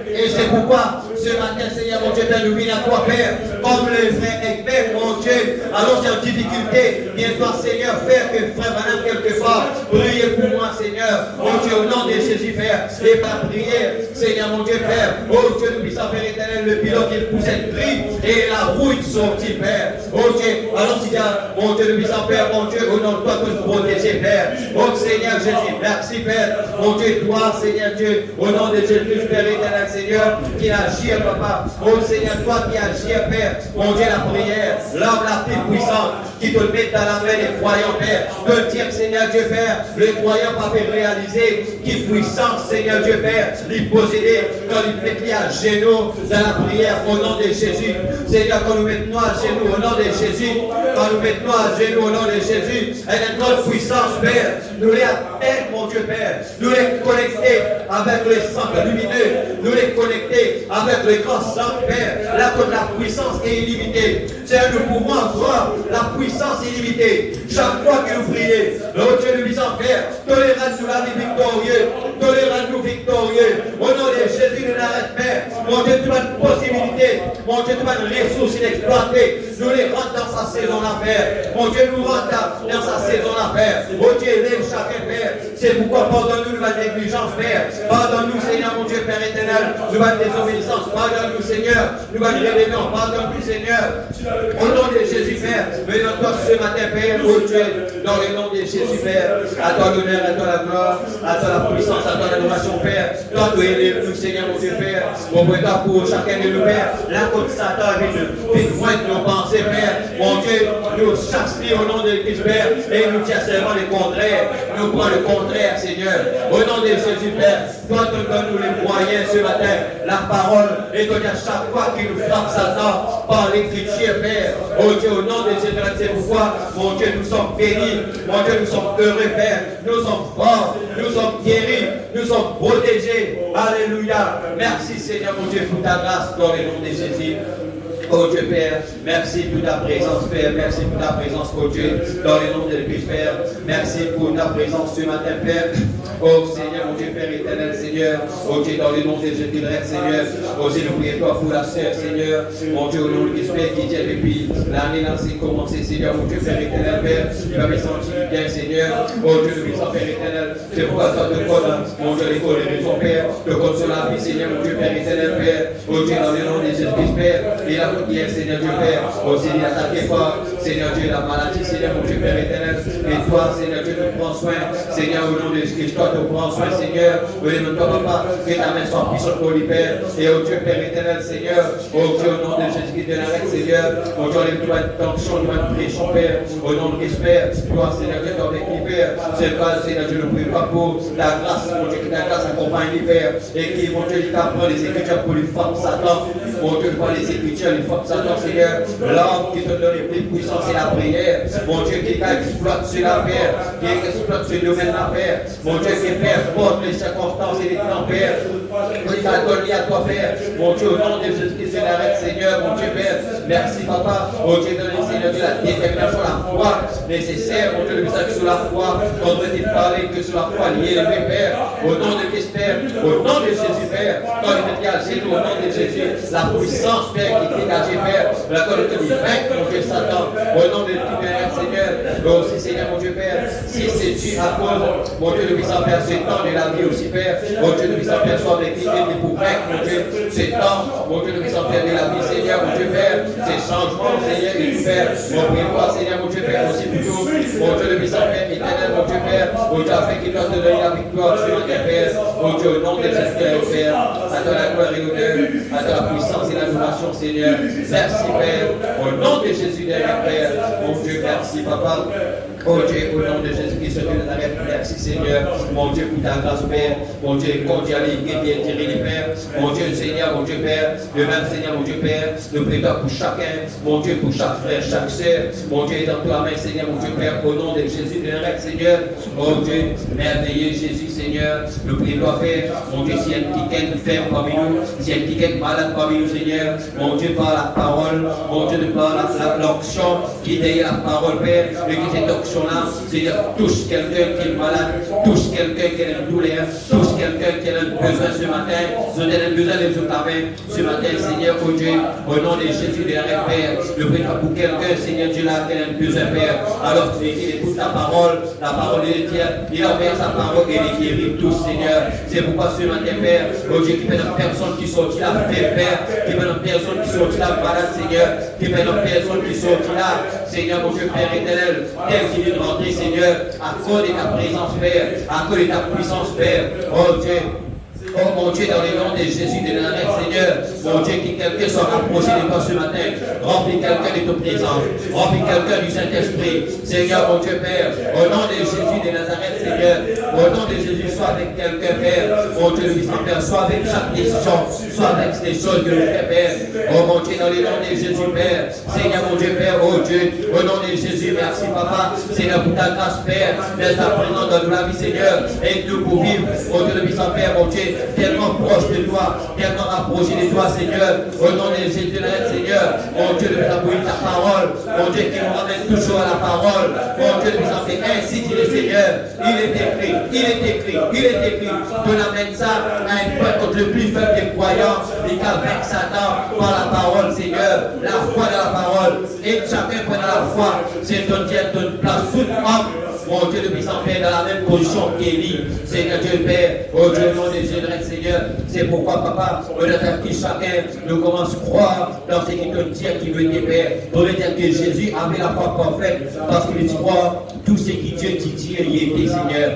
Et c'est pourquoi ce matin, Seigneur, mon Dieu, nous venons à toi, Père, comme le frère Egbert, mon Dieu, alors c'est en difficulté, viens-toi, Seigneur, faire que frère Madame, quelque part, priez pour moi, Seigneur, mon Dieu, au nom de Jésus, Père, et par prière, Seigneur, mon Dieu, Père, oh Dieu, nous puissons faire éternel, le pilote, il pousse cette prie, et la rouille sortit, Père, oh Dieu, alors s'il y a, mon Dieu, nous puissons faire, mon Dieu, au nom de toi, que nous protéger, Père, oh Seigneur Jésus, merci, Père, mon Dieu, toi, Seigneur Dieu, au nom de Jésus, Père, éternel Seigneur, qui agit, Papa. Oh Seigneur, toi qui agis, Père, mon Dieu, la prière, l'homme la plus puissante, qui te met dans la main des croyants, Père. Peut dire, Seigneur Dieu, Père, les croyants pas fait réaliser qui puissance, Seigneur Dieu, Père, les posséder, quand ils mettent à genoux dans la prière au nom de Jésus. Seigneur, quand nous mettons à genoux au nom de Jésus, quand nous mettons à genoux au nom de Jésus, elle est notre puissance, Père. Nous les atteignons, mon Dieu, Père. Nous les connecter avec le sang lumineux. Nous les connecter avec le grand sang, Père. Là, comme la puissance est illimitée. Seigneur, nous pouvons avoir la puissance illimitée. Chaque fois que vous priez, oh Dieu, nous disons, Père, tolérez-nous la vie victorieuse. Tolérez-nous victorieux. Au nom de Jésus de Nazareth, Père. Mon Dieu, tu as une possibilité. Mon Dieu, tu as une ressource inexploitée. Nous les rendons dans sa saison, la Père. Mon Dieu, nous rendons dans sa saison, la Père. Oh Dieu, élève chacun, Père. C'est pourquoi pardonne-nous de négligence, Père. Pardonne-nous, Seigneur, mon Dieu, Père éternel. Nous va désobéissance. Pardonne-nous, Seigneur. Nous va rébellion. Pardonne-nous, Seigneur. Au nom de Jésus, Père. Venons-toi ce matin, Père. Oh Dieu, dans le nom de Jésus, Père. À toi l'honneur, à toi la gloire, à toi la puissance, à toi l'adoration, Père. Toi, tu élèves nous, Seigneur, mon Dieu, Père. Mon toi pour chacun de nous, Père. Là, comme Satan vient joindre nos pensées, Père. Mon Dieu, nous chasse au nom de Christ, Père. Et nous disons seulement le contraire. Nous prenons le contraire, Seigneur. Au nom de Jésus, Père. Toi, tu donnes-nous les moyens ce matin. La parole. Et tu dis à chaque fois qu'il nous frappe Satan par l'écriture, Père. Oh Dieu, au nom de Jésus, c'est pourquoi, mon Dieu, nous sommes bénis. Mon Dieu, nous sommes heureux, Père. Nous sommes forts. Nous sommes guéris. Nous sommes protégés. Alléluia. Merci, Seigneur, mon Dieu, pour ta grâce dans le nom de Jésus. Oh Dieu Père, merci pour ta présence, Père. Merci pour ta présence, oh Dieu, dans le nom de Christ, Père. Merci pour ta présence ce matin, Père. Oh Seigneur, mon Dieu, Père éternel, Seigneur. Oh Dieu, dans le nom de Jésus, Seigneur. Oh Dieu, nous prions toi pour la sœur, Seigneur. Mon Dieu, au nom de Christ, Père, qui tient depuis l'année lancée, commencé, Seigneur, mon Dieu, Père éternel, Père. Il va me sentir bien, Seigneur. Oh Dieu, nous puissons, Père éternel. C'est pourquoi toi, te connais, mon Dieu, les colères de ton Père. Te compte sur la vie, Seigneur, mon Dieu, Père éternel, Père. Oh Dieu, dans le nom de Jésus, Père. Et la prière, Seigneur Dieu, Père. Oh Seigneur, attaquez pas, Seigneur Dieu, la maladie, Seigneur, mon Dieu, Père éternel. Et toi, Seigneur Dieu, tu prends soin. Seigneur, au nom de Jésus, toi, tu prends soin, Seigneur. Ne toi, Papa, que ta main soit puissante pour lui, Père. Et au Dieu, Père éternel, Seigneur. Oh Dieu, au nom de Jésus-Christ de Nazareth, Seigneur. Oh Dieu, enlève-toi une tension, une pression, Père. Au nom de Christ, Père. Toi, Seigneur Dieu, ton équipe, Père. C'est pas, Seigneur Dieu, ne prie pas pour ta grâce, mon Dieu, que ta grâce accompagne lui, Père. Et qui, mon Dieu, il t'apprend les écritures pour lui former Satan. Mon Dieu, pas les écritures, les formes Satan, Seigneur. L'homme qui te donne les plus puissants, c'est la prière. Mon Dieu, qui exploite sur la paix, qui exploite sur le domaine de la paix. Mon Dieu, qui Père, porte les circonstances et les temps, Père. Il t'a donné à toi, Père. Mon Dieu, au nom de Jésus-Christ, Seigneur, mon Dieu, Père. Merci, Papa. Mon Dieu, donne, Seigneur, de la détermination, la foi nécessaire. Mon Dieu, le message sur la foi. On doit te parler que sur la foi liée, Père. Au nom de Christ, Père. Au nom de Jésus, Père. Quand il met à genoux, au nom de Jésus, la puissance, Père, qui est dégagée, Père. La colère de vaincre, mon Dieu, Satan. Au nom de Dieu, Père, Seigneur. Aussi, Seigneur, mon Dieu, Père. Si c'est tu à cause, mon Dieu, de puissant Père, ce temps de la vie aussi, Père. Mon Dieu, de puissant Père, soit avec l'idée de pour vaincre, mon Dieu, ce temps, mon Dieu, de puissant Père, de la vie, Seigneur, mon Dieu, Père. ces changements, Seigneur, que tu fais. Mon Père, Seigneur, mon Dieu, Père, aussi pour tout. Mon Dieu, le puissant Père, éternel, mon Dieu, Père, mon Dieu, afin qu'il doit te donner la victoire sur notre Père. Mon Dieu, au nom de Jésus, Père, à toi la gloire et l'honneur, à toi la puissance et l'adoration, Seigneur. Merci, Père, au nom de Jésus, Père. Mon Dieu, merci, Papa. Oh Dieu, au nom de Jésus-Christ de Nazareth, merci Seigneur, mon Dieu pour ta grâce Père, mon Dieu cordialité, bien tiré les Pères, mon Dieu Seigneur, mon Dieu Père, le même Seigneur, mon Dieu Père, le prétoire pour chacun, mon Dieu pour chaque frère, chaque sœur, mon Dieu est dans ta main Seigneur, mon Dieu Père, au nom de Jésus de Nazareth Seigneur, oh Dieu, merveilleux Jésus Seigneur, le prétoire Père, mon Dieu, s'il y a quelqu'un qui fait parmi nous, s'il y a quelqu'un malade parmi nous Seigneur, mon Dieu par la parole, mon Dieu par l'onction qui est derrière la parole Père, et qui cette onction là, Seigneur, touche quelqu'un qui est malade, touche quelqu'un qui a une douleur, touche quelqu'un qui a un besoin ce matin, nous avons besoin de ta main ce matin, Seigneur, oh Dieu, au nom de Jésus de la Père, je prie pour quelqu'un, Seigneur Dieu là, qui a un besoin, Père, alors tu écoutes ta parole de Dieu, il a ouvert sa parole et il guérit tous, Seigneur, c'est pourquoi ce matin, Père, oh Dieu, qui fait une personne qui sortit là, Père, qui fait une personne qui sortit là, malade, Seigneur, qui fait une personne qui sortit là, Seigneur, mon Dieu, Père éternel, tel qu'il est rentré, Seigneur, à cause de ta présence, Père, à cause de ta puissance, Père. Oh Dieu, oh mon Dieu, dans le nom de Jésus de Nazareth, Seigneur, mon Dieu, que quelqu'un soit rapproché de toi ce matin, remplis quelqu'un de ta présence, remplis quelqu'un du Saint-Esprit, Seigneur, mon Dieu, Père, au nom de Jésus de Nazareth, Seigneur, au nom de Jésus, sois avec quelqu'un, Père, mon Dieu, le Saint-Père, sois avec chaque décision, sois avec les choses que nous faisons, Père, oh mon Dieu, dans le nom de Jésus, Père, Seigneur, mon Dieu, Père, oh Dieu, au nom de Jésus, merci, Papa, Seigneur, pour ta grâce, Père, laisse ta présence dans la vie, Seigneur, et nous pour vivre, au Dieu, le Saint-Père, mon Dieu, tellement proche de toi, tellement rapproché de toi, Seigneur, au nom de Jésus de Nazareth, Seigneur, mon Dieu, de t'appuyer ta parole, mon Dieu, qui nous ramène toujours à la parole, mon Dieu, de nous en faire ainsi dit le Seigneur, il est écrit, qu'on amène ça à un point contre le plus faible des croyants, et qu'avec Satan, par la parole, Seigneur, la foi dans la parole, et chacun prend la foi, c'est ton Dieu, ton place, tout homme, mon Dieu, le puissant Père, dans la même position qu'Élie, Seigneur Dieu Père, oh Dieu, nom de Jésus, Seigneur, c'est pourquoi, Papa, on a qui chacun nous commence à croire dans ce qui te dit qui veut dire, Père, pour veut dire que Jésus avait la foi parfaite, parce qu'il croit tout ce qui Dieu qui dit, il était, Seigneur.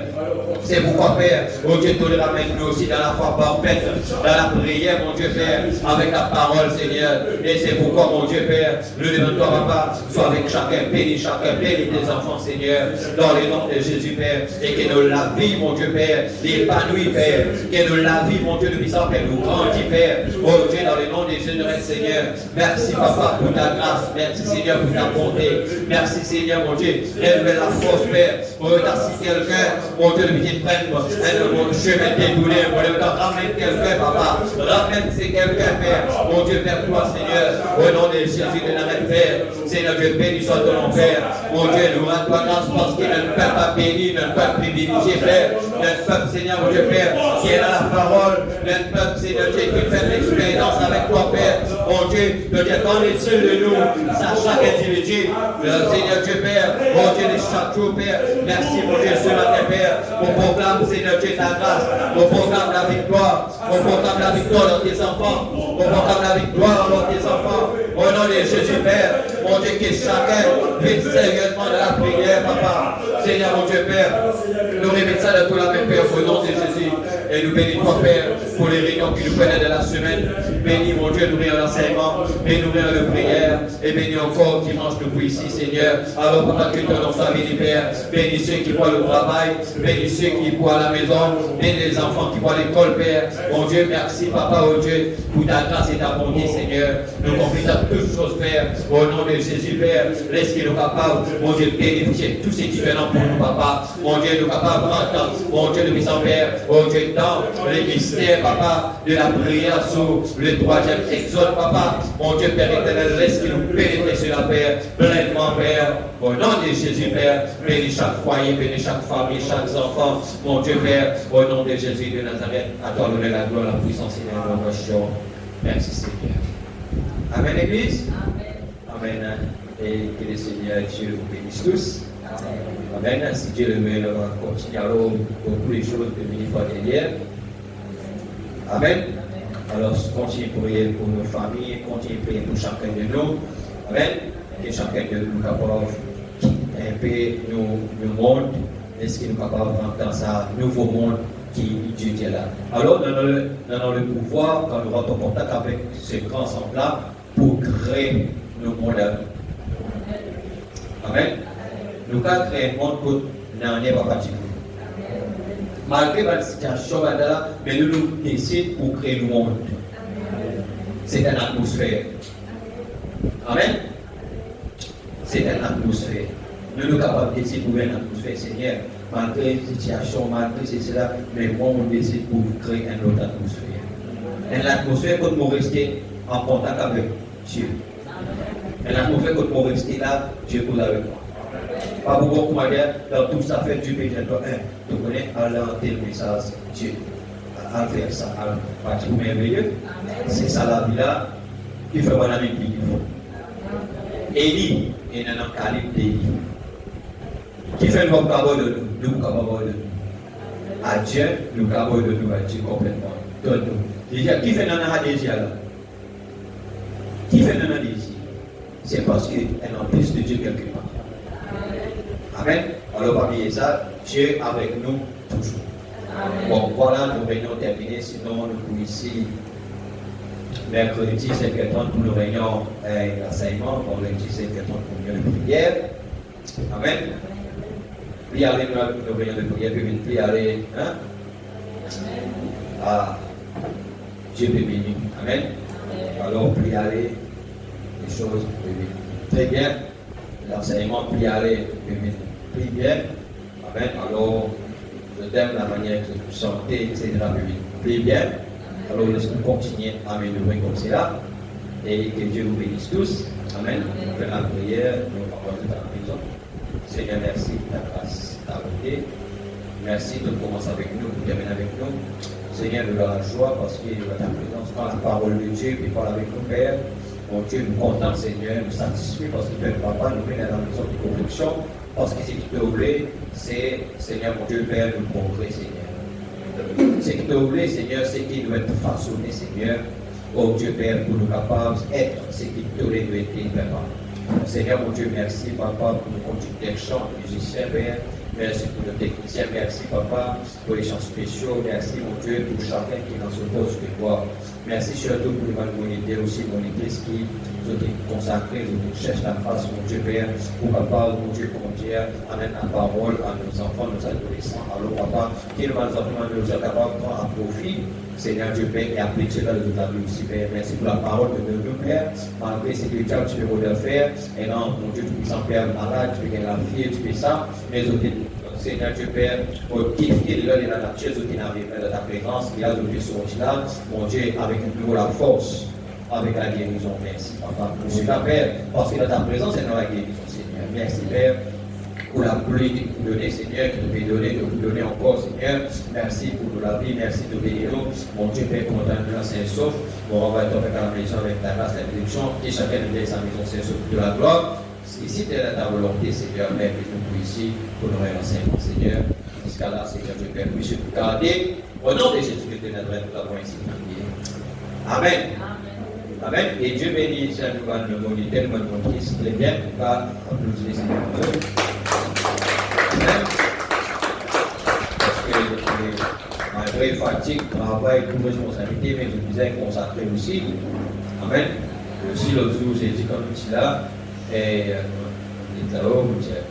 C'est pourquoi, Père, oh Dieu, tu le ramènes nous aussi dans la foi parfaite, dans la prière, mon Dieu, Père, avec ta parole, Seigneur. Et c'est pourquoi, mon Dieu, Père, le demande-toi, Papa, soit avec chacun, bénis tes enfants, Seigneur, dans le nom de Jésus, Père, et que nous la vie, mon Dieu, Père, l'épanouit, Père, que nous la vie, mon Dieu, de puissant, Père, nous grandit, Père, oh Dieu, dans le nom de Jésus, Seigneur. Merci, Papa, pour ta grâce, merci, Seigneur, pour ta bonté, merci, Seigneur, mon Dieu, révèle la force, Père, pour si quelqu'un, mon Dieu, de prendre un chemin détourné, mon Dieu, ramène quelqu'un, Papa, ramène c'est quelqu'un, Père, mon Dieu, vers toi, Seigneur, au nom de Jésus de Nazareth, Père, Seigneur Dieu, béni soit ton nom, Père, mon Dieu, nous rends toi grâce parce qu'il ne peut pas bénir, ne peut pas privilégier, Père, notre peuple, Seigneur, mon Dieu, Père, qui est dans la parole, notre peuple, Seigneur Dieu, qui fait l'expérience avec toi, Père, mon Dieu, qu'en est-il de nous, à chaque individu, Seigneur Dieu, Père, mon Dieu, de chaque jour, Père, merci, mon Dieu, ce matin, Père, on proclame, Seigneur Dieu, ta grâce, on proclame la victoire, on proclame la victoire dans tes enfants, on proclame la victoire dans tes enfants, au nom de Jésus, Père, mon Dieu, que chacun vive sérieusement de la prière, Papa, Seigneur, mon Dieu, Père, nous remettons ça de tout la même, Père, au nom de Jésus, et nous bénissons, Père, pour les réunions qui nous prennent de la semaine, bénis, mon Dieu, nourrir l'enseignement, et nourrir la prière, et bénis encore dimanche debout ici, Seigneur, alors, Papa, que ton nom soit béni, Père, bénis ceux qui voient le travail, bénis ceux qui voient la maison, bénis les enfants qui voient l'école, Père, mon Dieu, merci, Papa, oh Dieu, pour ta grâce et ta bonté, Seigneur, nous confions à toutes choses, Père, au nom de Jésus, Père, laisse qu'il nous capable, mon Dieu, bénéficier tout ce qui est pour nous, Papa, mon Dieu, nous capables d'entendre, mon Dieu, le puissant Père, oh Dieu, dans les mystères, Papa, de la prière sur le 3e exode, Papa, mon Dieu, Père éternel, laisse qu'il nous pénètre sur la Père, pleinement, Père, au nom de Jésus, Père, bénis chaque foyer, bénis chaque famille, chaque enfant, mon Dieu, Père, au nom de Jésus de Nazareth, à toi l'honneur, la gloire, la puissance et l'invocation. Merci, Seigneur. Amen, Église. Amen. Et que le Seigneur Dieu vous bénisse tous. Amen. Si Dieu le veut, on va continuer pour tous les jours de ministère derrière. Amen. Alors, continuez à prier pour nos familles, continuez à prier pour chacun de nous. Amen. Que chacun de nous capable un peu nous monde, est-ce qu'il est capable d'entrer dans ce nouveau monde qui Dieu est là. Alors, nous avons le pouvoir, quand nous rentrons en contact avec ce grand ensemble-là, pour créer nos mondes à nous. Amen. Nous avons créé un monde que nous n'avons pas particulier. Malgré la situation, mais nous décidons pour créer le monde. C'est une atmosphère. Amen. C'est une atmosphère. Nous sommes capables de décider pour une atmosphère, Seigneur. Malgré la situation, malgré cela, mais moi, on décide pour créer une autre atmosphère. Une atmosphère que nous restons en contact avec Dieu. Une atmosphère que nous restons là, Dieu est avec moi. Pas beaucoup comment dire, dans tout ça fait Dieu peut-être tu connais à l'entrée le message Dieu. À faire ça, à partir merveilleux. C'est ça la vie là, qui fait voilà avec lui. Élie, il y a un calibre d'Élie. Qui fait le cadeau de nous, nous capables de nous. À Dieu, nous capables de nous, à Dieu complètement. De nous. Déjà, qui fait un désir là? Qui fait un désir? C'est parce qu'elle en plus de Dieu quelque part. Amen. Alors, parmi ça, Dieu avec nous toujours. Amen. Bon, voilà, nous réunions terminées. Sinon, nous pouvons ici, mercredi 5h30 pour nos réunions d'enseignement, vendredi 5h30 pour nos réunions de prière. Amen. Puis aller nous réunions de prière, puis aller, hein? Ah, Dieu peut bénir. Amen. Alors, puis aller, les choses très bien. L'enseignement, puis aller, puis bien. Amen. Alors, je t'aime la manière que vous sentez, etc. Puis bien. Alors, laissez-nous continuer à améliorer comme cela. Et que Dieu vous bénisse tous. Amen. On fait la prière, nous allons à la maison. Seigneur, merci de ta grâce, ta bonté. Merci de commencer avec nous, de terminer avec nous. Seigneur, de la joie parce qu'il y a ta présence par la parole de Dieu qui parle avec nous, Père. Mon Dieu, nous contents, Seigneur, nous satisfaits parce que Père, Papa, nous venons dans la maison de correction. Parce que ce qui te voulait, c'est, Seigneur, mon Dieu, Père, le progrès, Seigneur. Ce qui te voulait, Seigneur, c'est qu'il doit être façonné, Seigneur. Oh Dieu, Père, pour nous capables d'être ce qui te voulait de être, Papa. Seigneur, mon Dieu, merci, Papa, pour nos conducteurs chants, musiciens, Père. Merci pour nos techniciens, merci, Papa, pour les chants spéciaux. Merci, mon Dieu, pour chacun qui est dans ce poste de gloire. Merci surtout pour les bonité aussi, mon église qui nous ont consacré, nous cherchent la face, mon Dieu, Père, pour Papa, mon Dieu, comment dire, amène la parole à nos enfants, nos adolescents. Alors, Papa, qui nous enfants nous sont capables de prendre à profit. Seigneur Dieu Père, et appliquer dans les autres aussi, Père. Merci pour la parole de nous, Père. Malgré ce que tu peux le faire, et non, mon Dieu, tu peux s'en faire malade, tu peux gagner la vie, tu peux ça, mais aussi, Seigneur Dieu Père, pour quitter de la nature, qui n'arrive pas de ta présence, qui a aujourd'hui sorti là, mon Dieu, avec nous la force, avec la guérison. Merci, Papa. Monsieur ta Père, parce que dans ta présence, c'est dans la guérison, Seigneur. Merci, Père. Pour la pluie que vous donnez, Seigneur, que vous pouvez donner, de vous donner encore, Seigneur. Merci pour la vie, merci de bénir nous. Mon Dieu, Père, pour notre âme saint sauf. On va être à la maison avec ta grâce, la bénédiction, et chacun de sa maison saint sauf de la gloire. Ici, tu es ta volonté, Seigneur, Père, que nous pour ici, pour nous renseigner, Seigneur. Jusqu'à là, Seigneur, Dieu Père, puisse nous garder. Au nom de Jésus-Christ de Nazareth, nous l'avons ainsi prié. Amen. Amen. Et Dieu bénisse, nous va nous donner tellement de bon Christ. Très bien, on va applaudir, Seigneur. Parce que malgré fatigue, travail, toute responsabilité, mais je disais consacré aussi. Amen. Aussi, l'autre jour, j'ai dit comme tu là, et les tableaux, j'ai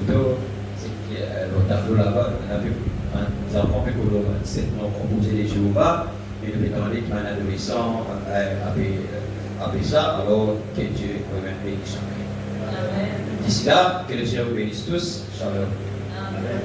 photo, c'est que le tableau là-bas, nous avons fait pour le 27 ans composé des Jéhovah, et nous mettons les un adolescent après ça, alors que Dieu bénisse chacun. D'ici là, que le Seigneur vous bénisse tous. Shalom. Amen.